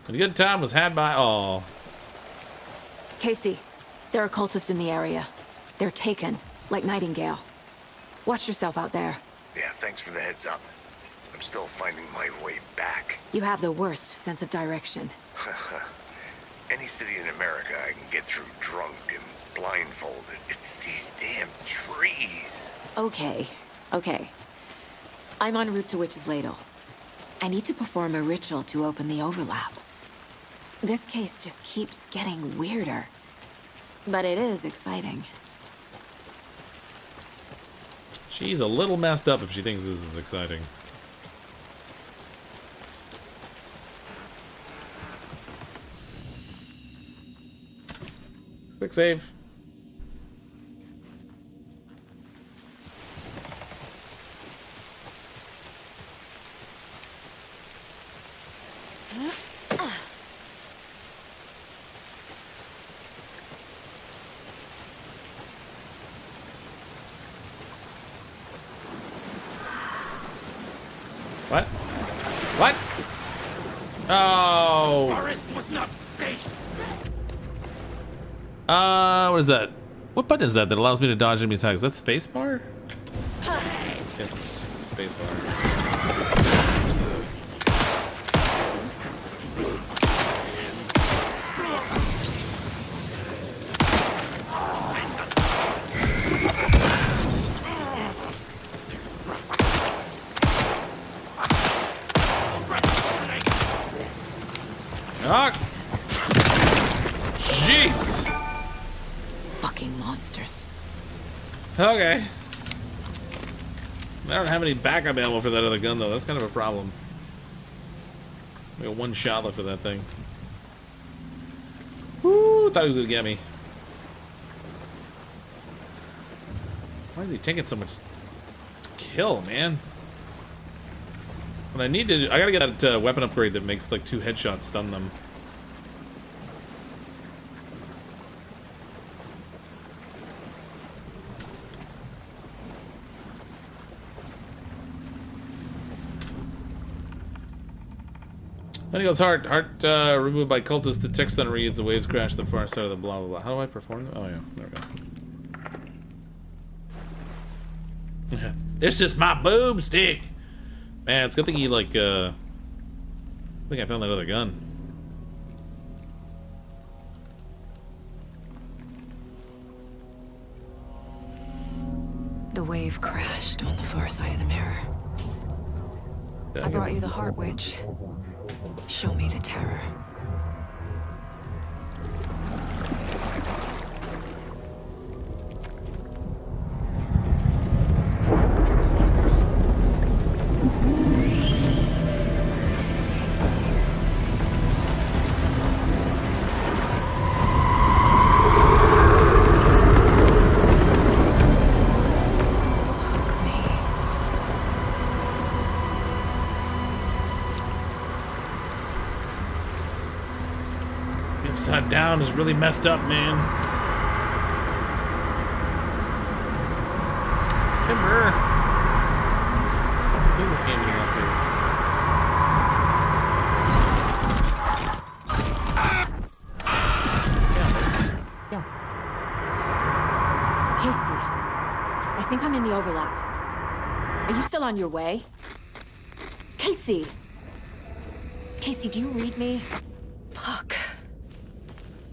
And a good time was had by all. Casey, there are cultists in the area. They're taken, like Nightingale. Watch yourself out there. Yeah, thanks for the heads up. I'm still finding my way back. You have the worst sense of direction. Any city in America I can get through drunk and blindfolded. It's these damn trees. Okay, okay. I'm en route to Witch's Ladle. I need to perform a ritual to open the overlap. This case just keeps getting weirder. But it is exciting. She's a little messed up if she thinks this is exciting. Quick save. What? What? Oh. Forest was not safe. What is that? What button is that allows me to dodge enemy attacks? Is that spacebar? Yes, it's spacebar. Ah! Jeez! Fucking monsters. Okay. I don't have any backup ammo for that other gun, though. That's kind of a problem. I got one shot left of that thing. Woo! Thought he was gonna get me. Why is he taking so much kill, man? What I need to do, I gotta get that weapon upgrade that makes like 2 headshots stun them. Then he goes, heart removed by cultists. The text then reads, the waves crash to the far side of the blah blah blah. How do I perform? Oh yeah, there we go. It's just my boomstick. Man, it's a good thing he like I think I found that other gun. The wave crashed on the far side of the mirror. I brought you the Heart Witch. Show me the terror. Upside down is really messed up, man. Timber. Let's do this game here up here. Yeah. Casey, I think I'm in the overlap. Are you still on your way? Casey! Casey, do you read me? Fuck.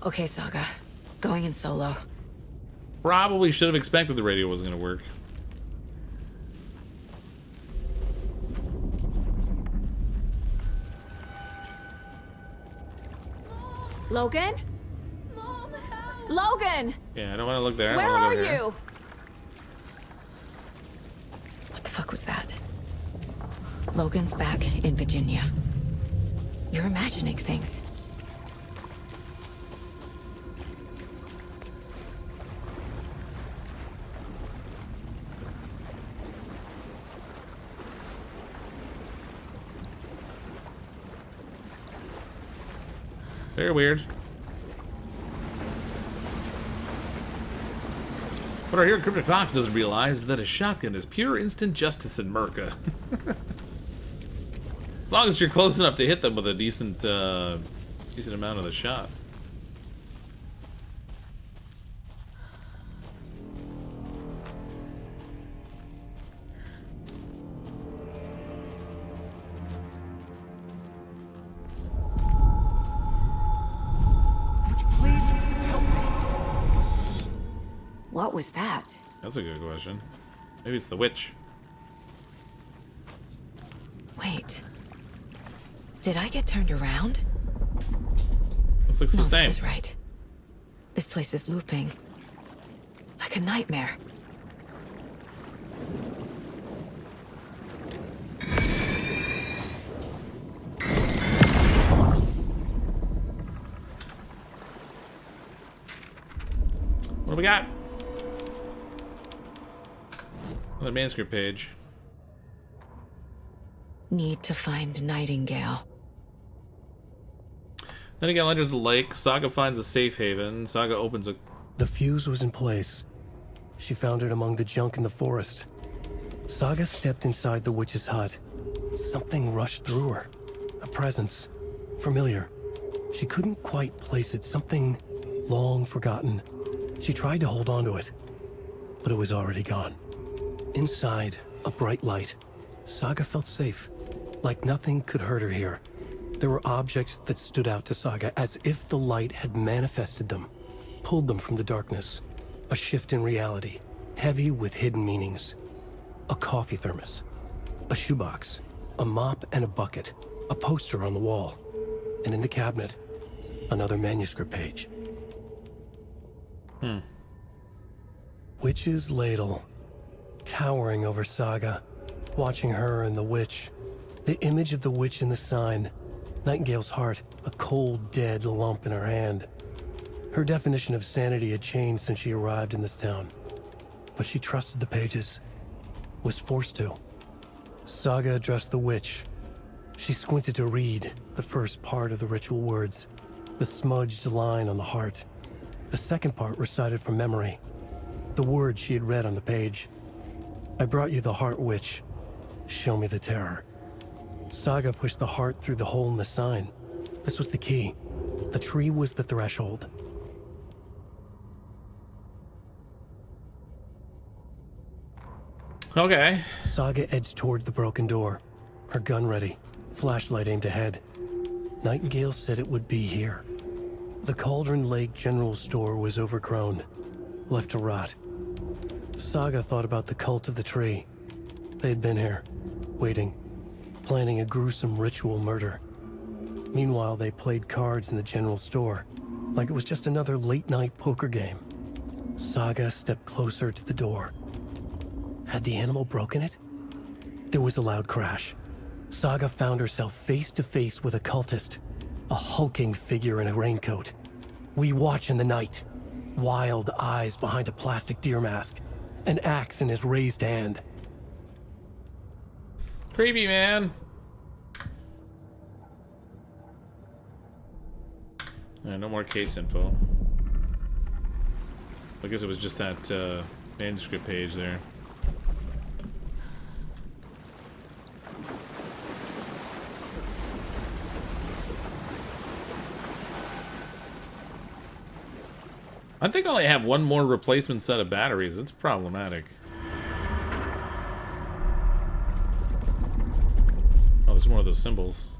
Okay, Saga. Going in solo. Probably should have expected the radio wasn't going to work. Logan? Logan! Yeah, I don't want to look there. Where I are go here. you? What the fuck was that? Logan's back in Virginia. You're imagining things. Very weird. What our hero CrypticFox doesn't realize is that a shotgun is pure instant justice in Merca. As long as you're close enough to hit them with a decent decent amount of the shot. What was that? That's a good question. Maybe it's the witch. Wait. Did I get turned around? This looks the same. This is right. This place is looping. Like a nightmare. What do we got? Another manuscript page. Need to find Nightingale. Nightingale enters the lake. Saga finds a safe haven. Saga opens a... The fuse was in place. She found it among the junk in the forest. Saga stepped inside the witch's hut. Something rushed through her. A presence. Familiar. She couldn't quite place it. Something long forgotten. She tried to hold on to it, but it was already gone. Inside, a bright light. Saga felt safe, like nothing could hurt her here. There were objects that stood out to Saga as if the light had manifested them, pulled them from the darkness. A shift in reality, heavy with hidden meanings. A coffee thermos, a shoebox, a mop and a bucket, a poster on the wall. And in the cabinet, Another manuscript page. Witch's ladle, towering over Saga, watching her and the witch. The image of the witch in the sign, Nightingale's heart, a cold, dead lump in her hand. Her definition of sanity had changed since she arrived in this town, but she trusted the pages, was forced to. Saga addressed the witch. She squinted to read the first part of the ritual words, the smudged line on the heart. The second part recited from memory, the words she had read on the page. I brought you the heart, witch. Show me the terror. Saga pushed the heart through the hole in the sign. This was the key. The tree was the threshold. Okay. Saga edged toward the broken door, her gun ready, flashlight aimed ahead. Nightingale said it would be here. The Cauldron Lake General Store was overgrown, left to rot. Saga thought about the cult of the tree. They had been here, waiting, planning a gruesome ritual murder. Meanwhile, they played cards in the general store, like it was just another late-night poker game. Saga stepped closer to the door. Had the animal broken it? There was a loud crash. Saga found herself face to face with a cultist, a hulking figure in a raincoat. We watch in the night, wild eyes behind a plastic deer mask, an axe in his raised hand. Creepy, man. No more case info. I guess it was just that manuscript page there. I think I only have one more replacement set of batteries. It's problematic. Oh, there's more of those symbols.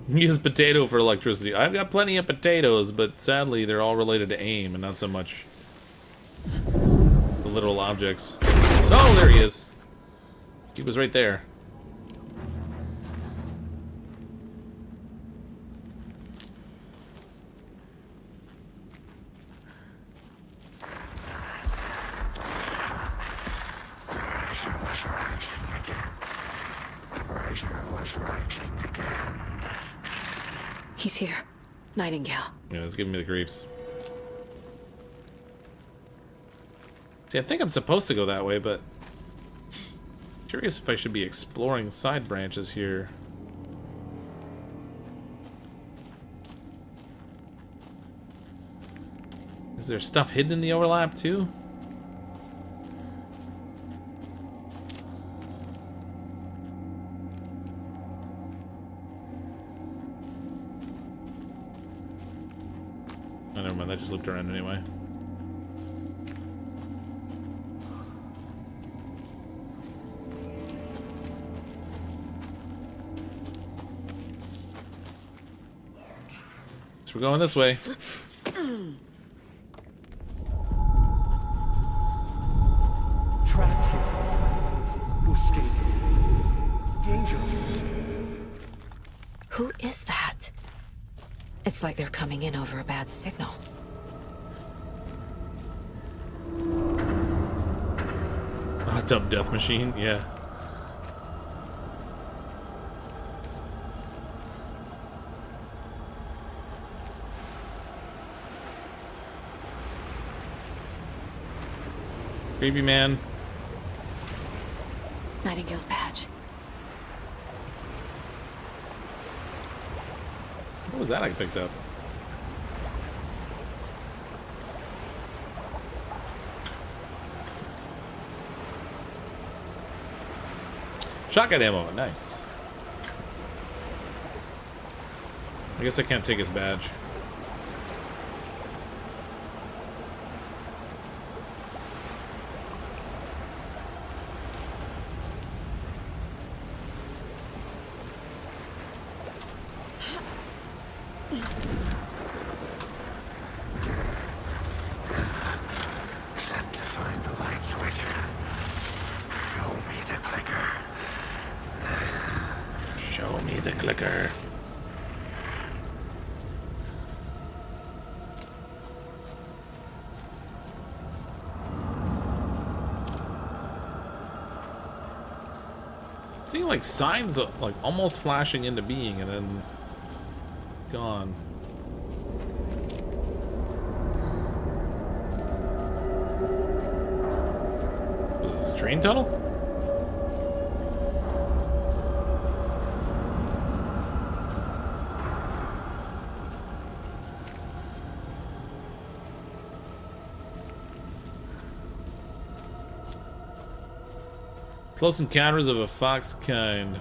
Use potato for electricity. I've got plenty of potatoes, but sadly they're all related to aim and not so much the literal objects. Oh, there he is. He was right there. He's here. Nightingale. Yeah, that's giving me the creeps. See, I think I'm supposed to go that way, but curious if I should be exploring side branches here. Is there stuff hidden in the overlap too? Oh, never mind, that just looped around anyway. So we're going this way. Trapped here. No escape. Danger. Who is that? It's like they're coming in over a bad signal. Hot tub death machine, yeah. Creepy man. Nightingale's badge. What was that I picked up? Shotgun ammo, nice. I guess I can't take his badge. Show me the clicker. Seeing like signs of like almost flashing into being and then gone. Was this a train tunnel? Close encounters of a fox kind.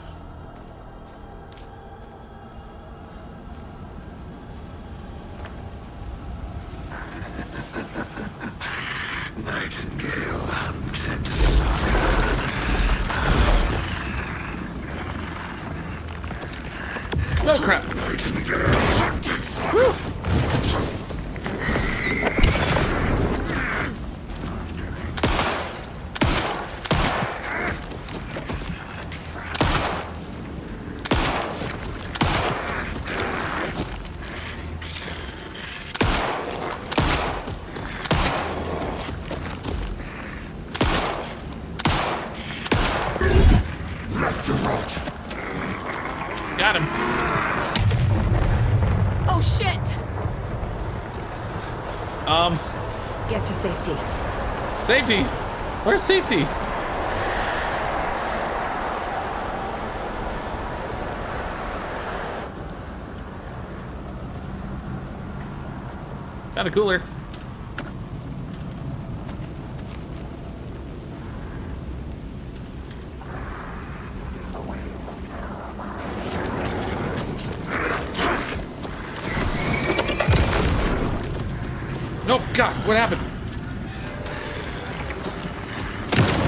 Nightingale hunted Saga. Oh crap! Nightingale hunted Saga. Got him. Oh shit! Get to safety. Safety? Where's safety? Kinda cooler. Oh god, what happened?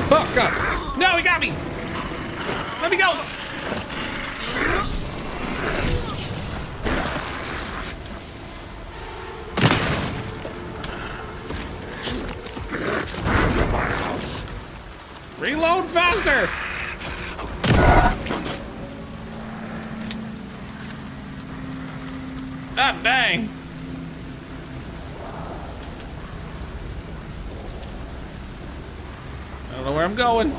Oh god. No, he got me! Let me go! Reload faster! Ah, dang. I don't know where I'm going.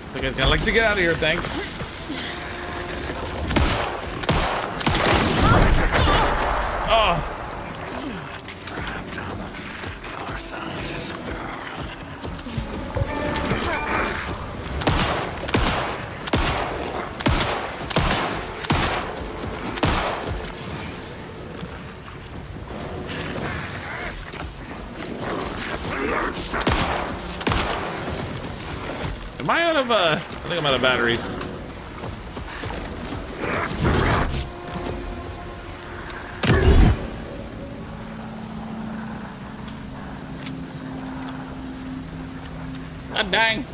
I think I'd kinda like to get out of here, thanks. Oh. Am I out of, I think I'm out of batteries. God dang.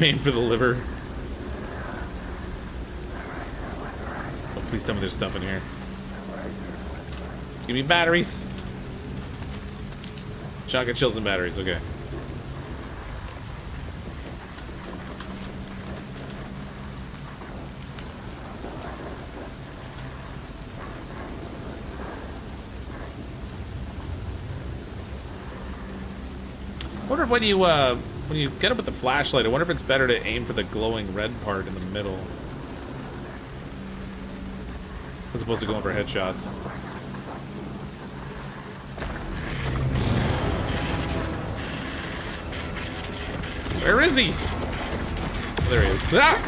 Aim for the liver. Oh, please tell me there's stuff in here. Give me batteries. Shotgun shells and batteries, okay. I wonder if when you get up with the flashlight, I wonder if it's better to aim for the glowing red part in the middle. As opposed to going for headshots. Where is he? Oh, there he is. Ah!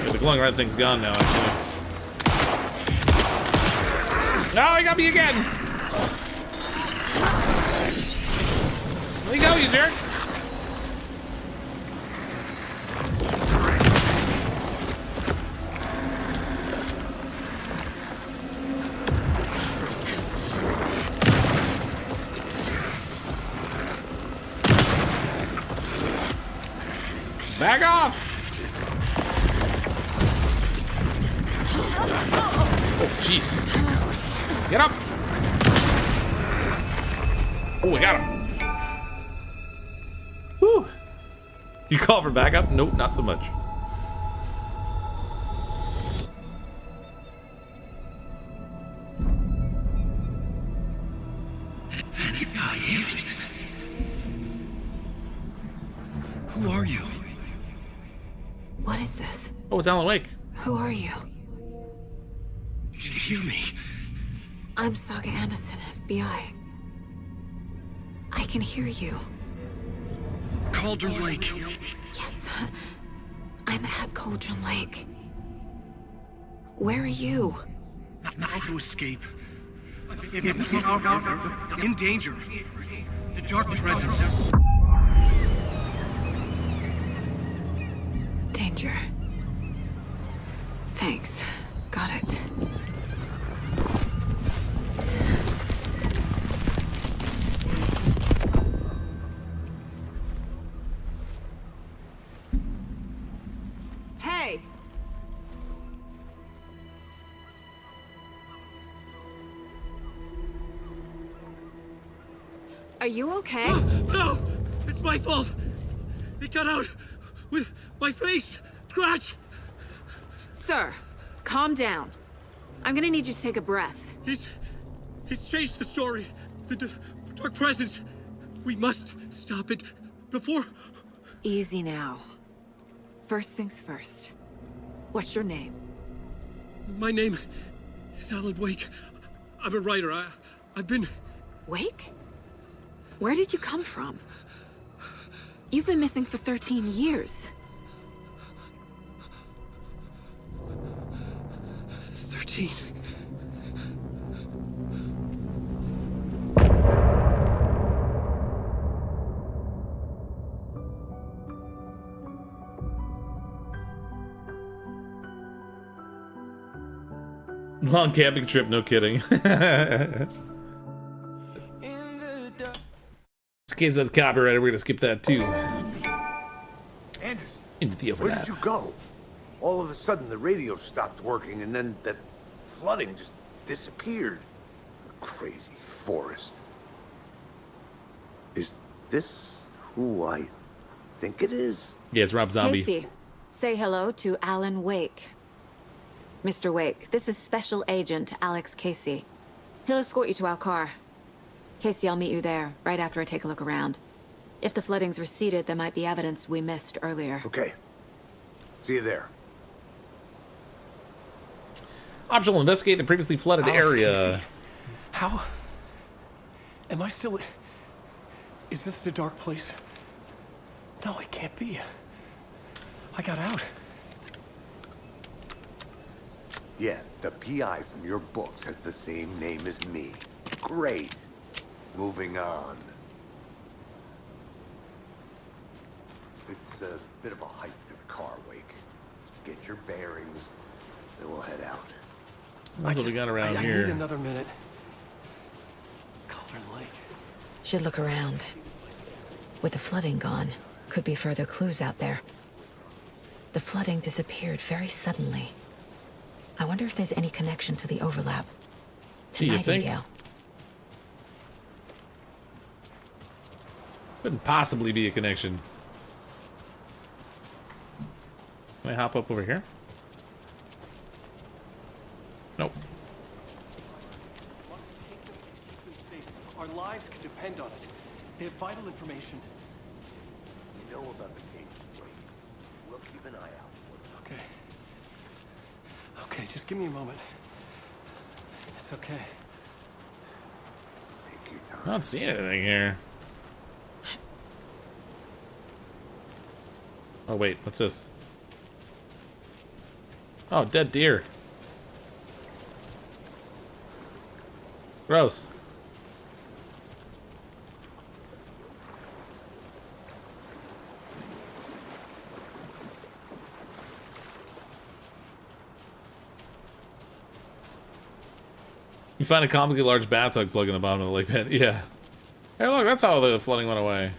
Yeah, the glowing red thing's gone now, actually. No, he got me again! Where you go, you jerk? Back off! Oh, jeez. Get up! Oh, we got him. Whew. You call for backup? Nope, not so much. Who are you? What is this? Oh, it's Alan Wake. Who are you? You hear me? I'm Saga Anderson, FBI. I can hear you. Cauldron Lake. Yes, I'm at Cauldron Lake. Where are you? How to escape. In danger. The dark presence. Danger. Thanks. Got it. Hey! Are you okay? No! It's my fault! It got out with my face! Scratch! Sir, calm down. I'm gonna need you to take a breath. He's changed the story. The dark presence. We must stop it before... Easy now. First things first. What's your name? My name is Alan Wake. I'm a writer. I've been... Wake? Where did you come from? You've been missing for 13 years. 13. Long camping trip, no kidding. In case that's copyrighted, we're gonna skip that too. Anderson, Into the where did you go? All of a sudden, the radio stopped working, and then that flooding just disappeared. Crazy forest. Is this who I think it is? Yeah, it's Rob Zombie. Casey, say hello to Alan Wake. Mr. Wake, this is Special Agent Alex Casey. He'll escort you to our car. Casey, I'll meet you there, right after I take a look around. If the flooding's receded, there might be evidence we missed earlier. Okay. See you there. Optional investigate the previously flooded area. Casey. How? Am I still... Is this the dark place? No, it can't be. I got out. Yeah, the PI from your books has the same name as me. Great. Moving on. It's a bit of a hike to the car, Wake. Get your bearings, then we'll head out. That's what we got around I here. need another minute. Cauldron Lake. Should look around. With the flooding gone, could be further clues out there. The flooding disappeared very suddenly. I wonder if there's any connection to the overlap. To Do you think? Nightingale. Couldn't possibly be a connection. Can I hop up over here? Nope. Our lives could depend on it. They have vital information. You know about the case, Wake. We'll keep an eye out for them. Okay. Okay, just give me a moment. It's okay. Take your time. I don't see anything here. Oh wait, what's this? Oh, dead deer. Gross. You find a comically large bathtub plug in the bottom of the lake bed. Yeah. Hey, look, that's how the flooding went away.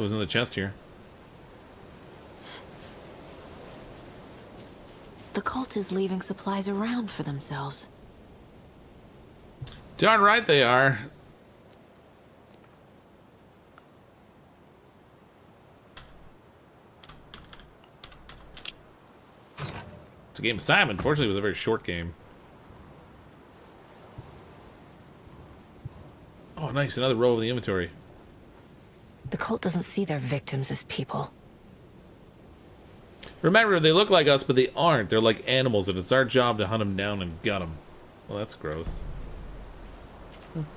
What was in the chest here? The cult is leaving supplies around for themselves. Darn right they are. It's a game of Simon. Fortunately, it was a very short game. Oh, nice. Another row of the inventory. The cult doesn't see their victims as people. Remember, they look like us, but they aren't. They're like animals, and it's our job to hunt them down and gut them. Well, that's gross.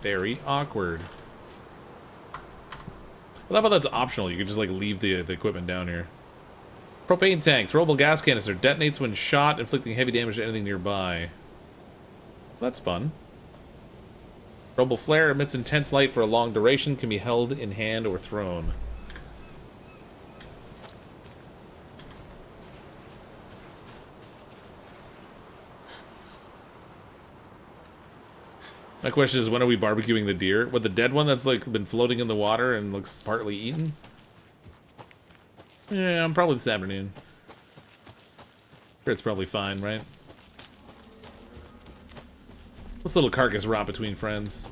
Very awkward. Well, how about that's optional? You can just, like, leave the equipment down here. Propane tank. Throwable gas canister. Detonates when shot, inflicting heavy damage to anything nearby. Well, that's fun. Throwable flare emits intense light for a long duration. Can be held in hand or thrown. My question is, when are we barbecuing the deer? What, the dead one that's like been floating in the water and looks partly eaten? Yeah, probably this afternoon. Sure, it's probably fine, right? What's a little carcass rot between friends?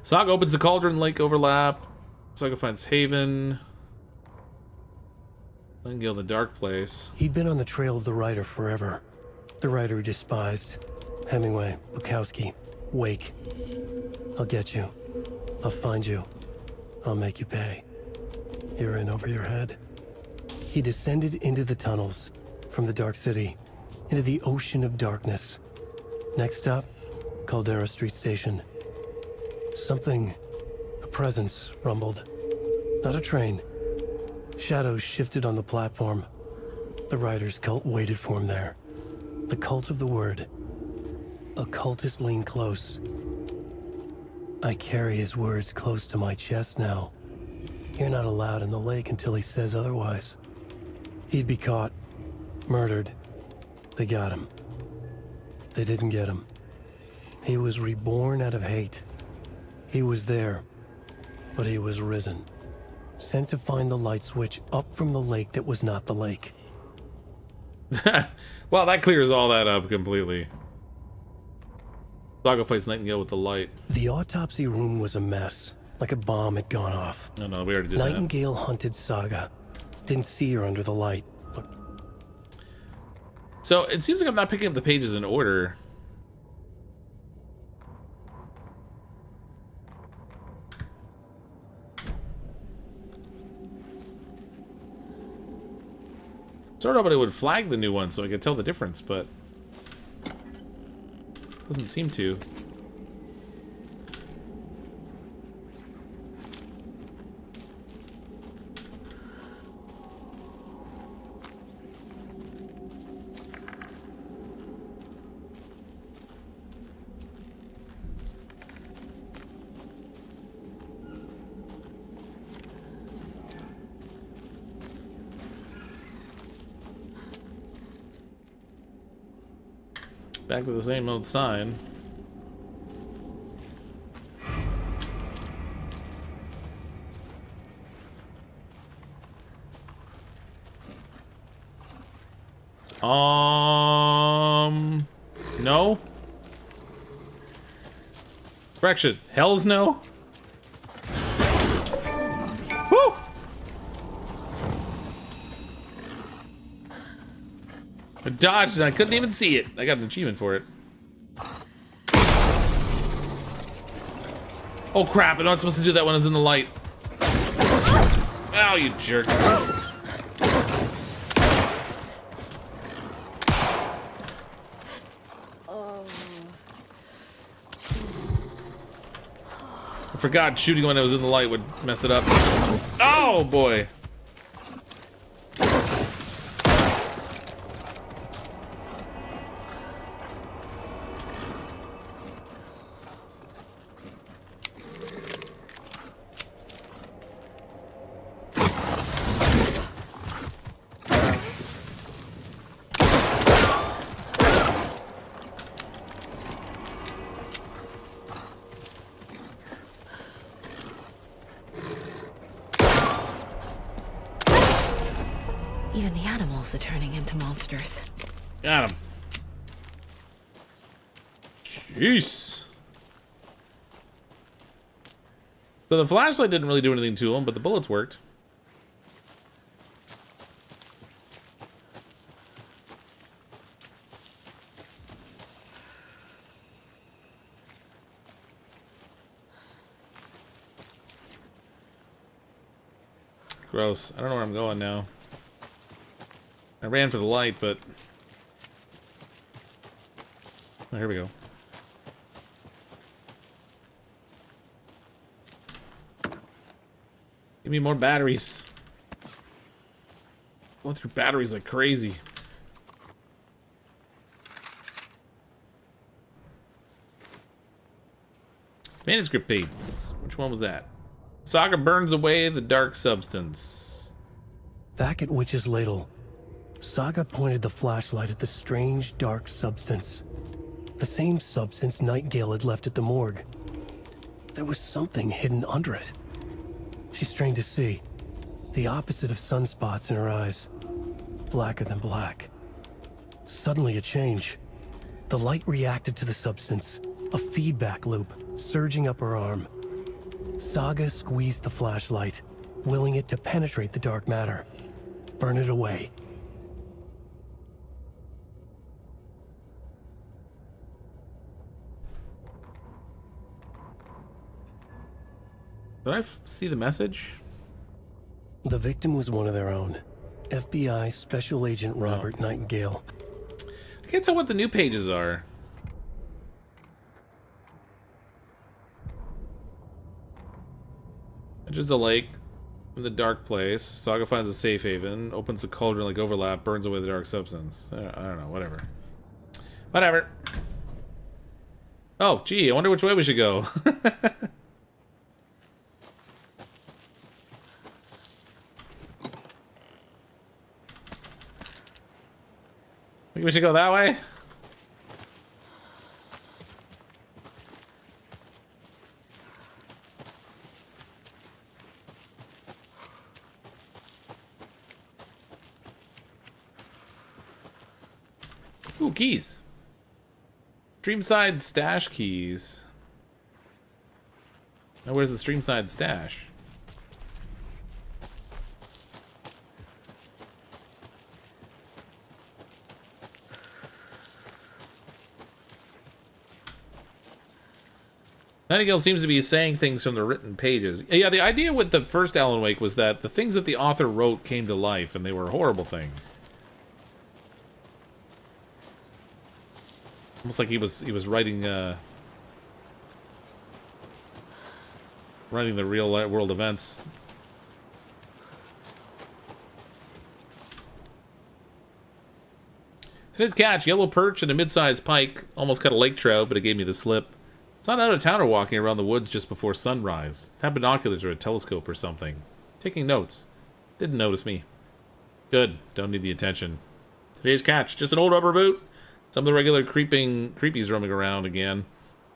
Saga opens the Cauldron Lake overlap. Saga finds Haven. Nightingale in the Dark Place. He'd been on the trail of the writer forever. The writer he despised. Hemingway, Bukowski, Wake. I'll get you. I'll find you. I'll make you pay. You're in over your head. He descended into the tunnels, from the Dark City, into the ocean of darkness. Next stop, Caldera Street Station. Something, a presence, rumbled. Not a train. Shadows shifted on the platform. The writer's cult waited for him there. The cult of the word. Occultists lean close. I carry his words close to my chest now. You're not allowed in the lake until he says otherwise. He'd be caught, murdered. They got him. They didn't get him. He was reborn out of hate. He was there, but he was risen. Sent to find the light switch up from the lake that was not the lake. Well, that clears all that up completely. Saga fights Nightingale with the light. The autopsy room was a mess, like a bomb had gone off. No, we already did Nightingale hunted Saga. Didn't see her under the light. But... So, it seems like I'm not picking up the pages in order. Sort of, but it would flag the new one so I could tell the difference, but doesn't seem to. Back to the same old sign. No? Correction. Hell's no? Woo! I dodged and I couldn't even see it. I got an achievement for it. Oh crap, I'm not supposed to do that when I was in the light. Ow, you jerk. I forgot shooting when I was in the light would mess it up. Oh boy. animals are turning into monsters. Got him. Jeez. So the flashlight didn't really do anything to him, but the bullets worked. Gross. I don't know where I'm going now. I ran for the light, but... Oh, here we go. Give me more batteries. Going through batteries like crazy. Manuscript page. Which one was that? Saga burns away the dark substance. Back at Witch's Ladle, Saga pointed the flashlight at the strange dark substance. The same substance Nightingale had left at the morgue. There was something hidden under it. She strained to see. The opposite of sunspots in her eyes. Blacker than black. Suddenly a change. The light reacted to the substance. A feedback loop surging up her arm. Saga squeezed the flashlight, willing it to penetrate the dark matter. Burn it away. Did I see the message? The victim was one of their own. FBI Special Agent Robert Nightingale. I can't tell what the new pages are. Enters the lake in the dark place. Saga finds a safe haven. Opens the cauldron like overlap. Burns away the dark substance. I don't know. Whatever. Whatever. Oh, gee. I wonder which way we should go. Think we should go that way? Ooh, keys. Streamside stash keys. Now where's the Streamside stash? Nightingale seems to be saying things from the written pages. Yeah, the idea with the first Alan Wake was that the things that the author wrote came to life, and they were horrible things. Almost like he was writing writing the real world events. Today's catch: yellow perch and a mid-sized pike. Almost caught a lake trout, but it gave me the slip. It's not out of towner walking around the woods just before sunrise. Had binoculars or a telescope or something. Taking notes. Didn't notice me. Good. Don't need the attention. Today's catch: just an old rubber boot. Some of the regular creepies roaming around again.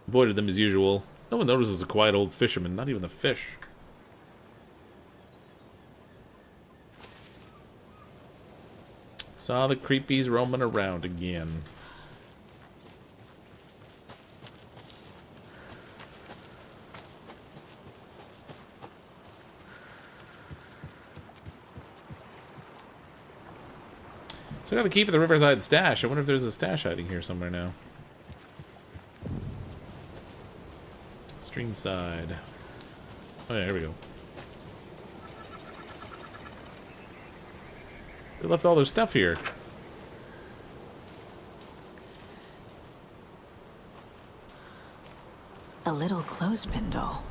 Avoided them as usual. No one notices a quiet old fisherman, not even the fish. Saw the creepies roaming around again. So I got the key for the Riverside stash. I wonder if there's a stash hiding here somewhere now. Streamside. Oh yeah, here we go. They left all their stuff here. A little clothespin doll.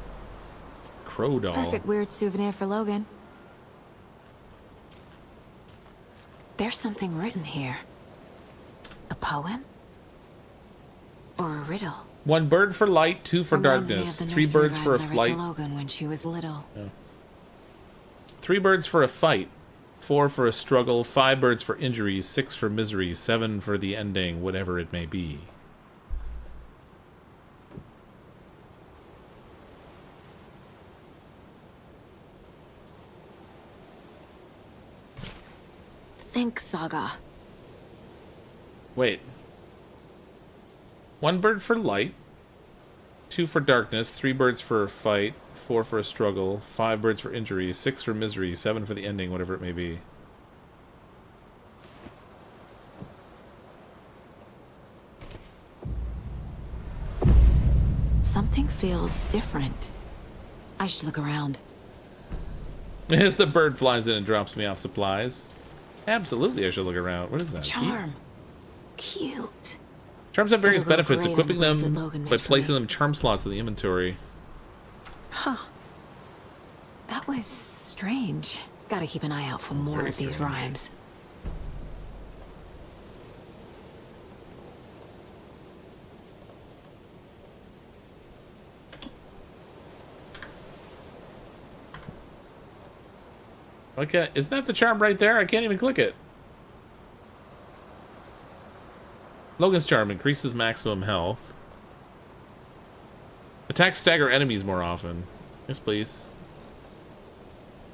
Crow doll. Perfect weird souvenir for Logan. There's something written here. A poem? Or a riddle? 1 bird for light, 2 for Reminds me darkness, of the 3 nursery birds for a rhymes I read flight. to Logan when she was little. Yeah. 3 birds for a fight, 4 for a struggle, 5 birds for injuries, 6 for misery, 7 for the ending, whatever it may be. think, Saga. Wait. 1 bird for light, 2 for darkness, 3 birds for a fight, 4 for a struggle, 5 birds for injury, 6 for misery, 7 for the ending, whatever it may be. Something feels different. I should look around. As the bird flies in and drops me off supplies. Absolutely, I should look around. What is that? Charm. Cute. Charms have various It'll go benefits. great Equipping in the place them that Logan by made for placing me. them charm slots in the inventory. Huh. That was strange. Gotta keep an eye out for more Very of these strange. rhymes. Okay, isn't that the charm right there? I can't even click it. Logan's charm increases maximum health. Attack stagger enemies more often. Yes, please.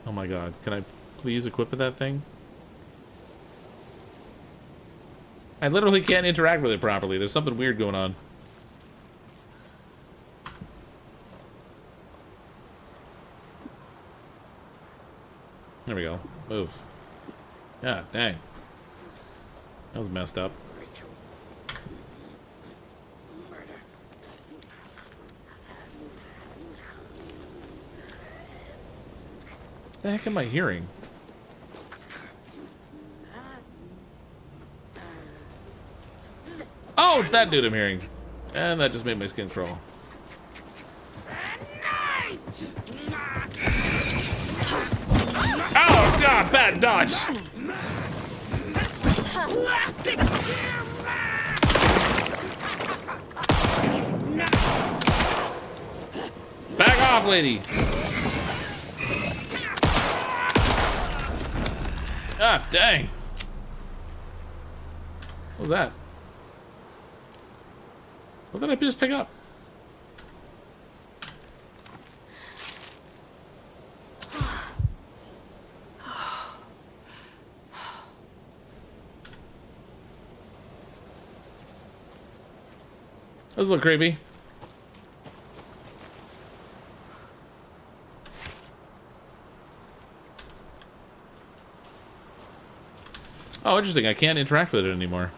Oh my god. Can I please equip that thing? I literally can't interact with it properly. There's something weird going on. There we go. Move. God dang. That was messed up. What the heck am I hearing? Oh, it's that dude I'm hearing. And that just made my skin crawl. Oh, God, bad dodge. Back off, lady. God dang. What was that? What did I just pick up? That was a little creepy. Oh, interesting. I can't interact with it anymore.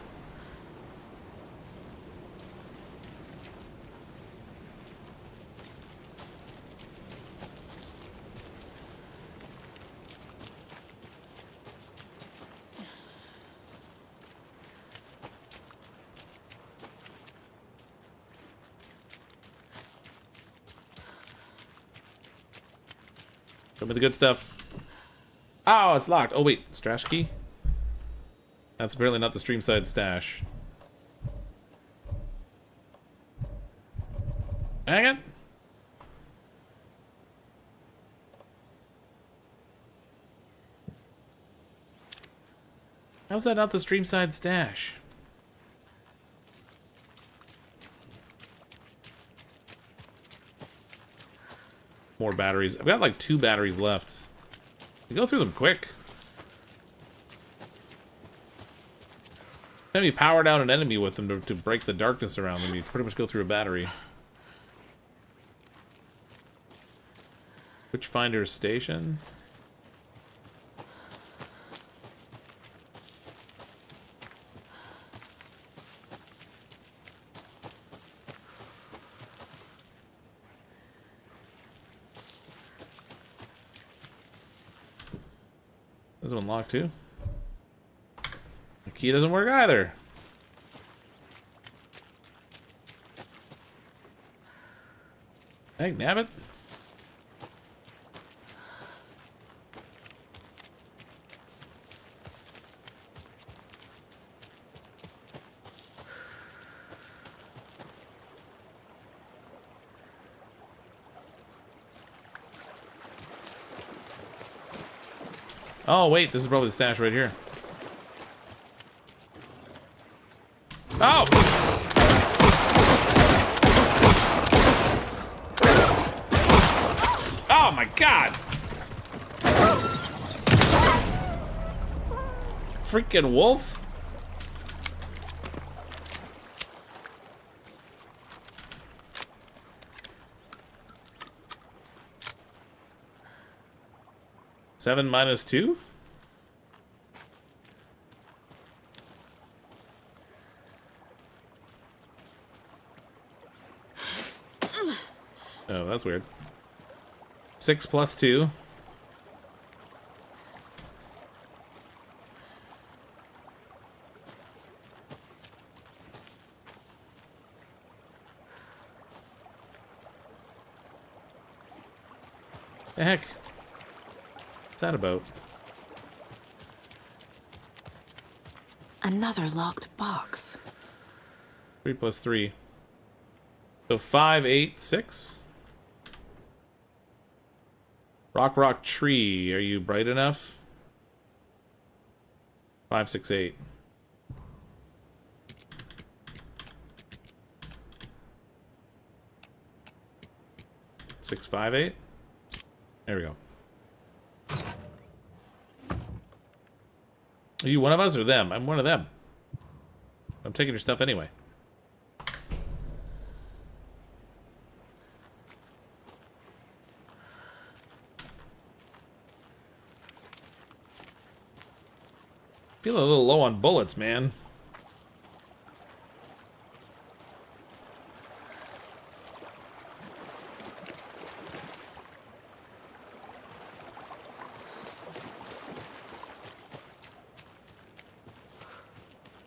Show me the good stuff. Oh, it's locked. Oh, wait. Stash key? That's apparently not the stream side stash. Hang it. How's that not the stream side stash? More batteries. I've got like 2 batteries left. I go through them quick. Let me power down an enemy with them to break the darkness around them. You pretty much go through a battery. Witchfinder Station. This one locked too. The key doesn't work either. Hey, nabbit. Oh, wait, this is probably the stash right here. Oh! Oh my god! freaking wolf? Seven minus 2? Oh, that's weird. 6 plus 2. The heck? What's that about? Another locked box. 3 plus 3. So 5, 8, 6? Rock tree. Are you bright enough? 5, 6, 8. Six, 5, 8. There we go. Are you one of us or them? I'm one of them. I'm taking your stuff anyway. Feel a little low on bullets, man.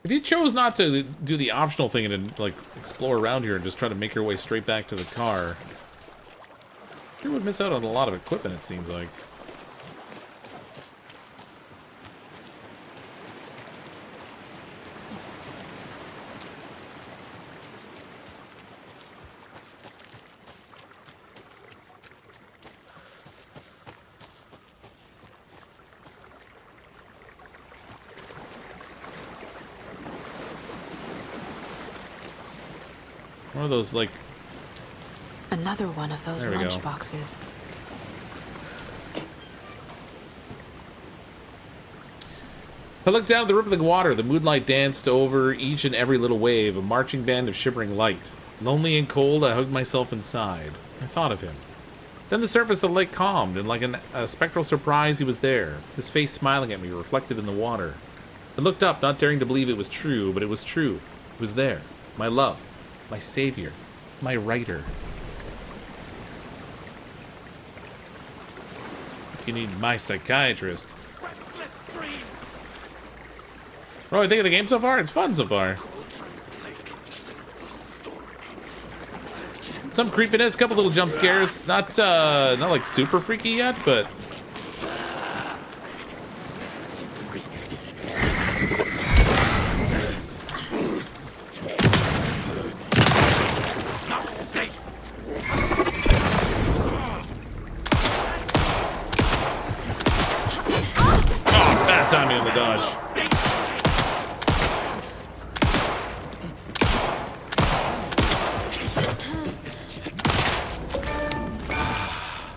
If you chose not to do the optional thing and like explore around here and just try to make your way straight back to the car, you would miss out on a lot of equipment, it seems like. One of those, like... Another one of those lunch boxes. I looked down at the rippling water. The moonlight danced over each and every little wave, a marching band of shimmering light. Lonely and cold, I hugged myself inside. I thought of him. Then the surface of the lake calmed, and like a spectral surprise, he was there, his face smiling at me, reflected in the water. I looked up, not daring to believe it was true, but it was true. It was there. My love. My savior. My writer. You need my psychiatrist. What do I think of the game so far? It's fun so far. Some creepiness, couple little jump scares. Not like super freaky yet, but timing on the dodge.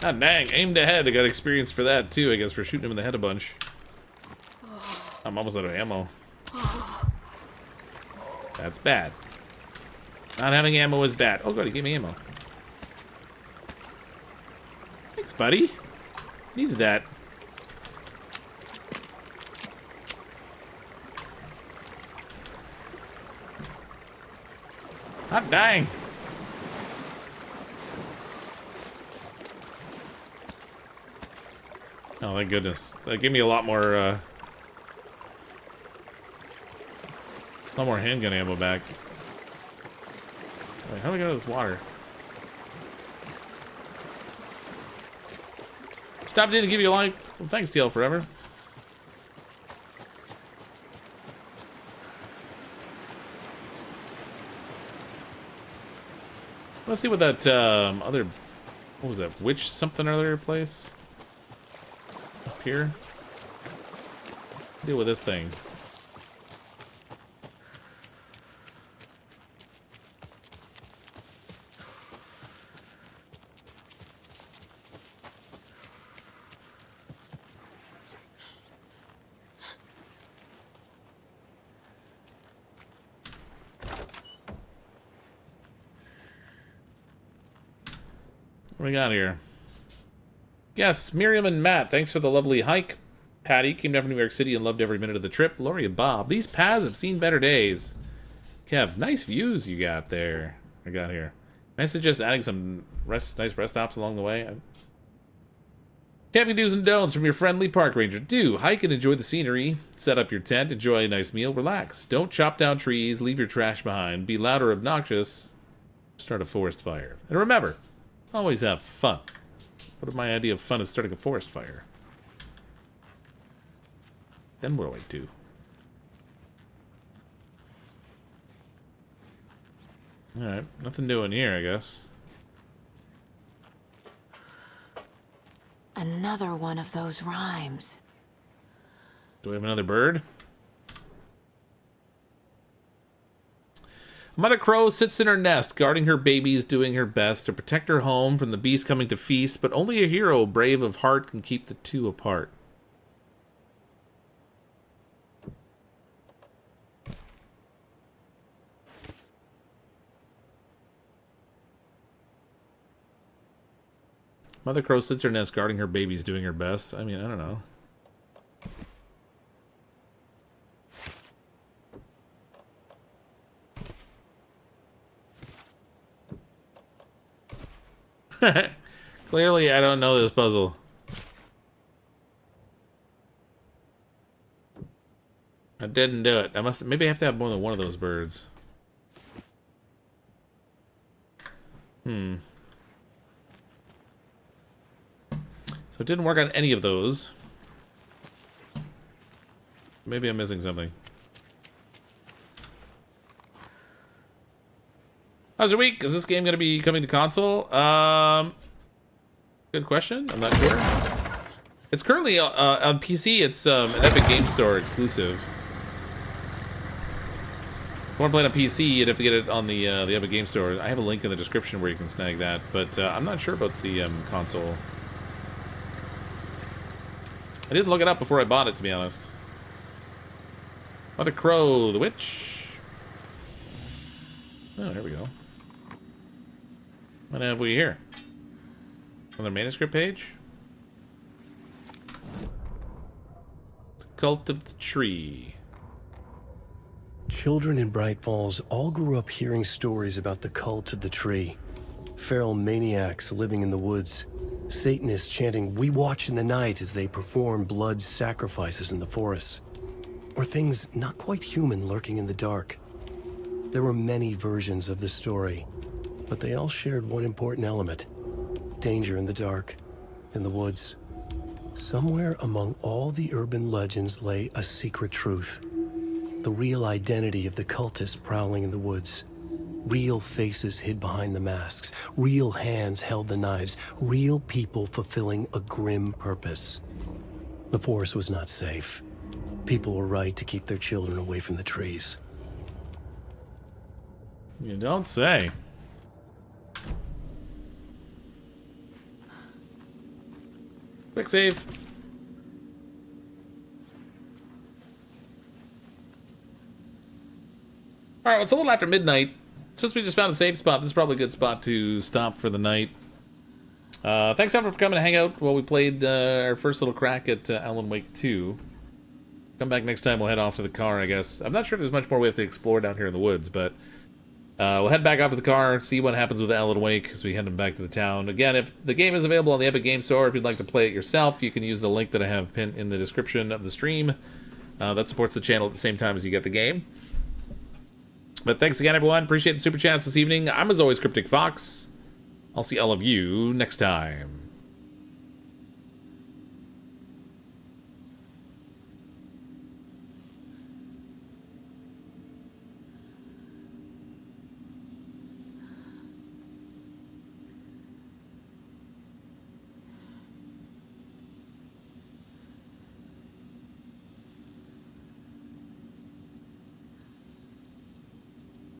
Ah, dang, aimed ahead. I got experience for that too, I guess, for shooting him in the head a bunch. I'm almost out of ammo. That's bad. Not having ammo is bad. Oh good, he gave me ammo. Thanks, buddy. Needed that. Hot dang. Oh, thank goodness. That gave me a lot more handgun ammo back. Wait, how do I get out of this water? Stopped in to give you a like. Well, thanks, TL Forever. Let's see what that other, what was that, witch something or other place? Up here? Deal with this thing. What we got here? Yes, Miriam and Matt, thanks for the lovely hike. Patty came down from New York City and loved every minute of the trip. Lori and Bob, these paths have seen better days. Kev, nice views you got there. I got here. Nice to just adding some nice rest stops along the way. Camping do's and don'ts from your friendly park ranger. Do hike and enjoy the scenery. Set up your tent, enjoy a nice meal, relax. Don't chop down trees, leave your trash behind. Be loud or obnoxious. Start a forest fire. And remember, always have fun. What if my idea of fun is starting a forest fire? Then what do I do? Alright, nothing doing here, I guess. Another one of those rhymes. Do we have another bird? Mother Crow sits in her nest, guarding her babies, doing her best to protect her home from the beast coming to feast, but only a hero brave of heart can keep the two apart. Mother Crow sits in her nest, guarding her babies, doing her best. I mean, I don't know. Clearly, I don't know this puzzle. I didn't do it. Maybe I have to have more than one of those birds. So it didn't work on any of those. Maybe I'm missing something. How's your week? Is this game going to be coming to console? Good question. I'm not sure. It's currently on PC. It's an Epic Game Store exclusive. If you want to play it on PC, you'd have to get it on the Epic Game Store. I have a link in the description where you can snag that, but I'm not sure about the console. I didn't look it up before I bought it, to be honest. Mother Crow, the witch. Oh, there we go. What have we here? Another manuscript page? The Cult of the Tree. Children in Bright Falls all grew up hearing stories about the cult of the tree. Feral maniacs living in the woods. Satanists chanting, "We watch in the night," as they perform blood sacrifices in the forests. Or things not quite human lurking in the dark. There were many versions of the story, but they all shared one important element. Danger in the dark, in the woods. Somewhere among all the urban legends lay a secret truth. The real identity of the cultists prowling in the woods. Real faces hid behind the masks. Real hands held the knives. Real people fulfilling a grim purpose. The forest was not safe. People were right to keep their children away from the trees. You don't say. Quick save. Alright, well, it's a little after midnight. Since we just found a safe spot, this is probably a good spot to stop for the night. Thanks everyone for coming to hang out while we played our first little crack at Alan Wake 2. Come back next time, we'll head off to the car, I guess. I'm not sure if there's much more we have to explore down here in the woods, but we'll head back off to the car, see what happens with Alan Wake as we head back to the town. Again, if the game is available on the Epic Game Store, if you'd like to play it yourself, you can use the link that I have pinned in the description of the stream. That supports the channel at the same time as you get the game. But thanks again, everyone. Appreciate the super chats this evening. I'm, as always, CrypticFox. I'll see all of you next time.